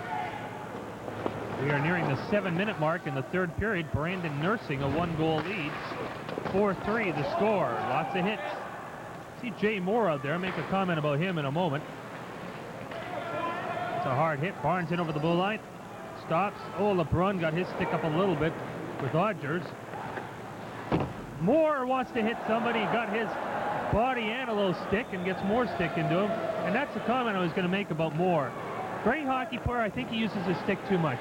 We are nearing the 7-minute mark in the third period. Brandon nursing a 1-goal lead. 4-3 the score. Lots of hits. See Jay Moore out there. Make a comment about him in a moment. It's a hard hit. Barnes in over the blue line. Stops. Oh, LeBrun got his stick up a little bit with Odgers. Moore wants to hit somebody. Got his body and a little stick and gets more stick into him. And that's the comment I was going to make about Moore. Great hockey player. I think he uses his stick too much.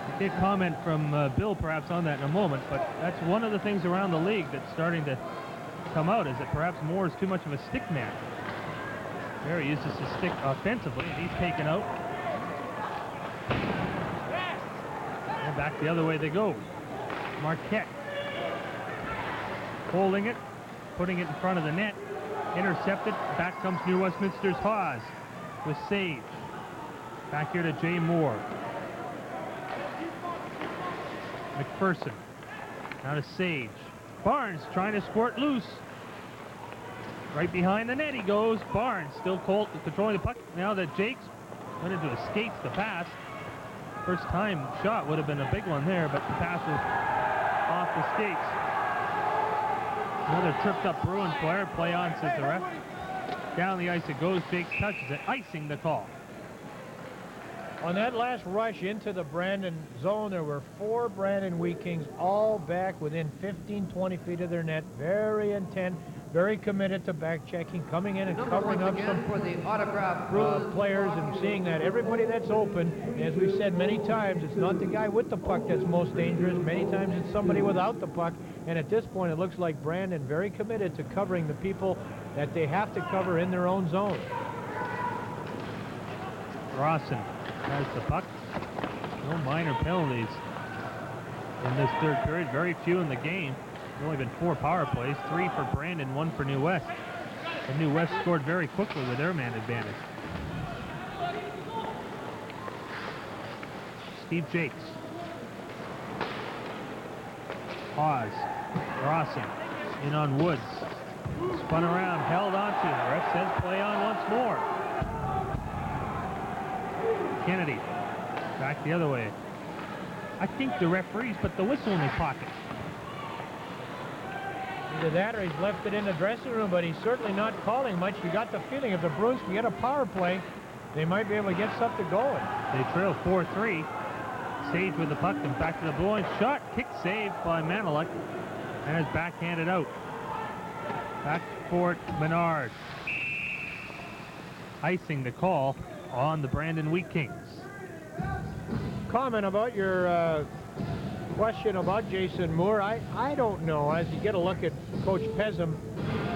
I get comment from Bill perhaps on that in a moment, but that's one of the things around the league that's starting to come out, is that perhaps Moore is too much of a stick man. There he uses his stick offensively, and he's taken out. And back the other way they go. Marquette holding it, putting it in front of the net, intercepted. Back comes New Westminster's Haas with Sage. Back here to Jay Moore. McPherson. Now to Sage. Barnes trying to squirt loose. Right behind the net he goes. Barnes still controlling the puck. Now that Jaques went into his skates to pass. First time shot would have been a big one there, but the pass was off the skates. Another tripped up Bruins player. Play on, says the ref. Down the ice it goes. Jaques touches it, icing the call. On that last rush into the Brandon zone, there were 4 Brandon Wheat Kings, all back within 15, 20 feet of their net. Very intent. very committed to back checking, coming in and Number covering once up again some for the autograph Bruins players and seeing that everybody that's open, as we've said many times, it's not the guy with the puck that's most dangerous. Many times it's somebody without the puck. And at this point, it looks like Brandon very committed to covering the people that they have to cover in their own zone. Rawson has the puck. No minor penalties in this third period. Very few in the game. There's only been 4 power plays, 3 for Brandon, 1 for New West. And New West scored very quickly with their man advantage. Steve Jaques. Pause. Rawson in on Woods. Spun around, held onto. Ref says play on once more. Kennedy back the other way. I think the referees put the whistle in his pocket. Either that or he's left it in the dressing room, but he's certainly not calling much. You got the feeling if the Bruins can get a power play, they might be able to get something going. They trail 4-3. Sage with the puck and back to the Bruins. Shot, kick saved by Maneluk, and is backhanded out. Back for Menard. Icing the call on the Brandon Wheat Kings. Comment about your question about Jason Moore. I don't know. As you get a look at Coach Pezim,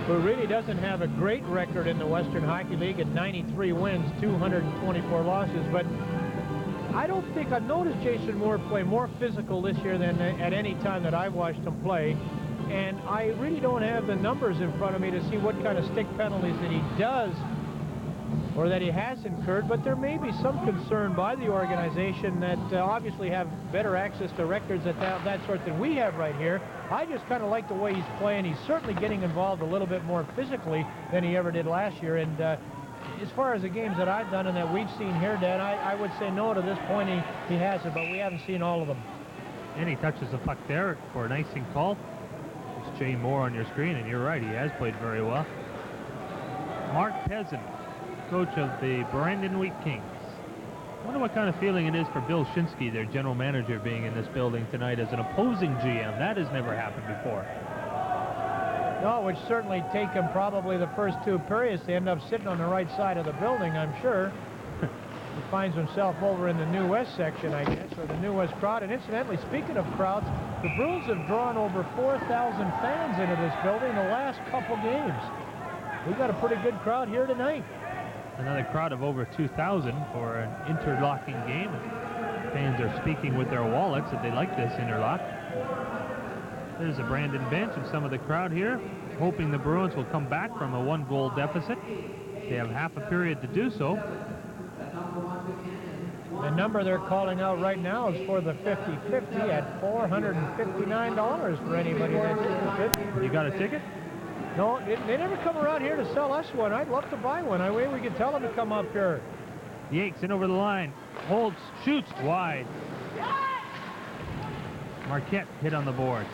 who really doesn't have a great record in the Western Hockey League at 93 wins, 224 losses, but I don't think I've noticed Jason Moore play more physical this year than at any time that I've watched him play. And I really don't have the numbers in front of me to see what kind of stick penalties that he does or that he has incurred, but there may be some concern by the organization that obviously have better access to records at that sort than we have right here. I just kind of like the way he's playing. He's certainly getting involved a little bit more physically than he ever did last year. And as far as the games that I've done and that we've seen here, Dad, I would say no to this point. He hasn't, but we haven't seen all of them. And he touches the puck there for an icing call. It's Jay Moore on your screen, and you're right, he has played very well. Mark Pezim, coach of the Brandon Wheat Kings. I wonder what kind of feeling it is for Bill Shinsky, their general manager, being in this building tonight as an opposing GM. That has never happened before. No, it would certainly take him probably the first 2 periods to end up sitting on the right side of the building, I'm sure. He finds himself over in the New West section, I guess, or the New West crowd. And incidentally, speaking of crowds, the Bruins have drawn over 4,000 fans into this building the last couple games. We've got a pretty good crowd here tonight. Another crowd of over 2,000 for an interlocking game. Fans are speaking with their wallets that they like this interlock. There's a Brandon bench and some of the crowd here, hoping the Bruins will come back from a 1-goal deficit. They have half a period to do so. The number they're calling out right now is for the 50-50 at $459 for anybody that's interested. You got a ticket? No, they never come around here to sell us one. I'd love to buy one. I mean, we could tell them to come up here. Jaques in over the line, holds, shoots wide. Marquette hit on the boards.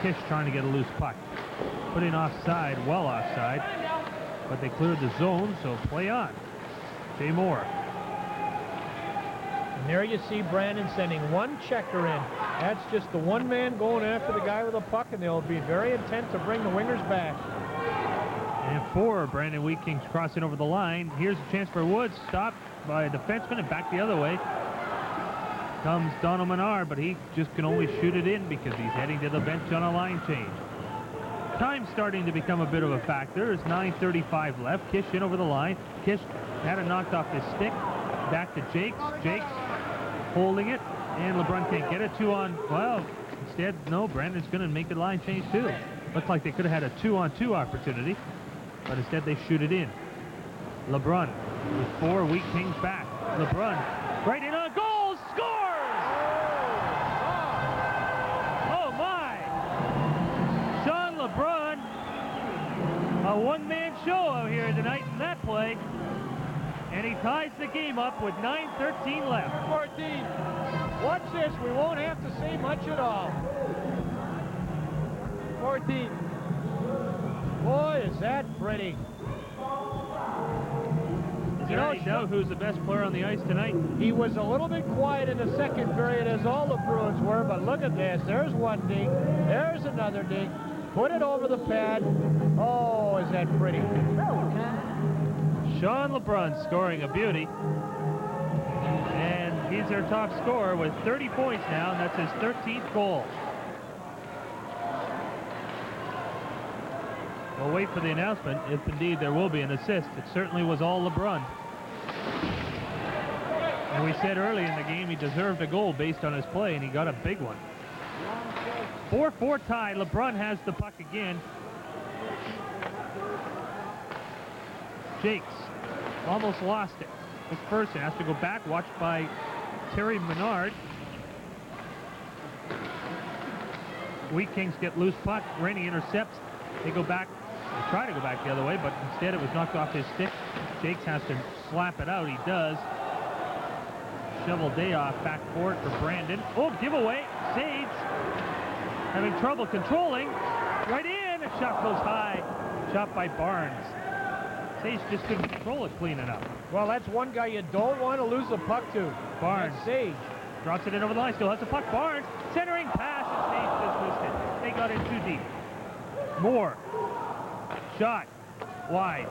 Kish trying to get a loose puck. Put in offside, well offside, but they cleared the zone, so play on. Jay Moore. And there you see Brandon sending one checker in. That's just the one man going after the guy with the puck, and they'll be very intent to bring the wingers back. And 4 Brandon Wheat Kings crossing over the line. Here's a chance for Woods. Stopped by a defenseman and back the other way. Comes Donald Menard, but he just can only shoot it in because he's heading to the bench on a line change. Time's starting to become a bit of a factor. There's 9:35 left. Kish in over the line. Kish had it knocked off his stick. Back to Jaques. Jaques holding it, and LeBrun can't get it. 2-on. Well, instead, no, Brandon's going to make a line change too. Looks like they could have had a 2-on-2 opportunity, but instead they shoot it in. LeBrun with 4 Wheat Kings back. LeBrun right in on goal, scores! Oh my! Sean LeBrun, a one-man show out here tonight in that play. And he ties the game up with 9:13 left. 14. Watch this. We won't have to say much at all. 14. Boy, is that pretty. Is there any doubt who's the best player on the ice tonight? He was a little bit quiet in the second period, as all the Bruins were, but look at this. There's one dig. There's another dig. Put it over the pad. Oh, is that pretty. Sean LeBrun scoring a beauty. And he's their top scorer with 30 points now, and that's his 13th goal. We'll wait for the announcement if indeed there will be an assist. It certainly was all LeBrun. And we said early in the game he deserved a goal based on his play, and he got a big one. 4-4 tie. LeBrun has the puck again. Jaques almost lost it. McPherson has to go back, watched by Terry Menard. Kings get loose puck. Rennie intercepts. They go back. They try to go back the other way, but instead it was knocked off his stick. Jaques has to slap it out. He does. Cheveldayoff back for it for Brandon. Oh, giveaway. Saves. Having trouble controlling. Right in. A shot goes high. Shot by Barnes. Sage just couldn't control it clean enough. Well, that's one guy you don't want to lose the puck to. Barnes. That's Sage. Drops it in over the line. Still has the puck. Barnes. Centering pass. And Sage just missed it. They got in too deep. Moore. Shot. Wide.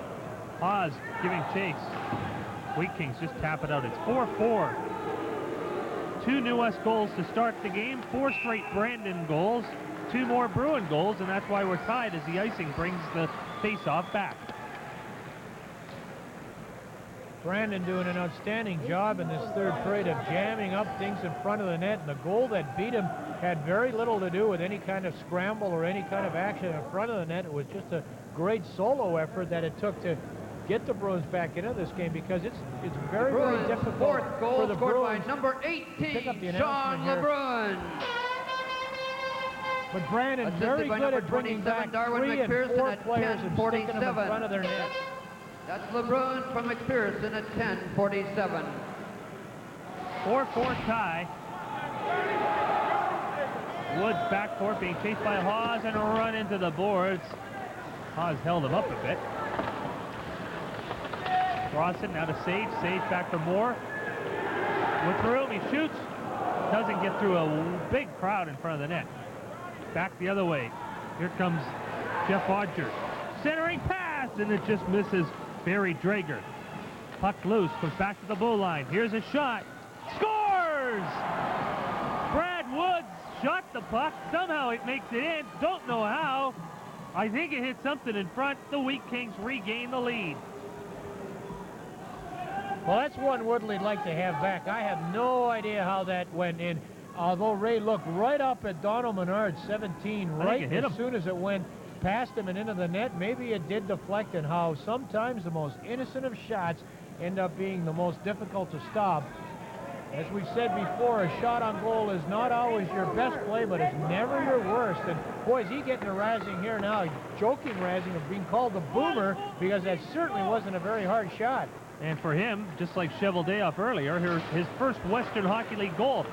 Oz giving chase. Kings just tap it out. It's 4-4. 2 New West goals to start the game. 4 straight Brandon goals. 2 more Bruin goals, and that's why we're tied as the icing brings the face-off back. Brandon doing an outstanding job in this third period of jamming up things in front of the net, and the goal that beat him had very little to do with any kind of scramble or any kind of action in front of the net. It was just a great solo effort that it took to get the Bruins back into this game, because it's very, very difficult fourth goal for the scored Bruins. by number 18, Sean LeBrun. But Brandon Assisted very by good number at bringing 27, back Darwin 3 and McPherson 4 at players and sticking them in 10:47. front of their net. That's LeBrun from McPherson at 10:47. 4-4 tie. Woods back for it, being chased by Hawes and a run into the boards. Hawes held him up a bit. Rawson now to Sage. Sage back for Moore. With room, he shoots. Doesn't get through a big crowd in front of the net. Back the other way. Here comes Jeff Odgers. Centering pass, and it just misses Barry Dreger. Puck loose, goes back to the blue line. Here's a shot. Scores! Brad Woods shot the puck. Somehow it makes it in. Don't know how. I think it hit something in front. The Kings regain the lead. Well, that's one Woodley'd like to have back. I have no idea how that went in. Although Ray looked right up at Donald Menard, 17, right as soon as it went past him and into the net. Maybe it did deflect, and how sometimes the most innocent of shots end up being the most difficult to stop. As we've said before, a shot on goal is not always your best play, but it's never your worst. And boy, is he getting a razzing here now, joking razzing of being called the boomer, because that certainly wasn't a very hard shot. And for him, just like Cheveldayoff earlier, here's his first Western Hockey League goal.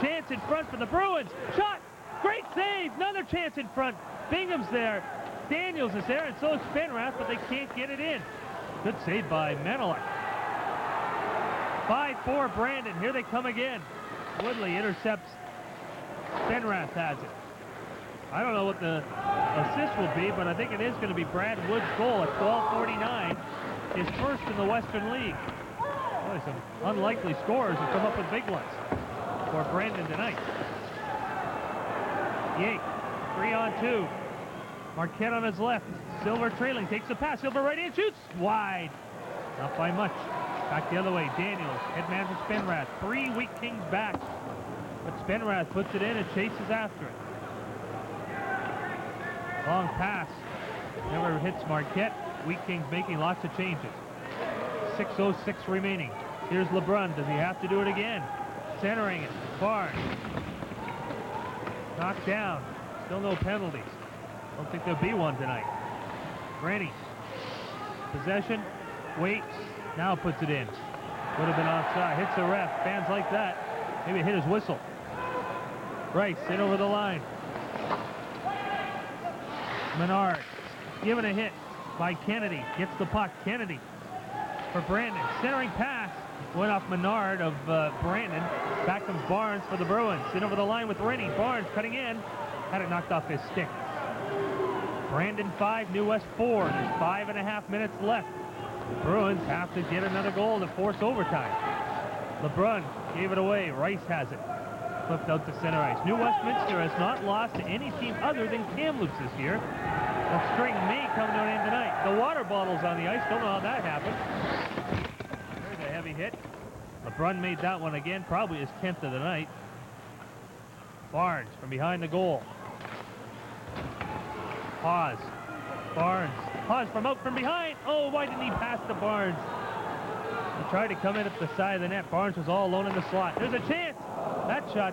Chance in front for the Bruins. Shot! Great save! Another chance in front. Bingham's there. Daniels is there, and so is Spenrath, but they can't get it in. Good save by Maneluk. 5-4 Brandon. Here they come again. Woodley intercepts. Spenrath has it. I don't know what the assist will be, but I think it is going to be Brad Wood's goal at 12:49. His first in the Western League. Boy, some unlikely scorers have come up with big ones for Brandon tonight. Jaques, 3-on-2. Marquette on his left. Silver trailing, takes the pass. Silver right in, shoots wide. Not by much. Back the other way, Daniels, headman for Spenrath. 3 Kings back. But Spenrath puts it in and chases after it. Long pass. Never hits Marquette. Kings making lots of changes. 6:06 remaining. Here's LeBrun. Does he have to do it again? Centering it. Barnes. Knocked down. Still no penalties. Don't think there'll be one tonight. Rennie. Possession. Waits. Now puts it in. Would have been offside. Hits the ref. Fans like that. Maybe hit his whistle. Rice in over the line. Menard. Given a hit by Kennedy. Gets the puck. Kennedy for Brandon. Centering pass. Went off Menard of Brandon. Back comes Barnes for the Bruins. In over the line with Rennie. Barnes cutting in. Had it knocked off his stick. Brandon 5, New West 4. There's 5.5 minutes left. The Bruins have to get another goal to force overtime. LeBrun gave it away. Rice has it. Flipped out to center ice. New Westminster has not lost to any team other than Kamloops this year. That string may come to an end tonight. The water bottle's on the ice. Don't know how that happened. There's a heavy hit. LeBrun made that one again. Probably his 10th of the night. Barnes from behind the goal. Pause. Barnes. Pause from out from behind. Oh, why didn't he pass to Barnes? He tried to come in at the side of the net. Barnes was all alone in the slot. There's a chance. That shot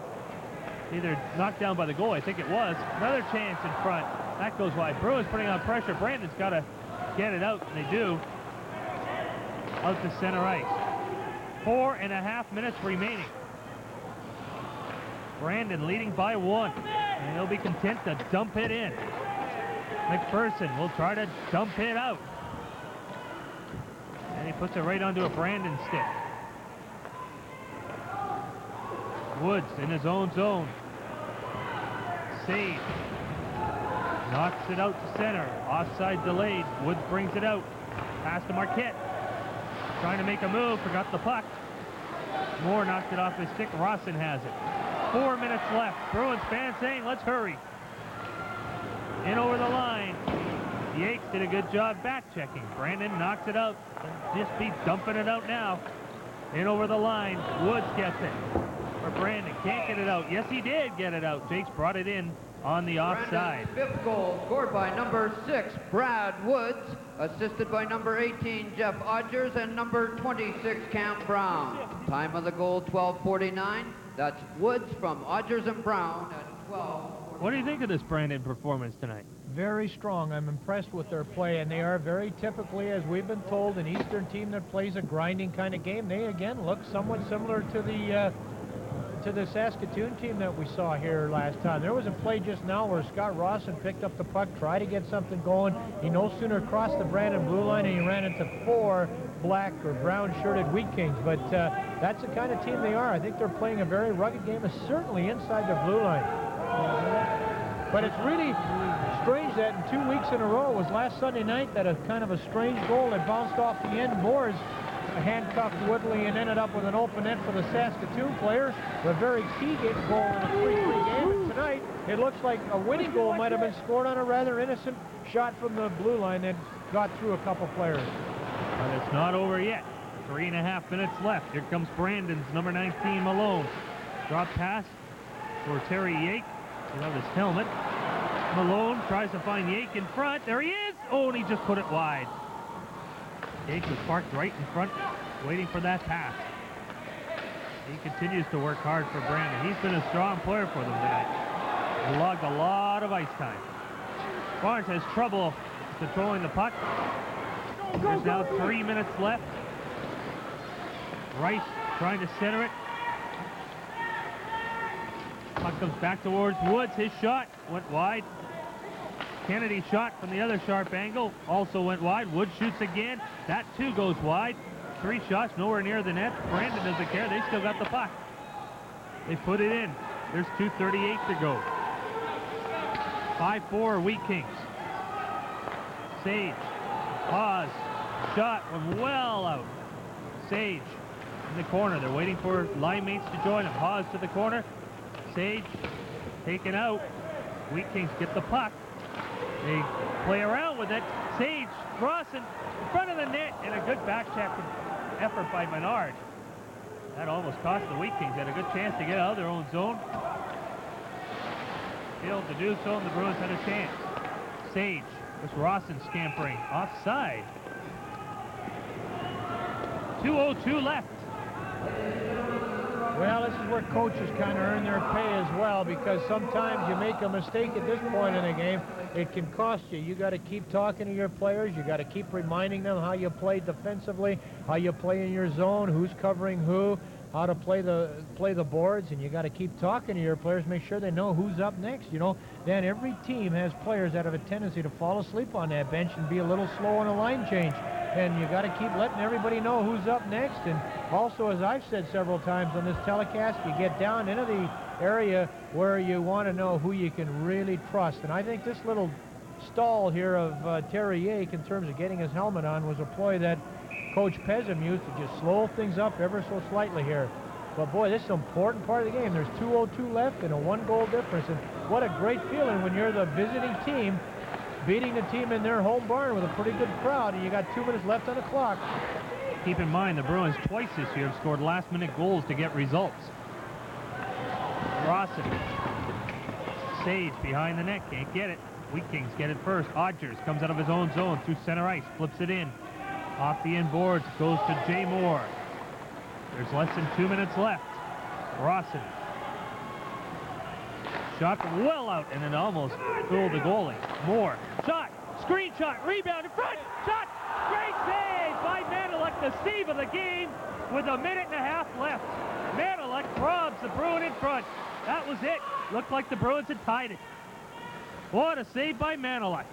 either knocked down by the goal, I think it was. Another chance in front. That goes wide. Bruins putting on pressure. Brandon's got to get it out, and they do. Out to center ice. 4.5 minutes remaining. Brandon leading by 1. And he'll be content to dump it in. McPherson will try to dump it out. And he puts it right onto a Brandon stick. Woods in his own zone. Save. Knocks it out to center. Offside delayed. Woods brings it out. Pass to Marquette. Trying to make a move. Forgot the puck. Moore knocked it off his stick. Rawson has it. 4 minutes left. Bruins fans saying, let's hurry. In over the line. Jaques did a good job back-checking. Brandon knocks it out. Just be dumping it out now. In over the line. Woods gets it. For Brandon. Can't get it out. Yes, he did get it out. Jaques brought it in on the offside. Brandon's 5th goal scored by number 6, Brad Woods. Assisted by number 18, Jeff Odgers, and number 26, Cam Brown. Time of the goal, 12:49. That's Woods from Odgers and Brown at 12. What do you think of this Brandon performance tonight? Very strong. I'm impressed with their play, and they are very typically, as we've been told, an Eastern team that plays a grinding kind of game. They, again, look somewhat similar to the Saskatoon team that we saw here last time. There was a play just now where Scott Rawson picked up the puck, tried to get something going. He no sooner crossed the Brandon blue line and he ran into 4 black or brown-shirted Wheat Kings. But that's the kind of team they are. I think they're playing a very rugged game, certainly inside their blue line. But it's really strange that in 2 weeks in a row, it was last Sunday night that a kind of a strange goal that bounced off the end boards, handcuffed Woodley, and ended up with an open net for the Saskatoon players. A very key goal in a 3-3 game. And tonight, it looks like a winning goal might have been scored on a rather innocent shot from the blue line that got through a couple players. But it's not over yet. 3.5 minutes left. Here comes Brandon's number 19, Malone. Drop pass for Terry Jaques without his helmet. Malone tries to find Jaques in front. There he is! Oh, and he just put it wide. Jaques was parked right in front, waiting for that pass. He continues to work hard for Brandon. He's been a strong player for them tonight. He logged a lot of ice time. Barnes has trouble controlling the puck. There's now 3 minutes left. Rice trying to center it. Puck comes back towards Woods. His shot went wide. Kennedy's shot from the other sharp angle also went wide. Woods shoots again. That too goes wide. 3 shots, nowhere near the net. Brandon doesn't care. They still got the puck. They put it in. There's 2:38 to go. 5-4 Wheat Kings. Sage. Pause. Shot went well out. Sage in the corner. They're waiting for line mates to join him. Pause to the corner. Sage taken out. Wheat Kings get the puck. They play around with it. Sage, Rawson in front of the net, and a good back check effort by Menard. That almost cost the Wheat Kings. They had a good chance to get out of their own zone. Failed to do so, and the Bruins had a chance. Sage, with Rawson scampering offside. 2:02 left. Well, this is where coaches kind of earn their pay as well, because sometimes you make a mistake at this point in the game, it can cost you. You got to keep talking to your players. You got to keep reminding them how you play defensively, how you play in your zone, who's covering who, how to play the boards, and you got to keep talking to your players, make sure they know who's up next. You know, then every team has players that have a tendency to fall asleep on that bench and be a little slow on a line change. And you got to keep letting everybody know who's up next. And also, as I've said several times on this telecast, you get down into the area where you want to know who you can really trust. And I think this little stall here of Terry Yake in terms of getting his helmet on was a ploy that Coach Pezim used to just slow things up ever so slightly here. But boy, this is an important part of the game. There's 2:02 left and a 1-goal difference. And what a great feeling when you're the visiting team beating a team in their home barn with a pretty good crowd, and you got 2 minutes left on the clock. Keep in mind, the Bruins twice this year have scored last-minute goals to get results. Rawson. Sage behind the net, can't get it. Wheat Kings get it first. Odgers comes out of his own zone through center ice, flips it in. Off the inboards, goes to Jay Moore. There's less than 2 minutes left. Rawson. Shot well out, and it almost fooled the goalie. Moore. Shot. Screen shot. Rebound in front. Shot. Great save by Maneluk, the save of the game, with a minute and a half left. Maneluk robs the Bruin in front. That was it. Looked like the Bruins had tied it. What a save by Maneluk.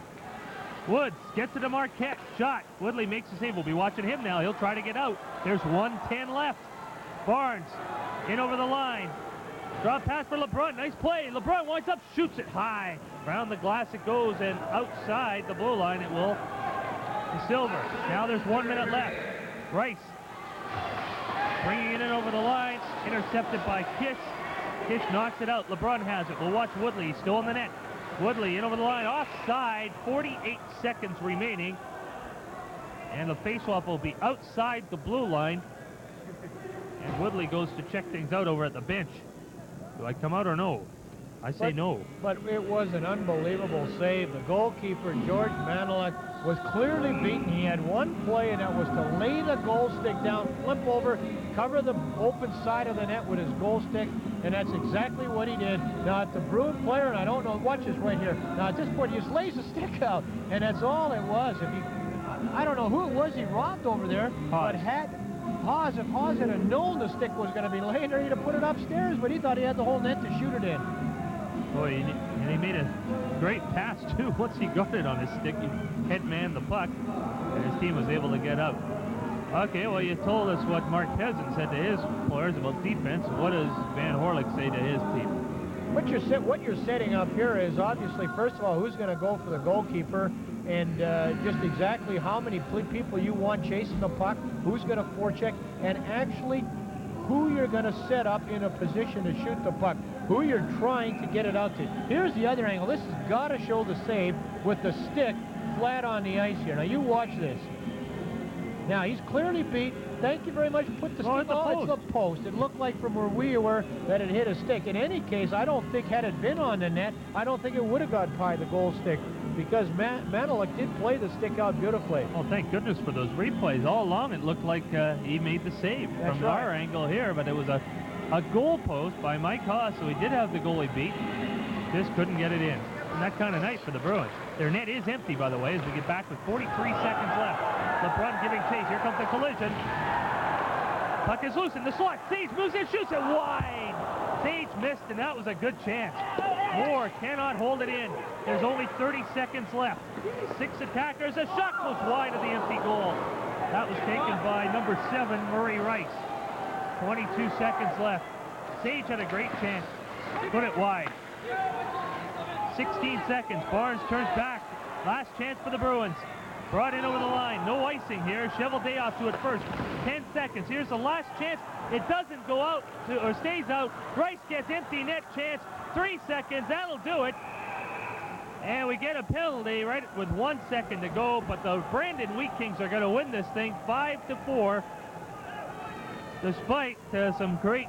Woods gets it to Marquette. Shot. Woodley makes the save. We'll be watching him now. He'll try to get out. There's 1:10 left. Barnes in over the line. Drop pass for LeBrun. Nice play. LeBrun winds up, shoots it high. Around the glass it goes, and outside the blue line it will to Silver. Now there's 1 minute left. Rice bringing it in over the line. Intercepted by Kish. Kish knocks it out. LeBrun has it. We'll watch Woodley. Still in the net. Woodley in over the line. Offside. 48 seconds remaining. And the faceoff will be outside the blue line. And Woodley goes to check things out over at the bench. Do I come out or no? I say no. But it was an unbelievable save. The goalkeeper, George Maneluk, was clearly beaten. He had one play, and that was to lay the goal stick down, flip over, cover the open side of the net with his goal stick, and that's exactly what he did. Now, at the Bruin player, and I don't know, watch this right here. Now, at this point, he just lays the stick out, and that's all it was. If he, I don't know who it was he robbed over there, but had Haas, if Haas had known the stick was going to be laying there, he'd have put it upstairs, but he thought he had the whole net to shoot it in. Boy, and he made a great pass, too. Once he got it on his stick, he head-manned the puck, and his team was able to get out. Okay, well, you told us what Mark Pezin said to his players about defense. What does Van Holick say to his team? What you're setting up here is obviously, first of all, who's going to go for the goalkeeper, and just exactly how many people you want chasing the puck, who's going to forecheck, and actually who you're going to set up in a position to shoot the puck, who you're trying to get it out to. Here's the other angle. This has got to show the save with the stick flat on the ice here. Now, you watch this. Now, he's clearly beat. Thank you very much. Put the stick on the post. It looked like from where we were that it hit a stick. In any case, I don't think had it been on the net, I don't think it would have got by the goal stick, because Maneluk did play the stick out beautifully. Oh, thank goodness for those replays. All along, it looked like he made the save from our angle here, but it was a goal post by Mike Haas, so he did have the goalie beat. Just couldn't get it in. And that kind of night for the Bruins. Their net is empty, by the way, as we get back with 43 seconds left. LeBrun giving chase. Here comes the collision. Puck is loose in the slot. Sage moves in, shoots it wide. Sage missed, and that was a good chance. Moore cannot hold it in. There's only 30 seconds left. 6 attackers. A shot goes wide of the empty goal. That was taken by number 7, Murray Rice. 22 seconds left. Sage had a great chance. Put it wide. 16 seconds. Barnes turns back. Last chance for the Bruins. Brought in over the line. No icing here. Cheveldayoff to it first. 10 seconds. Here's the last chance. It doesn't go out or stays out. Rice gets empty net chance. 3 seconds. That'll do it. And we get a penalty right with 1 second to go. But the Brandon Wheat Kings are going to win this thing 5-4. Despite some great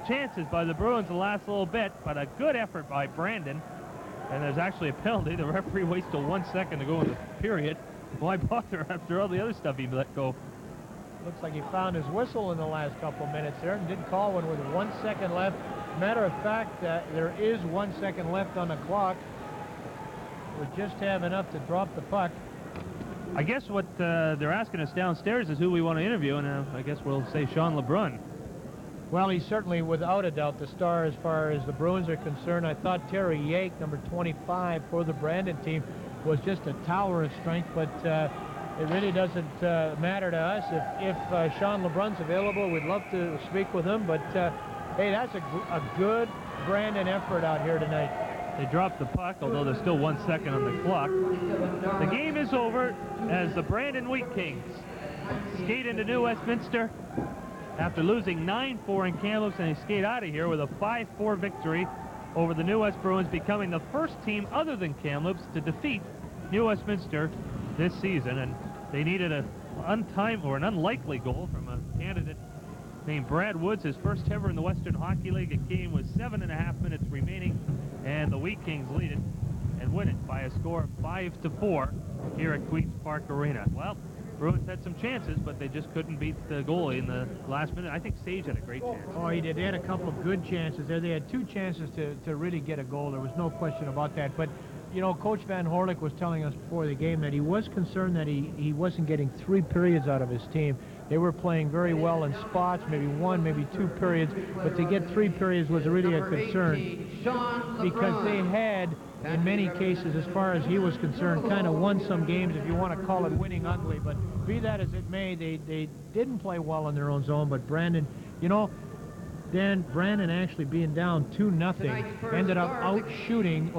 chances by the Bruins the last little bit. But a good effort by Brandon. And there's actually a penalty. The referee waits till 1 second to go in the period. Why bother after all the other stuff he let go? Looks like he found his whistle in the last couple of minutes there and did call one with 1 second left. Matter of fact, there is 1 second left on the clock. We just have enough to drop the puck. I guess what they're asking us downstairs is who we want to interview, and I guess we'll say Sean LeBrun. Well, he's certainly, without a doubt, the star as far as the Bruins are concerned. I thought Terry Yake, number 25 for the Brandon team, was just a tower of strength, but it really doesn't matter to us. If Sean LeBrun's available, we'd love to speak with him, but hey, that's a good Brandon effort out here tonight. They dropped the puck, although there's still 1 second on the clock. The game is over as the Brandon Wheat Kings skate into New Westminster after losing 9-4 in Kamloops, and they skate out of here with a 5-4 victory over the New West Bruins, becoming the first team other than Kamloops to defeat New Westminster this season. And they needed an unlikely goal from a candidate named Brad Woods, his first ever in the Western Hockey League. It came with 7.5 minutes remaining, and the Wheat Kings lead it and win it by a score of 5-4 here at Queens Park Arena. Well, Bruins had some chances, but they just couldn't beat the goalie in the last minute. I think Sage had a great chance. Oh, he did. They had a couple of good chances there. They had 2 chances to really get a goal. There was no question about that. But, you know, Coach Van Holick was telling us before the game that he was concerned that he wasn't getting 3 periods out of his team. They were playing very well in spots, maybe 1, maybe 2 periods, but to get 3 periods was really a concern because they had, in many cases, as far as he was concerned, kind of won some games, if you want to call it winning ugly. But be that as it may, they didn't play well in their own zone. But Brandon, you know, Dan, Brandon actually being down 2-0 ended up outscoring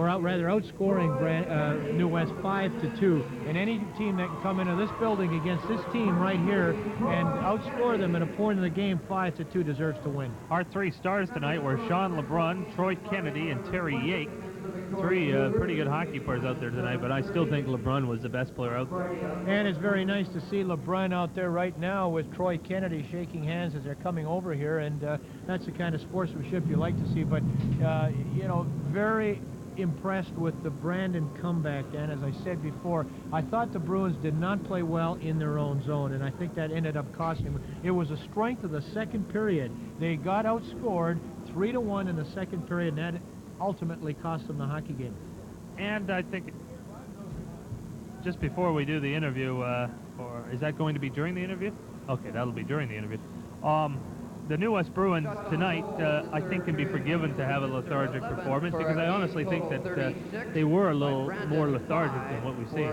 New West 5-2. And any team that can come into this building against this team right here and outscore them at a point in the game 5-2 deserves to win. Our 3 stars tonight were Sean LeBrun, Troy Kennedy, and Terry Jaques. 3 pretty good hockey players out there tonight, but I still think LeBrun was the best player out there. And it's very nice to see LeBrun out there right now with Troy Kennedy shaking hands as they're coming over here, and that's the kind of sportsmanship you like to see. But, you know, very impressed with the Brandon comeback, Dan. As I said before, I thought the Bruins did not play well in their own zone, and I think that ended up costing them. It was a strength of the second period. They got outscored 3-1 in the second period, and that ultimately cost them the hockey game. And I think just before we do the interview, is that going to be during the interview? Okay, that'll be during the interview. The New West Bruins tonight, I think, can be forgiven to have a lethargic performance, because I honestly think that they were a little more lethargic than what we see.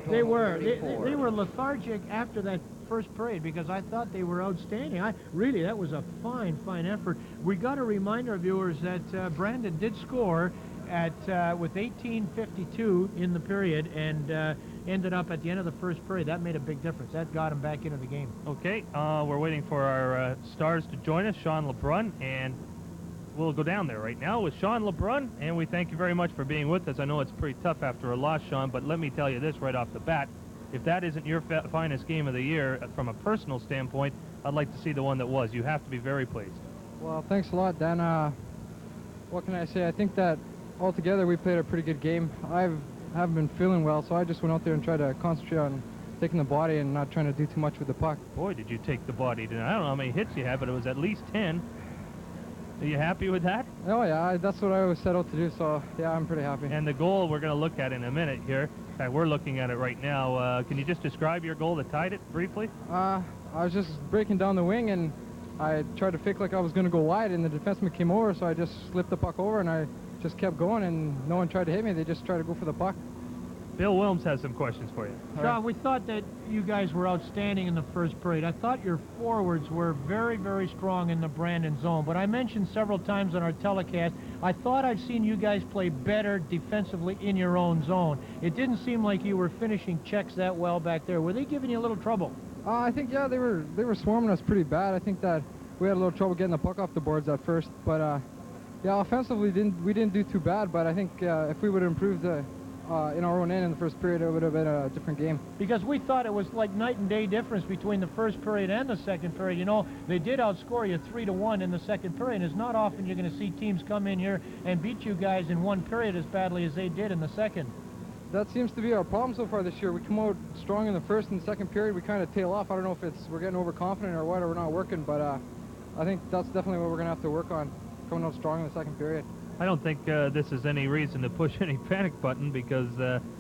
They were. They were lethargic after that first period, because I thought they were outstanding. Really, that was a fine effort. We got to remind our viewers that Brandon did score with 18:52 in the period, and ended up at the end of the first period. That made a big difference. That got him back into the game. Okay, we're waiting for our stars to join us, Sean LeBrun, and we'll go down there right now with Sean LeBrun, and we thank you very much for being with us. I know it's pretty tough after a loss, Sean, but let me tell you this right off the bat. If that isn't your finest game of the year, from a personal standpoint, I'd like to see the one that was. You have to be very pleased. Well, thanks a lot, Dan. What can I say? I think that altogether we played a pretty good game. I haven't been feeling well, so I just went out there and tried to concentrate on taking the body and not trying to do too much with the puck. Boy, did you take the body tonight. I don't know how many hits you had, but it was at least 10. Are you happy with that? Oh, yeah, that's what I always set out to do, so yeah, I'm pretty happy. And the goal we're going to look at in a minute here. In fact, we're looking at it right now. Can you just describe your goal that tied it briefly? I was just breaking down the wing, and I tried to fake like I was going to go wide, and the defenseman came over, so I just slipped the puck over, and I just kept going, and no one tried to hit me. They just tried to go for the puck. Bill Wilms has some questions for you. Sean, we thought that you guys were outstanding in the first period. I thought your forwards were very strong in the Brandon zone, but I mentioned several times on our telecast, I thought I'd seen you guys play better defensively in your own zone. It didn't seem like you were finishing checks that well back there. Were they giving you a little trouble? I think, yeah, they were swarming us pretty bad. I think that we had a little trouble getting the puck off the boards at first, but yeah, offensively we didn't do too bad, but I think if we would have improved in our own end in the first period, it would have been a different game. Because we thought it was like night and day difference between the first period and the second period. You know, they did outscore you 3-1 in the second period. It's not often you're going to see teams come in here and beat you guys in one period as badly as they did in the second. That seems to be our problem so far this year. We come out strong in the first and second period. We kind of tail off. I don't know if we're getting overconfident or what, or we're not working, but I think that's definitely what we're going to have to work on, coming out strong in the second period. I don't think this is any reason to push any panic button, because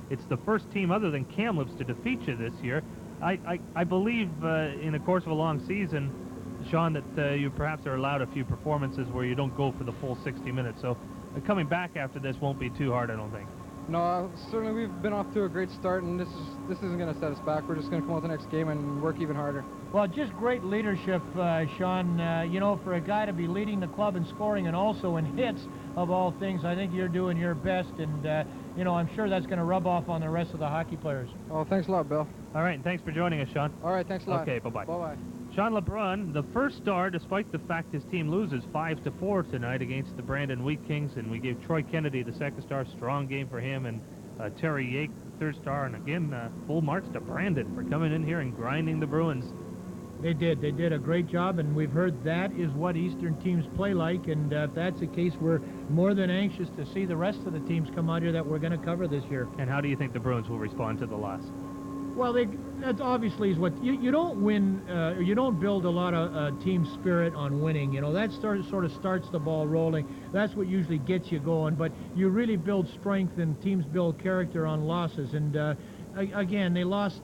it's the first team other than Kamloops to defeat you this year. I believe in the course of a long season, Sean, that you perhaps are allowed a few performances where you don't go for the full 60 minutes. So coming back after this won't be too hard, I don't think. No, certainly we've been off to a great start, and this isn't going to set us back. We're just going to come out the next game and work even harder. Well, just great leadership, Sean. You know, for a guy to be leading the club in scoring and also in hits, of all things, I think you're doing your best, and you know, I'm sure that's going to rub off on the rest of the hockey players. Oh, thanks a lot, Bill. All right, and thanks for joining us, Sean. All right, thanks a lot. Okay, bye-bye. Bye-bye. Sean LeBrun, the first star, despite the fact his team loses 5-4 tonight against the Brandon Wheat Kings, and we gave Troy Kennedy the second star. Strong game for him, and Terry Jaques, third star, and again, full marks to Brandon for coming in here and grinding the Bruins. They did a great job, and we've heard that is what Eastern teams play like, and if that's the case, we're more than anxious to see the rest of the teams come out here that we're going to cover this year. And how do you think the Bruins will respond to the loss? Well, that obviously is what you don't win. You don't build a lot of team spirit on winning. You know, that sort of starts the ball rolling. That's what usually gets you going. But you really build strength, and teams build character on losses. And again, they lost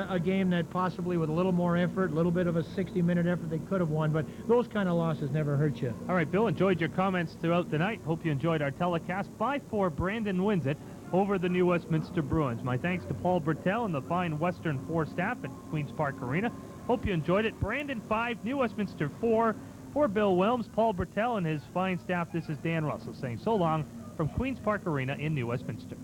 a game that possibly with a little more effort, a little bit of a 60-minute effort, they could have won. But those kind of losses never hurt you. All right, Bill, enjoyed your comments throughout the night. Hope you enjoyed our telecast. 5-4, Brandon wins it over the New Westminster Bruins. My thanks to Paul Bertel and the fine Western 4 staff at Queen's Park Arena. Hope you enjoyed it. Brandon 5, New Westminster 4. For Bill Wilms, Paul Bertel, and his fine staff, this is Dan Russell saying so long from Queen's Park Arena in New Westminster.